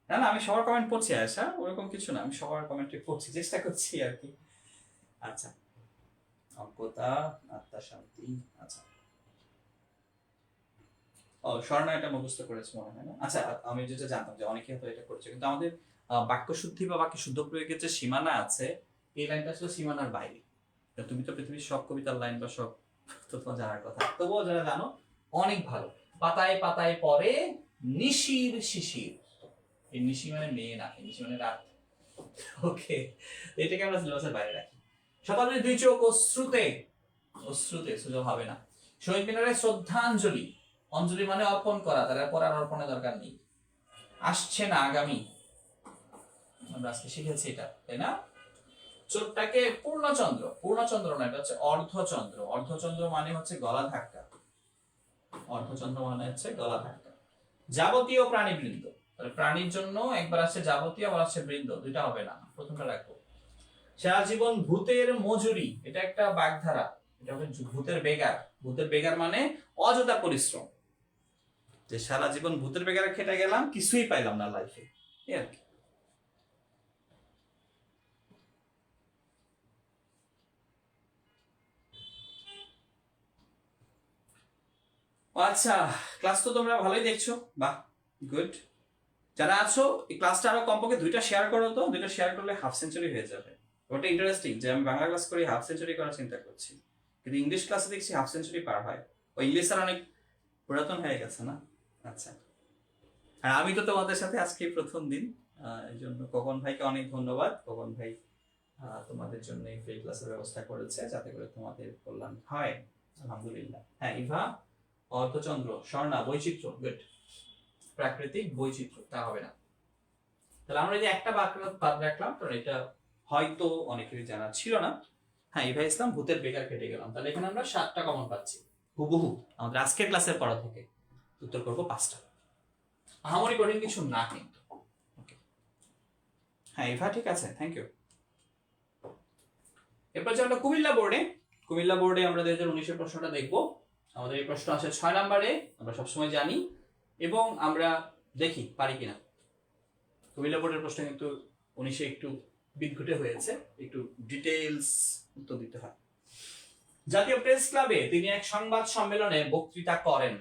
A: না না আমি সবার কমেন্ট পড়ছি আয়শা, ওরকম কিছু না, আমি সবার কমেন্টে পড়ছি, চেষ্টা করছি আর কি। আচ্ছা অজ্ঞতা, আত্মা শান্তি, আচ্ছা ও স্বর্ণা এটা মুখস্থ করেছে মনে হয় না। আচ্ছা আমি যেটা জানতাম যে অনেকে হয়তো এটা করছে, কিন্তু আমাদের বাক্য শুদ্ধি বা বাক্য শুদ্ধ প্রয়োগের যে সীমানা আছে, এই লাইনটা আসলে সীমানার বাইরে। তা তুমি তো পৃথিবীর সব কবিতার লাইন বা সব তো তোমার জানার কথা, তবুও যারা জানো অনেক ভালো। পাতায় পাতায় পরে নিশির শিশির, এই নিশি মানে মেয়ে না, এই নিশি মানে রাত। ওকে, এটাকে আমরা সিলেবাসের বাইরে রাখি। শতাব্দীর দুই চোখ অশ্রুতে, অশ্রুতে সুযোগ হবে না। শহীদ মিনারে শ্রদ্ধাঞ্জলি, অঞ্জলি মানে অর্পণ করা, তারা পড়ার অর্পণের দরকার নেই। আসছে না আগামী, আমরা আজকে শিখেছি এটা, তাই না? চোরটাকে পূর্ণচন্দ্র, পূর্ণচন্দ্র না, এটা হচ্ছে অর্ধচন্দ্র। অর্ধচন্দ্র মানে হচ্ছে গলা ধাক্কা, অর্ধচন্দ্র মানে হচ্ছে গলা ধাক্কা। যাবতীয় প্রাণীবৃন্দ, তাহলে প্রাণীর জন্য একবার আছে যাবতীয়, আবার আছে বৃন্দ, দুইটা হবে না, প্রথমটা রাখবো। সারা জীবন ভূতের মজুরি, এটা একটা বাগধারা, এটা হচ্ছে ভূতের বেগার। ভূতের বেগার মানে অযথা পরিশ্রম, যে সারা জীবন ভূতের বেগারে খেটে গেলাম, কিছুই পাইলাম না লাইফে, এই আর কি। আচ্ছা ক্লাস তো তোমরা ভালোই দেখছো, বাহ গুড। যারা আছো এই ক্লাসটা আরো কমপক্ষে দুইটা শেয়ার করো তো, দুইটা শেয়ার করলে হাফ সেঞ্চুরি হয়ে যাবে। ওটা ইন্টারেস্টিং যে আমি বাংলা ক্লাস করি হাফ সেঞ্চুরি করার চিন্তা করছি, কিন্তু ইংলিশ ক্লাসে দেখছি হাফ সেঞ্চুরি পার হয়। ও ইংলিশ আর অনেক পুরাতন হয়ে গেছে না। আচ্ছা আর আমি তো তোমাদের সাথে আজকে প্রথম দিন, এই জন্য কখন ভাইকে অনেক ধন্যবাদ। কখন ভাই তোমাদের জন্য এই ফ্রি ক্লাসের ব্যবস্থা করেছে, যাতে করে তোমাদের কল্যাণ হয়। আলহামদুলিল্লাহ। হ্যাঁ ইভা, অর্ধচন্দ্র, স্বর্ণা, বৈচিত্র্য, গুড। প্রাকৃতিক বৈচিত্র্য, তা হবে না। তাহলে আমরা যে একটা বাদ রাখলাম, কারণ এটা হয়তো অনেকেরই জানা ছিল না। হ্যাঁ ইভা ইসলাম, ভূতের বেকার কেটে গেলাম। তাহলে এখানে আমরা 7টা কমন পাচ্ছি হুবহু আমাদের আজকের ক্লাসের পড়া থেকে। উত্তর করবো 5টা, আহামরি কঠিন কিছু না কিন্তু। হ্যাঁ ইভা ঠিক আছে, থ্যাংক ইউ। এরপর যে আমরা কুমিল্লা বোর্ডে, কুমিল্লা বোর্ডে আমরা 2019-এর প্রশ্নটা দেখবো। আমাদের এই প্রশ্ন আছে 6 নম্বরে, আমরা সবসময় জানি এবং আমরা দেখি পারি কিনা। কুমিল্লা বোর্ডের প্রশ্ন কিন্তু 19-এ একটু বিদঘুটে হয়েছে, একটু ডিটেইলস উত্তর দিতে হয়। জাতীয় প্রেস ক্লাবে তিনি এক সংবাদ সম্মেলনে বক্তৃতা করেন।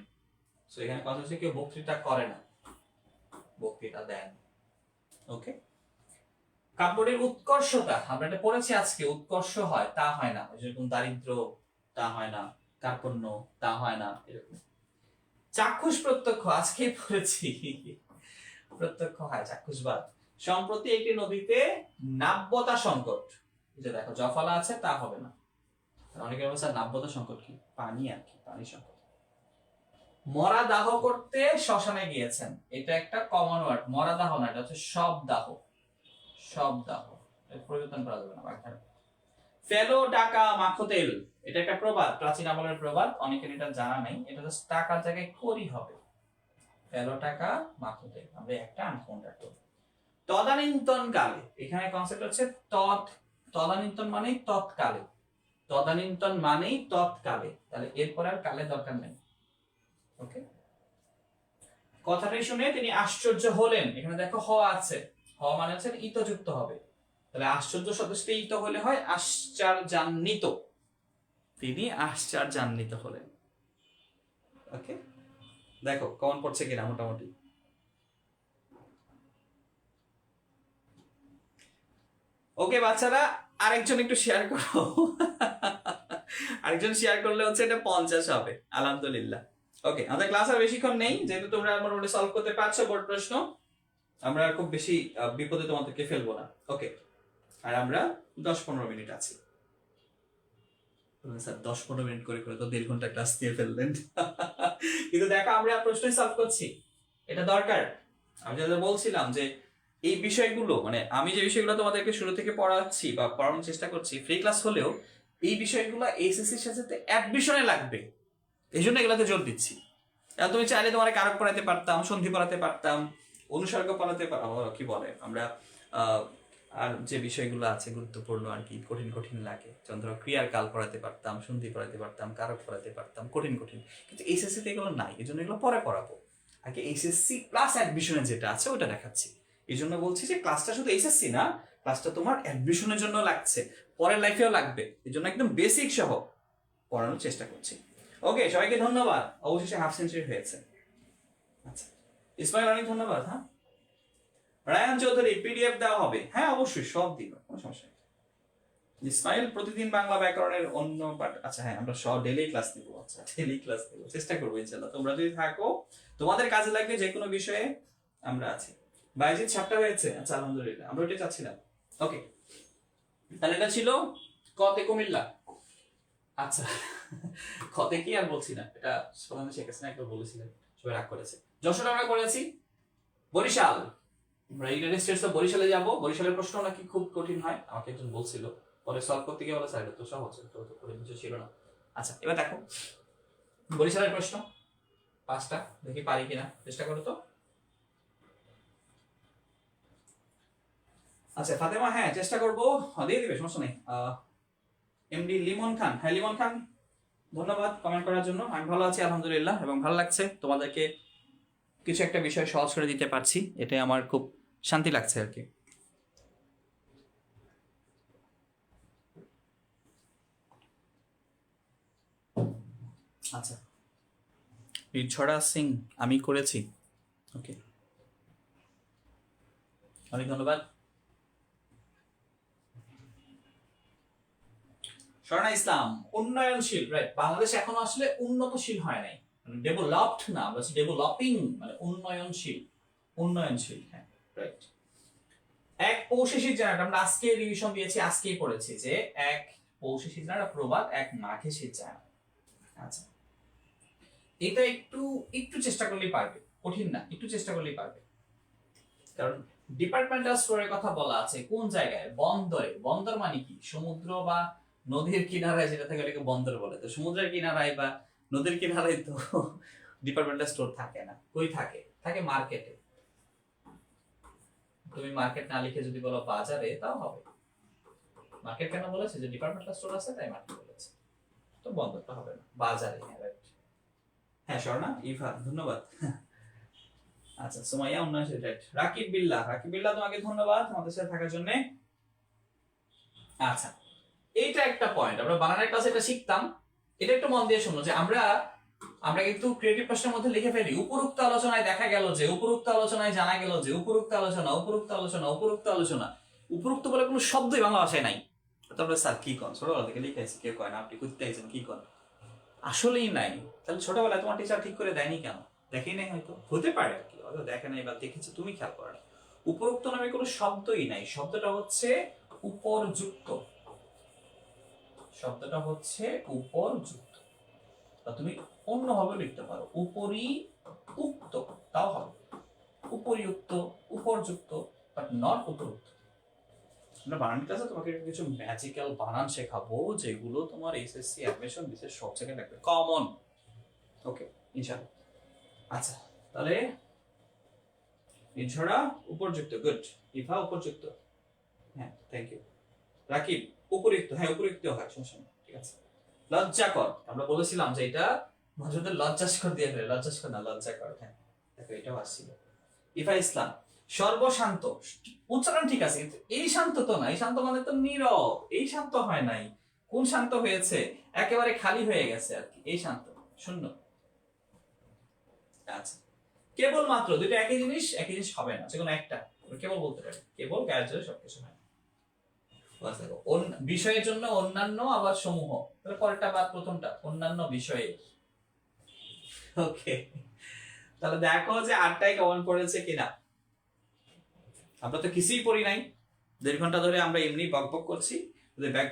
A: তো এখানে কথা হচ্ছে কেউ বক্তৃতা করে না, বক্তৃতা দেন। ওকে, কাপড়ের উৎকর্ষতা, আমরা এটা পড়েছি আজকে, উৎকর্ষ হয় তা হয় না, যেরকম দারিদ্র তা হয় না, কার্পণ্য তা হয় না, এরকম। চাক্ষুষ প্রত্যক্ষ, আজকেই পড়েছি, প্রত্যক্ষ হয় চাক্ষুষবাদ। সম্প্রতি একটি নদীতে নাব্যতা সংকট, যে দেখো জফলা আছে তা হবে না, অনেকের বলছে নাব্যতা সংকট কি, পানি আর কি, পানি সংকট। মরা দাহ করতে শ্মশানে গিয়েছেন, এটা একটা কমন ওয়ার্ড। মরা দাহ না, এটা হচ্ছে সব দাহ, সব দাহ, পরিবর্তন করা যাবে না বাক্যে। ফেলো টাকা মাখো তেল, এটা একটা প্রবাদ, প্রাচীন আমলের প্রবাদ, অনেকের এটা জানা নাই। এটা জাস্ট টাকার জায়গায় করি হবে, ফেলো টাকা মাখো তেল, আমরা একটা আনফোনটা করব। তদানীন্তন কালে, এখানে কনসেপ্ট হচ্ছে তদানীন্তন মানেই তৎকালে, তদানীন্তন মানেই তৎকালে, তাহলে এরপর আর কালে দরকার নেই। ওকে, কথাটি শুনে তিনি আশ্চর্য হলেন, এখানে দেখো হ আছে, হ মানে হচ্ছে ইতযুক্ত হবে, তাহলে আশ্চর্য শব্দটি ইত হলে হয় আশ্চর্যান্বিত, তিনি আশ্চর্যান্বিত হলেন। ওকে, দেখো কমন পড়ছে কিনা মোটামুটি। ওকে বাচ্চারা, আরেকজন একটু শেয়ার করো, আরেকজন শেয়ার করলে হচ্ছে এটা 50 হবে। আলহামদুলিল্লাহ। ওকে, আমাদের ক্লাস আর বেশিক্ষণ নেই, যেহেতু তোমরা মোটামুটি সলভ করতে পারছো বোর্ড প্রশ্ন, আমরা খুব বেশি বিপদে তোমাদেরকে ফেলবো না। ওকে, আর আমরা 10-15 মিনিট আছি। স্যার 10-15 মিনিট করে করে তো 1.5 ঘন্টা ক্লাস দিয়ে ফেললেন, কিন্তু দেখো আমরা প্রশ্নই সলভ করছি, এটা দরকার। আমি যেটা বলছিলাম যে এই বিষয়গুলো, মানে আমি যে বিষয়গুলো তোমাদেরকে শুরু থেকে পড়াচ্ছি বা পড়ানোর চেষ্টা করছি, ফ্রি ক্লাস হলেও এই বিষয়গুলো এইচএসসির সাথে অ্যাডমিশনে লাগবে। এই জন্য এগুলোতে জোর দিচ্ছি। এখন তুমি চাইলে তোমার কারক পড়াতে পারতাম, সন্ধি পড়াতে পারতাম, অনুসর্গ পড়াতে কি বলে আমরা আর যে বিষয়গুলো আছে গুরুত্বপূর্ণ আর কি, কঠিন কঠিন লাগে, যেমন ধরো ক্রিয়ার কাল পড়াতে পারতাম, সন্ধি পড়াতে পারতাম, কারক পড়াতে পারতাম, কঠিন কঠিন। কিন্তু এইচএসসিতে এগুলো নাই, এই জন্য এগুলো পরে পড়াবো। আগে এইচএসসি প্লাস অ্যাডমিশনে যেটা আছে ওটা দেখাচ্ছি। এই জন্য বলছি যে ক্লাসটা শুধু এইচএসসি না, ক্লাসটা তোমার অ্যাডমিশনের জন্য লাগছে, পরের লাইফেও লাগবে। এই জন্য একদম বেসিক সহ পড়ানোর চেষ্টা করছি। ওকে, সবাইকে ধন্যবাদ। অবশেষে হাফ সেঞ্চুরি হয়েছে। আচ্ছা, ইসমাইল অনেক ধন্যবাদ। হ্যাঁ, রায়ান চৌধুরী পিডিএফ দেওয়া হবে। হ্যাঁ, অবশ্যই সব দিন, কোনো সমস্যা নেই। ইসমাইল প্রতিদিন বাংলা ব্যাকরণের অন্য পাঠ। আচ্ছা হ্যাঁ, আমরা সব ডেইলি ক্লাস নিব। আচ্ছা, ডেইলি ক্লাস নিব, চেষ্টা করবো ইনশাআল্লাহ। তোমরা যদি থাকো, তোমাদের কাজে লাগবে যে কোনো বিষয়ে, আমরা আছি। বাইজিৎ 7টা হয়েছে। আচ্ছা, আলহামদুলিল্লাহ, আমরা ওইটা চাচ্ছিলাম। ওকে, তাহলে এটা ছিল কতে কুমিল্লা। আচ্ছা, কতে কি আর বলছি না, এটা প্রধান শেখ হাসিনা একবার বলেছিলেন, সবাই রাগ করেছে। যশোর আমরা করেছি। বরিশাল, আমরা ইউনাইটেড স্টেটস অফ বরিশালে যাব। বরিশালের প্রশ্ন নাকি খুব কঠিন হয়, আমাকে একজন বলছিল, পরে সলভ করতে গিয়ে বলে স্যার এটা তো সহজ, তো কঠিন কিছু ছিল না। আচ্ছা, এবার দেখো বরিশালের প্রশ্ন 5টা, দেখি পারি কিনা, চেষ্টা করো তো। আচ্ছা ফাতেমা, হ্যাঁ চেষ্টা করবো, দিয়ে দিবে, সমস্যা নেই। এমডি লিমন খান, হ্যাঁ লিমন খান, ধন্যবাদ কমেন্ট করার জন্য। আমি ভালো আছি আলহামদুলিল্লাহ, এবং ভালো লাগছে তোমাদেরকে কিছু একটা বিষয় সহজ করে দিতে পারছি, এটাই আমার খুব শান্তি লাগছে আর কি। আচ্ছা, রিছড়া সিং আমি করেছি। ওকে, অনেক ধন্যবাদ। স্বর্ণা ইসলাম, উন্নয়নশীল, রাইট। বাংলাদেশ এখনো আসলে উন্নতশীল হয় নাই, ডেভেলপড না, আমরা ডেভেলপিং, মানে উন্নয়নশীল, উন্নয়নশীল, হ্যাঁ রাইট। এক পৌষে শীত জানা, আমরা আজকে রিভিশন দিয়েছি, আজকেই পড়েছি যে এক পৌষে শীত জানা প্রবাদ, এক মাঘে শীত জানা। আচ্ছা, এটা একটু একটু চেষ্টা করলেই পারবে, কঠিন না, একটু চেষ্টা করলেই পারবে। কারণ ডিপার্টমেন্টাল স্টোরের কথা বলা আছে কোন জায়গায়? বন্দরে। বন্দর মানে কি? সমুদ্র বা নদীর কিনারায় যেটা থাকে ওটাকে বন্দর বলে। তো সমুদ্রের কিনারায় বা নদীর কিনারায় তো ডিপার্টমেন্টাল স্টোর থাকে না। কই থাকে? থাকে মার্কেটে। তুমি মার্কেট না লিখে যদি বলো বাজারে, তাও হবে। মার্কেট কেন বলেছে? যে ডিপার্টমেন্টাল স্টোর আছে তাই মার্কেট বলেছে, তো বন্দরটা হবে না, বাজারে। হ্যাঁ রাইট। হ্যাঁ স্বর্ণা, ইভা ধন্যবাদ। আচ্ছা, সুমাইয়া উন্নয়নশীল, রাইট। রাকিব বিল্লাহ, রাকিব বিল্লাহ তোমাকে ধন্যবাদ আমাদের সাথে থাকার জন্য। আচ্ছা, এইটা একটা পয়েন্ট, আমরা বানানের ক্লাসে এটা শিখতাম, এটা একটু মন দিয়ে শুনো যে আমরা কিন্তু ক্রিয়েটিভ প্রশ্নের মধ্যে লিখে ফেলি উপরোক্ত আলোচনায় দেখা গেল যে, উপরোক্ত আলোচনায় জানা গেল যে, উপরোক্ত আলোচনা, উপরোক্ত আলোচনা, উপরোক্ত আলোচনা। উপরোক্ত বলে কোনো শব্দই বাংলা ভাষায় নাই। তারপরে স্যার কি কন, ছোটবেলা থেকে লিখেছি, কেউ কয় না আপনি করতে আইছেন কি কন, আসলেই নাই। তাহলে ছোটবেলায় তোমার টিচার ঠিক করে দেয়নি কেন? দেখেই নাই, হয়তো হতে পারে আর কি, হয়তো দেখে নাই বা দেখেছে তুমি খেয়াল করো না। উপরোক্ত নামে কোনো শব্দই নাই, শব্দটা হচ্ছে উপরযুক্ত, শব্দটা হচ্ছে উপরযুক্ত। বা তুমি অন্যভাবে লিখতে পারো উপরি উক্ত, তাও হবে। উপরিউক্ত, উপরযুক্ত, বাট নট উপরুক্ত। আমরা বানান ক্লাসে তোমাকে কিছু ম্যাজিক্যাল বানান শেখাবো যেগুলো তোমার এসএসসি অ্যাডমিশন বিশেষ সব জায়গায় লাগবে, কমন। ওকে, ইনশাআল্লাহ। আচ্ছা, তাহলে ইনঝড়া উপরযুক্ত, গুড। ইভা উপরযুক্ত, হ্যাঁ থ্যাংক ইউ। রাকিব উপরিউক্ত, হ্যাঁ উপরিউক্ত হয়, সমস্যা নেই, ঠিক আছে। লজ্জাকর, আমরা বলেছিলাম যে এটা মজুদের লজ্জাস্কর দিয়ে ফেলে, লজ্জাস্কর না লজ্জাকর, হ্যাঁ দেখো এটাও আসছিল। ইফা ইসলাম, সর্বশান্ত, উচ্চারণ ঠিক আছে কিন্তু এই শান্ত তো না, এই শান্ত মানে তো নীরব, এই শান্ত হয় নাই। কোন শান্ত হয়েছে? একেবারে খালি হয়ে গেছে আর কি, এই শান্ত, শূন্য। আচ্ছা, কেবল মাত্র, দুটো একই জিনিস, একই জিনিস হবে না, যেকোনো একটা কেবল বলতে পারি, কেবল গায়ের জন্য সবকিছু হয়। বিষয়ের জন্য অন্যান্য, আবার সমূহ, পরেরটা বাদ প্রথমটা, অন্যান্য বিষয়ে। ওকে, তাহলে দেখো যে 8টায় কমন পড়েছে কিনা। আমরা তো কিছুই পড়ি নাই, 1.5 ঘন্টা ধরে আমরা এমনি বকবক করছি।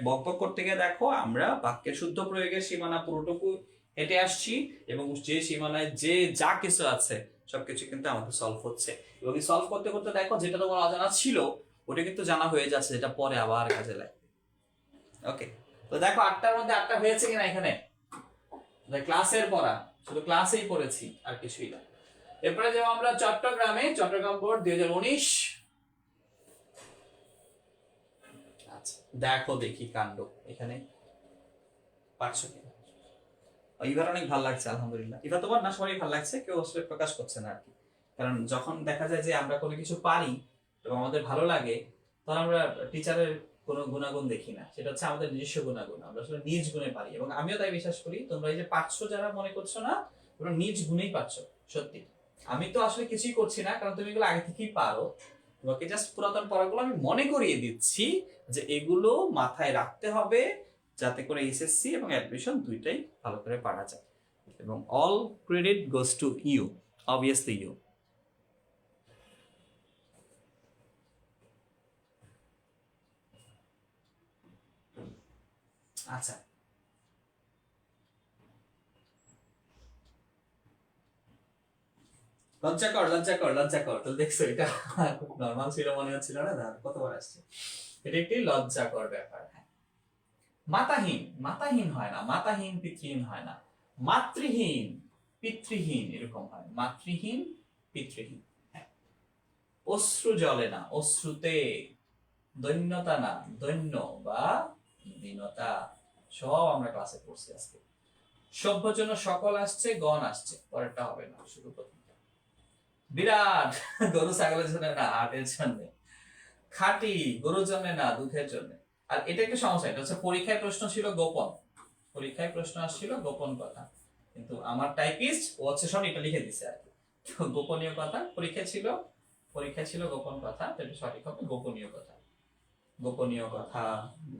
A: বকবক করতে গিয়ে দেখো আমরা বাক্যের শুদ্ধ প্রয়োগের সীমানা পুরোটুকু হেঁটে আসছি, এবং যে সীমানায় যে যা কিছু আছে সবকিছু কিন্তু আমাদের সলভ হচ্ছে। এবং সলভ করতে করতে দেখো যেটা তোমার অজানা ছিল ওটা কিন্তু জানা হয়ে যাচ্ছে, যেটা পরে আবার কাজে লাগবে। ওকে, তো দেখো 8টার মধ্যে 8টা হয়েছে কিনা এখানে। ক্লাসের পড়া, শুধু ক্লাসেই পড়েছি আর কিছুই না। এরপরে যাবো আমরা চট্টগ্রামে, চট্টগ্রাম বোর্ড 2019। আচ্ছা দেখো দেখি কাণ্ড এখানে পারছো কিনা। এবার অনেক ভালো লাগছে আলহামদুলিল্লাহ। এবার তোমার না সবারই ভালো লাগছে, কেউ আসলে প্রকাশ করছে না আর কি। কারণ যখন দেখা যায় যে আমরা কোনো কিছু পারি এবং আমাদের ভালো লাগে, তখন আমরা টিচারের কোনো গুণাগুণ দেখি না, সেটা হচ্ছে আমাদের নিজস্ব গুণাগুণ। আমরা আসলে নিজ গুণে পারি, এবং আমিও তাই বিশ্বাস করি তোমরা এই যে পারছো যারা মনে করছো না, তোমরা নিজ গুণেই পারছো। সত্যি আমি তো আসলে কিছুই করছি না, কারণ তুমি এগুলো আগে থেকেই পারো। তোমাকে জাস্ট পুরাতন পড়াগুলো আমি মনে করিয়ে দিচ্ছি যে এগুলো মাথায় রাখতে হবে, যাতে করে এইচএসসি এবং অ্যাডমিশন দুইটাই ভালো করে পারা যায়। এবং all credit goes to you, obviously you. আচ্ছা লজ্জা কর লজ্জা কর লজ্জা কর, তো দেখছো এটা খুব নর্মাল ছিল মনে হচ্ছিল না, কতবার আসছে। এটা একটি লজ্জাকর ব্যাপার। হ্যাঁ, মাতাহীন, মাতাহীন হয় না, মাতাহীন পিতৃহীন হয় না, মাতৃহীন পিতৃহীন এরকম হয়, মাতৃহীন পিতৃহীন। হ্যাঁ, অশ্রু জলে না, অশ্রুতে, দৈন্যতা না, দৈন্য বা দীনতা, সব আমরা ক্লাসে পড়ছি আজকে। সভ্য জন্য সকল আসছে, গণ আসছে, পরেরটা হবে না, শুধু প্রথমটা। বিরাট, গরু ছাগলের জন্য না, হাটের জন্য। খাঁটি, গরুর জন্য না, দুধের জন্য। আর এটা একটা সমস্যা, এটা হচ্ছে পরীক্ষায় প্রশ্ন ছিল গোপন, পরীক্ষায় প্রশ্ন আসছিল গোপন কথা, কিন্তু আমার টাইপিস্ট ও হচ্ছে সব এটা লিখে দিছে আর কি। তো গোপনীয় কথা পরীক্ষা ছিল গোপন কথা, তো এটা সঠিক হবে গোপনীয় কথা। গোপনীয় কথা,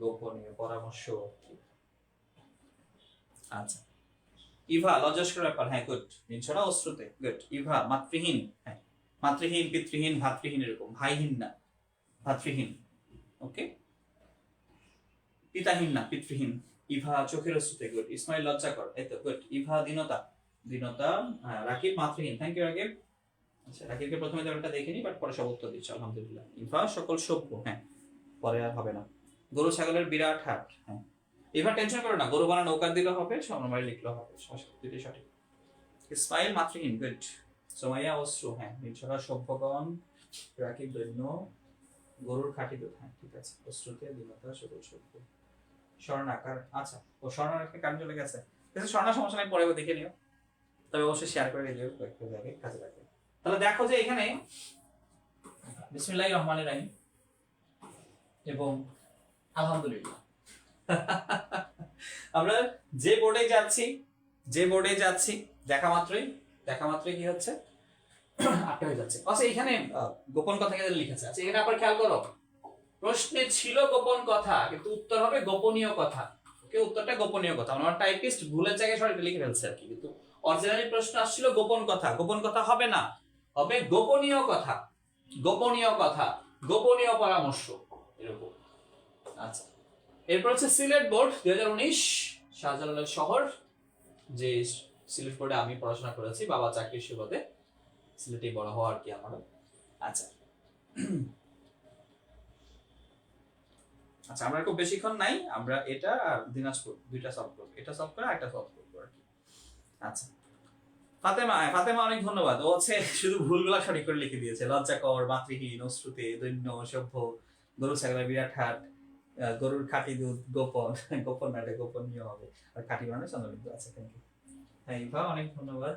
A: গোপনীয় পরামর্শ। আচ্ছা, ইভা লজ্জাস্কর ব্যাপার, হ্যাঁ গুড। নিছড়া অশ্রুতে, গুড। ইভা মাতৃহীন, হ্যাঁ মাতৃহীন পিতৃহীন ভাতৃহীন এরকম, ভাইহীন না, ভাতৃহীন। ওকে, পিতাহীন না, পিতৃহীন। ইভা চোখের অশ্রুতে, গুড। ইসমাইল লজ্জাকর, এই তো গুড। ইভা দীনতা, দীনতা। হ্যাঁ, রাকিব মাতৃহীন, থ্যাংক ইউ রাকিব। আচ্ছা, রাকিবকে প্রথমে তেমনটা দেখিনি, বাট পরে সব উত্তর দিচ্ছে আলহামদুলিল্লাহ। ইভা সকল সভ্য, হ্যাঁ পরে আর হবে না। গরু ছাগলের বিরাট হাট, হ্যাঁ। এবার টেনশন করো না, গরু বানা নৌকার দিলেও হবে, স্বর্ণমারি লিখলেও হবে, দুটোই সঠিক। ইসমাইল মাতৃহীন, গুড। সোমাইয়া অশ্রু, হ্যাঁ। নির্ঝরা সভ্যগণ, রাকিব দৈন্য, গরুর খাঁটি দুধ, হ্যাঁ ঠিক আছে। অশ্রুতে, দীনতা, সকল সভ্য। স্বর্ণাকার, আচ্ছা ও স্বর্ণাকার কান চলে গেছে। স্বর্ণ সমস্যা নাই, পরে দেখে নিও, তবে অবশ্যই শেয়ার করে দিও, কয়েকটা জায়গায় কাজে লাগবে। তাহলে দেখো যে এখানে বিসমিল্লাহির রহমানির রহিম এবং আলহামদুলিল্লাহ। আমরা যে বোর্ডে যাচ্ছি দেখা মাত্রই কি হচ্ছে, আটটা হয়ে যাচ্ছে। আচ্ছা, এখানে গোপন কথা কেন লিখেছে? আচ্ছা, এখানে আবার খেয়াল করো, প্রশ্নে ছিল গোপন কথা, কিন্তু উত্তর হবে গোপনীয় কথা। ওকে, উত্তরটা গোপনীয় কথা। আমার টাইপিস্ট ভুলের জায়গায় সরাসরি লিখে ফেলছে আর কি, কিন্তু অরিজিনালি প্রশ্ন আসছিল গোপন কথা। গোপন কথা হবে না, হবে গোপনীয় কথা, গোপনীয় কথা, গোপনীয় পরামর্শ, এরকম। আচ্ছা, এরপর হচ্ছে সিলেট বোর্ড 2019, শাহজালালের শহর, যে সিলেট বোর্ডে আমি পড়াশোনা করেছি বাবা চাকরির সুবাদে, সিলেটে বড় হওয়া আর কি আমারও। আচ্ছা আচ্ছা, আমরা খুব বেশিক্ষণ নাই, আমরা এটা আর দিনাজপুর দুইটা সলভ করবো, এটা সলভ করে একটা সলভ করবো আর কি। আচ্ছা, ফাতেমা অনেক ধন্যবাদ। ও হচ্ছে শুধু ভুলগুলা সঠিক করে লিখে দিয়েছে। লজ্জাকর, মাতৃহীন, অশ্রুতে, দৈন্য, সভ্য, গরু ছাগলের বিরাট হাট, গরুর খাঁটি দুধ, গোপন, গোপন না, এটা গোপনীয় হবে, আর খাঁটি মানে চন্দ্রবিন্দু। আছে, থ্যাংক ইউ। হ্যাঁ ইভা, অনেক ধন্যবাদ।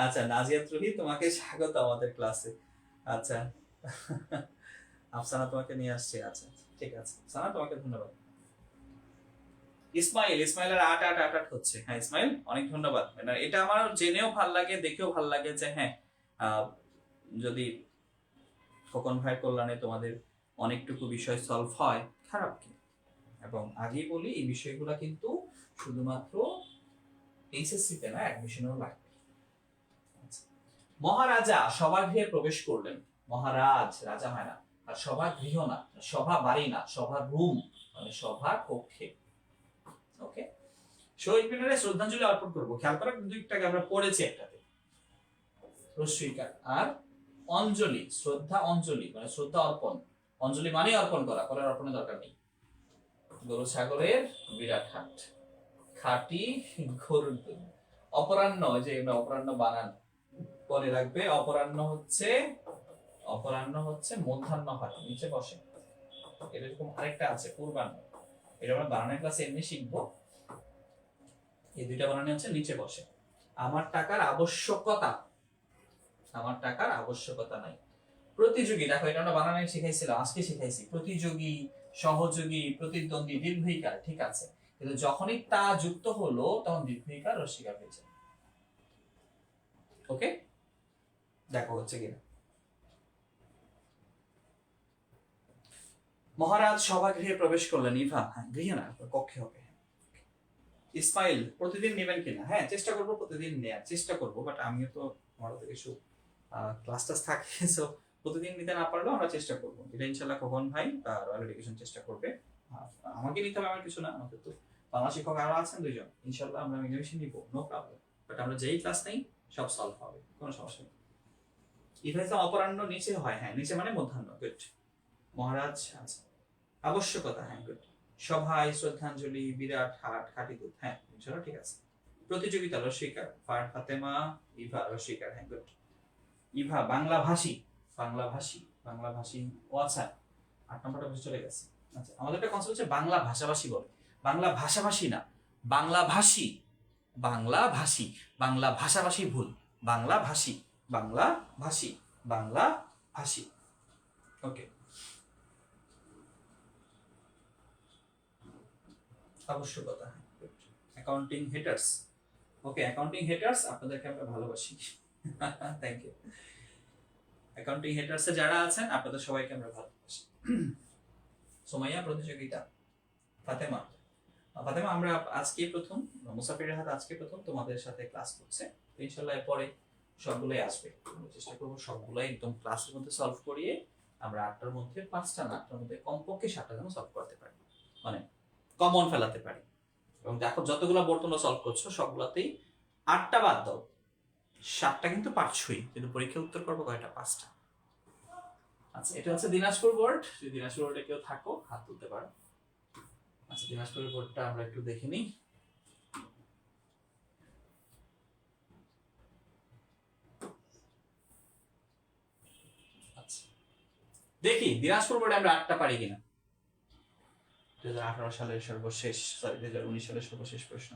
A: আচ্ছা, নাজিয়াত রুহি, তোমাকে স্বাগত আমাদের ক্লাসে। আচ্ছা, আফসানা তোমাকে নিয়ে আসছে। আচ্ছা ঠিক আছে, সানা তোমাকে ধন্যবাদ। ইসমাইলের আট আট আট আট হচ্ছে। হ্যাঁ ইসমাইল, অনেক ধন্যবাদ। মানে এটা আমার জেনেও ভাল লাগে, দেখেও ভাল লাগে যে হ্যাঁ, যদি খোকন ভাইয়ের কল্যাণে তোমাদের অনেকটুকু বিষয় সলভ হয়, খারাপ কি। এবং আগেই বলি, এই বিষয়গুলো কিন্তু শুধুমাত্র এইচএসসি তে না, অ্যাডমিশনও লাগবে। মহারাজা সভা গৃহে প্রবেশ করলেন। মহারাজ, রাজা হয় না। আর সভা গৃহ না, সভা বাড়ি না, সভা রুম, মানে সভা কক্ষে। ওকে, শহীদ মিনারে শ্রদ্ধাঞ্জলি অর্পণ করবো। খেয়াল করা, কিন্তু একটাকে আমরা পড়েছি একটাতে, রস্বীকার। আর অঞ্জলি, শ্রদ্ধা অঞ্জলি মানে শ্রদ্ধা অর্পণ, অঞ্জলি মানে অর্পণ করা, পরের অর্পণের দরকার নেই। গরু ছাগলের বিরাট হাট, খাঁটি গরুর দুধ। অপরাহ্ন, যে অপরাহ্ন বানান মনে রাখবে, অপরাহ্ন হচ্ছে মধ্যাহ্ন হয়, নিচে বসে। এরকম আরেকটা আছে পূর্বাহ্ন, এটা আমরা বানানের ক্লাসে এমনি শিখবো। এই দুইটা বানানে হচ্ছে নিচে বসে। আমার টাকার আবশ্যকতা নাই। প্রতিযোগী, দেখো এটা আমরা বানানে শিখাইছিলাম, আজকে শিখাইছি। প্রতিযোগী, সহযোগী, প্রতিদ্বন্দ্বী, দীর্ঘইকার, ঠিক আছে। কিন্তু যখনই তা যুক্ত হলো তখন দীর্ঘইকার রস্বইকার হয়েছে। ওকে, দেখো হচ্ছে কিনা। মহারাজ সভাগৃহে প্রবেশ করলেন। ইভা, হ্যাঁ গৃহে না, কক্ষে হবে। ইসমাইল, প্রতিদিন নেবেন কিনা? হ্যাঁ, চেষ্টা করবো প্রতিদিন নেয়ার চেষ্টা করবো, বাট আমিও তো আমারও তো কিছু ক্লাস টাস থাকে, সো প্রতিদিন নিতে না পারলেও আমরা চেষ্টা করবো। এটা ইনশাল্লাহ খোকন ভাই রয়্যাল এডুকেশন চেষ্টা করবে। আমাকে নিতে হবে আমার কিছু না, আমাদের তো বাংলা শিক্ষক আরো আছেন দুইজন, ইনশাল্লাহ আমরা মিলেমিশে নিবো, নো প্রবলেম। বাট আমরা যেই ক্লাস নেই সব সলভ হবে, কোনো সমস্যা নেই। ইভা অপরাহ্ন নিচে হয়, হ্যাঁ নিচে মানে মধ্যাহ্ন, গুড। মহারাজ, আচ্ছা আবশ্যকতা, হ্যাঁ গুড। সভায় শ্রদ্ধাঞ্জলি, বিরাট হাট, খাঁটি দুধ, হ্যাঁ চলো ঠিক আছে। প্রতিযোগিতা রস্বইকার, ফাতেমা, ইভা রস্বইকার, হ্যাঁ গুড। ইভা বাংলাভাষী, ও আচ্ছা 8 নম্বরটা বুঝে চলে গেছে। আচ্ছা, আমাদের একটা কনসেপ্ট হচ্ছে বাংলা ভাষাভাষী বলে, বাংলা ভাষাভাষী না, বাংলাভাষী, বাংলা ভাষাভাষী ভুল, বাংলাভাষী। ওকে, আবশ্যকতা। অ্যাকাউন্টিং হেটার্স, ওকে অ্যাকাউন্টিং হেটার্স, আপনাদেরকে আমরা ভালোবাসি। Thank you. অ্যাকাউন্টিং হেটার্সে যারা আছেন আপনাদের সবাইকে আমরা ভালোবাসি। সোমাইয়া, প্রতিযোগিতা। ফাতেমা, আমরা আজকে প্রথম, মুসাফির হাত আজকে প্রথম তোমাদের সাথে ক্লাস করছে, ইনশাআল্লাহ পরে সবগুলাই আসবে। আমরা চেষ্টা করবো সবগুলাই একদম ক্লাসের মধ্যে সলভ করিয়ে আমরা 8টার মধ্যে 5টা না, 8টার মধ্যে কমপক্ষে 7টা যেন সলভ করতে পারি, মানে কমন ফেলাতে পারি। এবং দেখো যতগুলো বোর্ড তোমরা সলভ করছো সবগুলাতেই 8টা বাদ দাও, 7টা কিন্তু পারছোই, কিন্তু পরীক্ষা উত্তর করবো কয়টা? 5টা। আচ্ছা, এটা হচ্ছে দিনাজপুর বোর্ড। যদি দিনাজপুর বোর্ডে কেউ থাকো হাত তুলতে পারো। আচ্ছা, দিনাজপুরের বোর্ডটা আমরা একটু দেখে নিই। আচ্ছা, দেখি দিনাজপুর বোর্ডে আমরা 8টা পারি কিনা। 2018 সালের সর্বশেষ, 2019 সালের সর্বশেষ প্রশ্ন।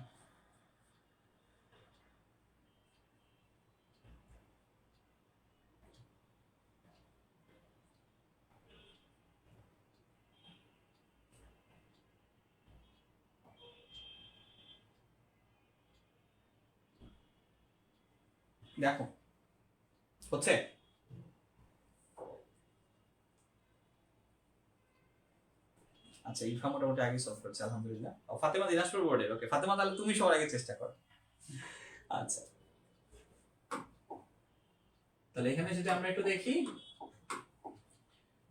A: দেখো হচ্ছে, আচ্ছা ইফা মোটামুটি আগে সলভ করছে আলহামদুলিল্লাহ। ফাতেমা দিনাজপুর বোর্ডের, ওকে ফাতেমা তাহলে তুমি সবার আগে চেষ্টা করো। আচ্ছা, তাহলে এখানে যদি আমরা একটু দেখি,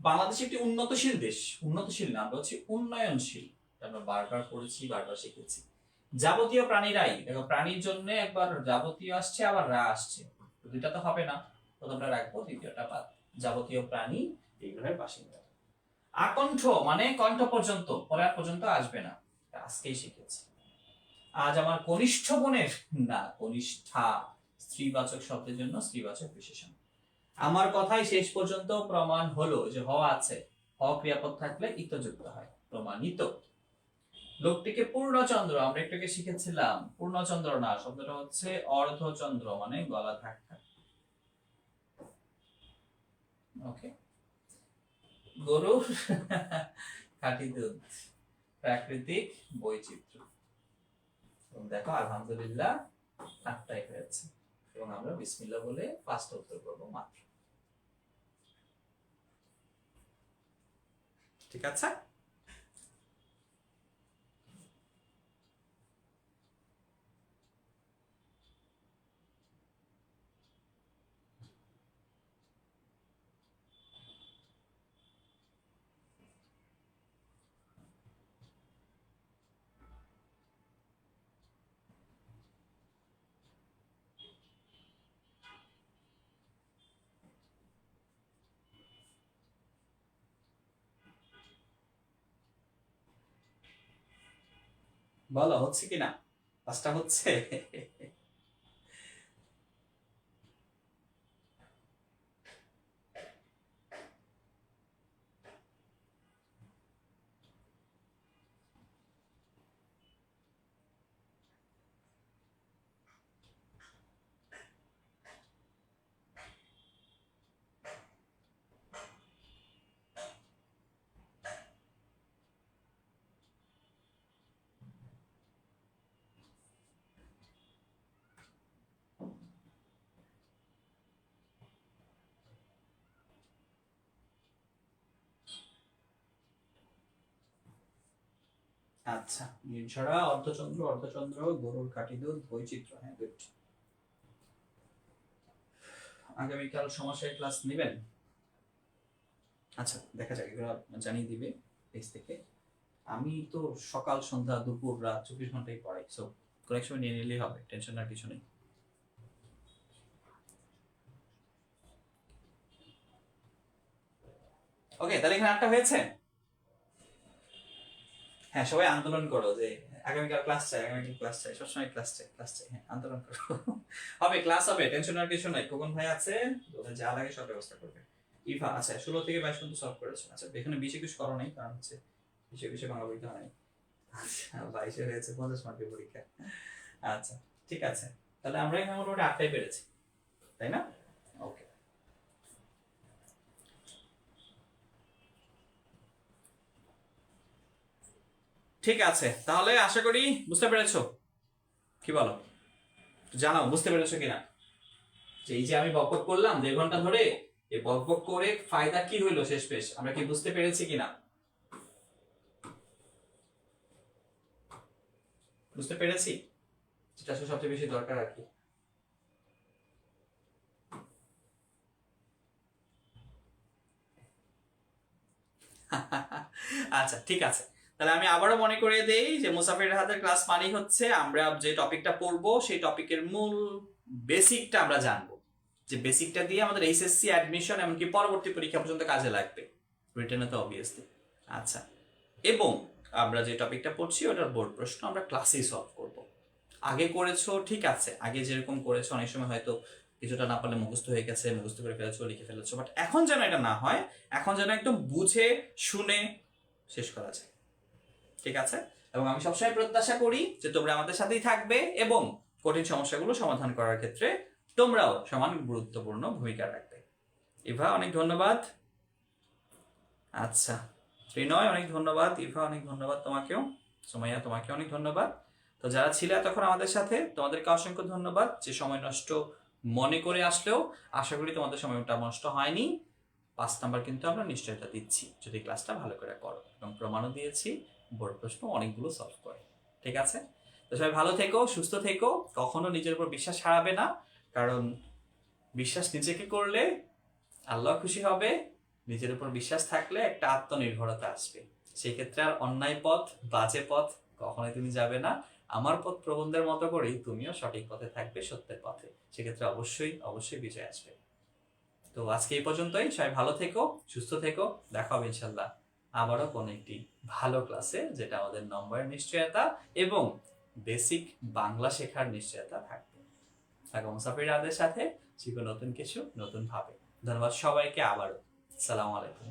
A: বাংলাদেশ একটি উন্নতশীল দেশ, উন্নতশীল না, আমরা হচ্ছে উন্নয়নশীল, আমরা বারবার পড়েছি, বারবার শিখেছি। যাবতীয় প্রাণীরাই, দেখো প্রাণীর জন্য একবার যাবতীয় আসছে, আবার রা আসছে, দুইটা তো হবে না, প্রথমটা রাখবো, দ্বিতীয়টা বাদ। যাবতীয় প্রাণী এগুলোর বাসিন্দা। আকণ্ঠ মানে কণ্ঠ পর্যন্ত, পরে আর পর্যন্ত আসবে না, আজকেই শিখেছি। আজ আমার কনিষ্ঠ বোনের, না কনিষ্ঠা, স্ত্রীবাচক শব্দের জন্য স্ত্রীবাচক বিশেষণ। আমার কথাই শেষ পর্যন্ত প্রমাণ হলো যে হ আছে, হ ক্রিয়াপদ থাকলে ইত যুক্ত হয়, প্রমাণিত। লোকটিকে পূর্ণচন্দ্র, আমরা একটু আগে শিখেছিলাম, পূর্ণচন্দ্র না, শব্দটা হচ্ছে অর্ধচন্দ্র, মানে গলা ধাক্কা। ওকে, গরু খাঁটি দুধ, প্রাকৃতিক বৈচিত্র্য। দেখো আলহামদুলিল্লাহ 8টাই হয়েছে, এবং আমরা বিসমিল্লাহ বলে 5টা উত্তর করবো মাত্র। ঠিক আছে। বলো হচ্ছে কি না? ক্লাসটা হচ্ছে? আচ্ছা, নির্ঝরা, অর্ধচন্দ্র, অর্ধচন্দ্র, গরুর কাঠি দুধ, বৈচিত্র্য, হ্যাঁ গুড। আগামীকাল সমস্যায় ক্লাস নেবেন? আচ্ছা দেখা যাক, এগুলো জানিয়ে দিবে পেজ থেকে। আমি তো সকাল সন্ধ্যা দুপুর রাত 24 ঘন্টাই পড়াই, সো কোনো এক সময় নিয়ে নিলেই হবে, টেনশন আর কিছু নেই। ওকে, তাহলে এখানে আটটা হয়েছে। হ্যাঁ, সবাই আন্দোলন করো যে আগামীকাল ক্লাস চাই, আগামীকাল ক্লাস চাই, সবসময় ক্লাস চাই, ক্লাস চাই। হ্যাঁ, আন্দোলন করো। হবে, ক্লাস হবে, টেনশন আর কিছু নাই। খোকন ভাই আছে, ওদের যা লাগে সব ব্যবস্থা করবে। ইভা, আচ্ছা 16 থেকে 22 পর্যন্ত সলভ করেছো। আচ্ছা এখানে 20-21 করো নাই, কারণ হচ্ছে 20-21 বাংলা পরীক্ষা হয় নাই। আচ্ছা 22 হয়েছে 50 মার্কের পরীক্ষা। আচ্ছা ঠিক আছে, তাহলে আমরা এখানে মোটামুটি 8টাই পেরেছি, তাই না? ওকে, ঠিক আছে, তাহলে আশা করি বুঝতে পেরেছো। কি বলো, জানাও বুঝতে পেরেছো কিনা। যে এই যে আমি বকবক করলাম 1.5 ঘন্টা ধরে, এই বকবক করে ফায়দা কি হইলো শেষ পেশ, আমরা কি বুঝতে পেরেছি কিনা? বুঝতে পেরেছি, যেটা আসলে সবচেয়ে বেশি দরকার আর কি। আচ্ছা ঠিক আছে, তাহলে আমি আবারও মনে করিয়ে দেই যে মুসাফির হাতের ক্লাস মানেই হচ্ছে আমরা যে টপিকটা পড়বো সেই টপিকের মূল বেসিকটা আমরা জানবো, যে বেসিকটা দিয়ে আমাদের এইচএসসি অ্যাডমিশন এমনকি পরবর্তী পরীক্ষা পর্যন্ত কাজে লাগবে, রিটেনে তো অবভিয়াসলি। আচ্ছা, এবং আমরা যে টপিকটা পড়ছি ওটার বোর্ড প্রশ্ন আমরা ক্লাসেই সলভ করব। আগে করেছো ঠিক আছে, আগে যেরকম করেছো অনেক সময় হয়তো কিছুটা না পারলে মুখস্থ হয়ে গেছে, মুখস্থ করে ফেলেছো, লিখে ফেলেছো, বাট এখন যেন এটা না হয়, এখন যেন একদম বুঝে শুনে শেষ করা যায়, ঠিক আছে? এবং আমি সবসময় প্রত্যাশা করি যে তোমরা আমাদের সাথেই থাকবে এবং কঠিন সমস্যাগুলো সমাধান করার ক্ষেত্রে তোমরাও সমান গুরুত্বপূর্ণ ভূমিকা রাখবে। ইভা অনেক ধন্যবাদ। আচ্ছা, ত্রিনয় অনেক ধন্যবাদ, ইভা অনেক ধন্যবাদ তোমাকেও, সুমাইয়া তোমাকে অনেক ধন্যবাদ। তো যারা ছিলে এতক্ষণ আমাদের সাথে তোমাদেরকে অসংখ্য ধন্যবাদ, যে সময় নষ্ট মনে করে আসলেও আশা করি তোমাদের সময়টা নষ্ট হয়নি। 5 নাম্বার কিন্তু আমরা নিশ্চয়তা দিচ্ছি যদি ক্লাসটা ভালো করে করো, এবং প্রমাণও দিয়েছি বোর্ড প্রশ্ন অনেকগুলো সলভ করে, ঠিক আছে? তো সবাই ভালো থেকো, সুস্থ থেকো, কখনো নিজের উপর বিশ্বাস হারাবে না, কারণ বিশ্বাস নিজেকে করলে আল্লাহ খুশি হবে, নিজের উপর বিশ্বাস থাকলে একটা আত্মনির্ভরতা আসবে, সেই ক্ষেত্রে আর অন্যায় পথ, বাজে পথ কখনোই তুমি যাবে না। আমার পথ প্রবন্ধের মতো করেই তুমিও সঠিক পথে থাকবে, সত্যের পথে, সেক্ষেত্রে অবশ্যই অবশ্যই বিজয় আসবে। তো আজকে এই পর্যন্তই, সবাই ভালো থেকো, সুস্থ থেকো, দেখা হবে ইনশাল্লাহ আবারও কোনো একটি ভালো ক্লাসে, যেটা আমাদের নম্বরের নিশ্চয়তা এবং বেসিক বাংলা শেখার নিশ্চয়তা থাকবে। থাকো মুসাফির রাদের সাথে, শিখো নতুন কিছু নতুন ভাবে। ধন্যবাদ সবাইকে আবারও, সালাম আলাইকুম।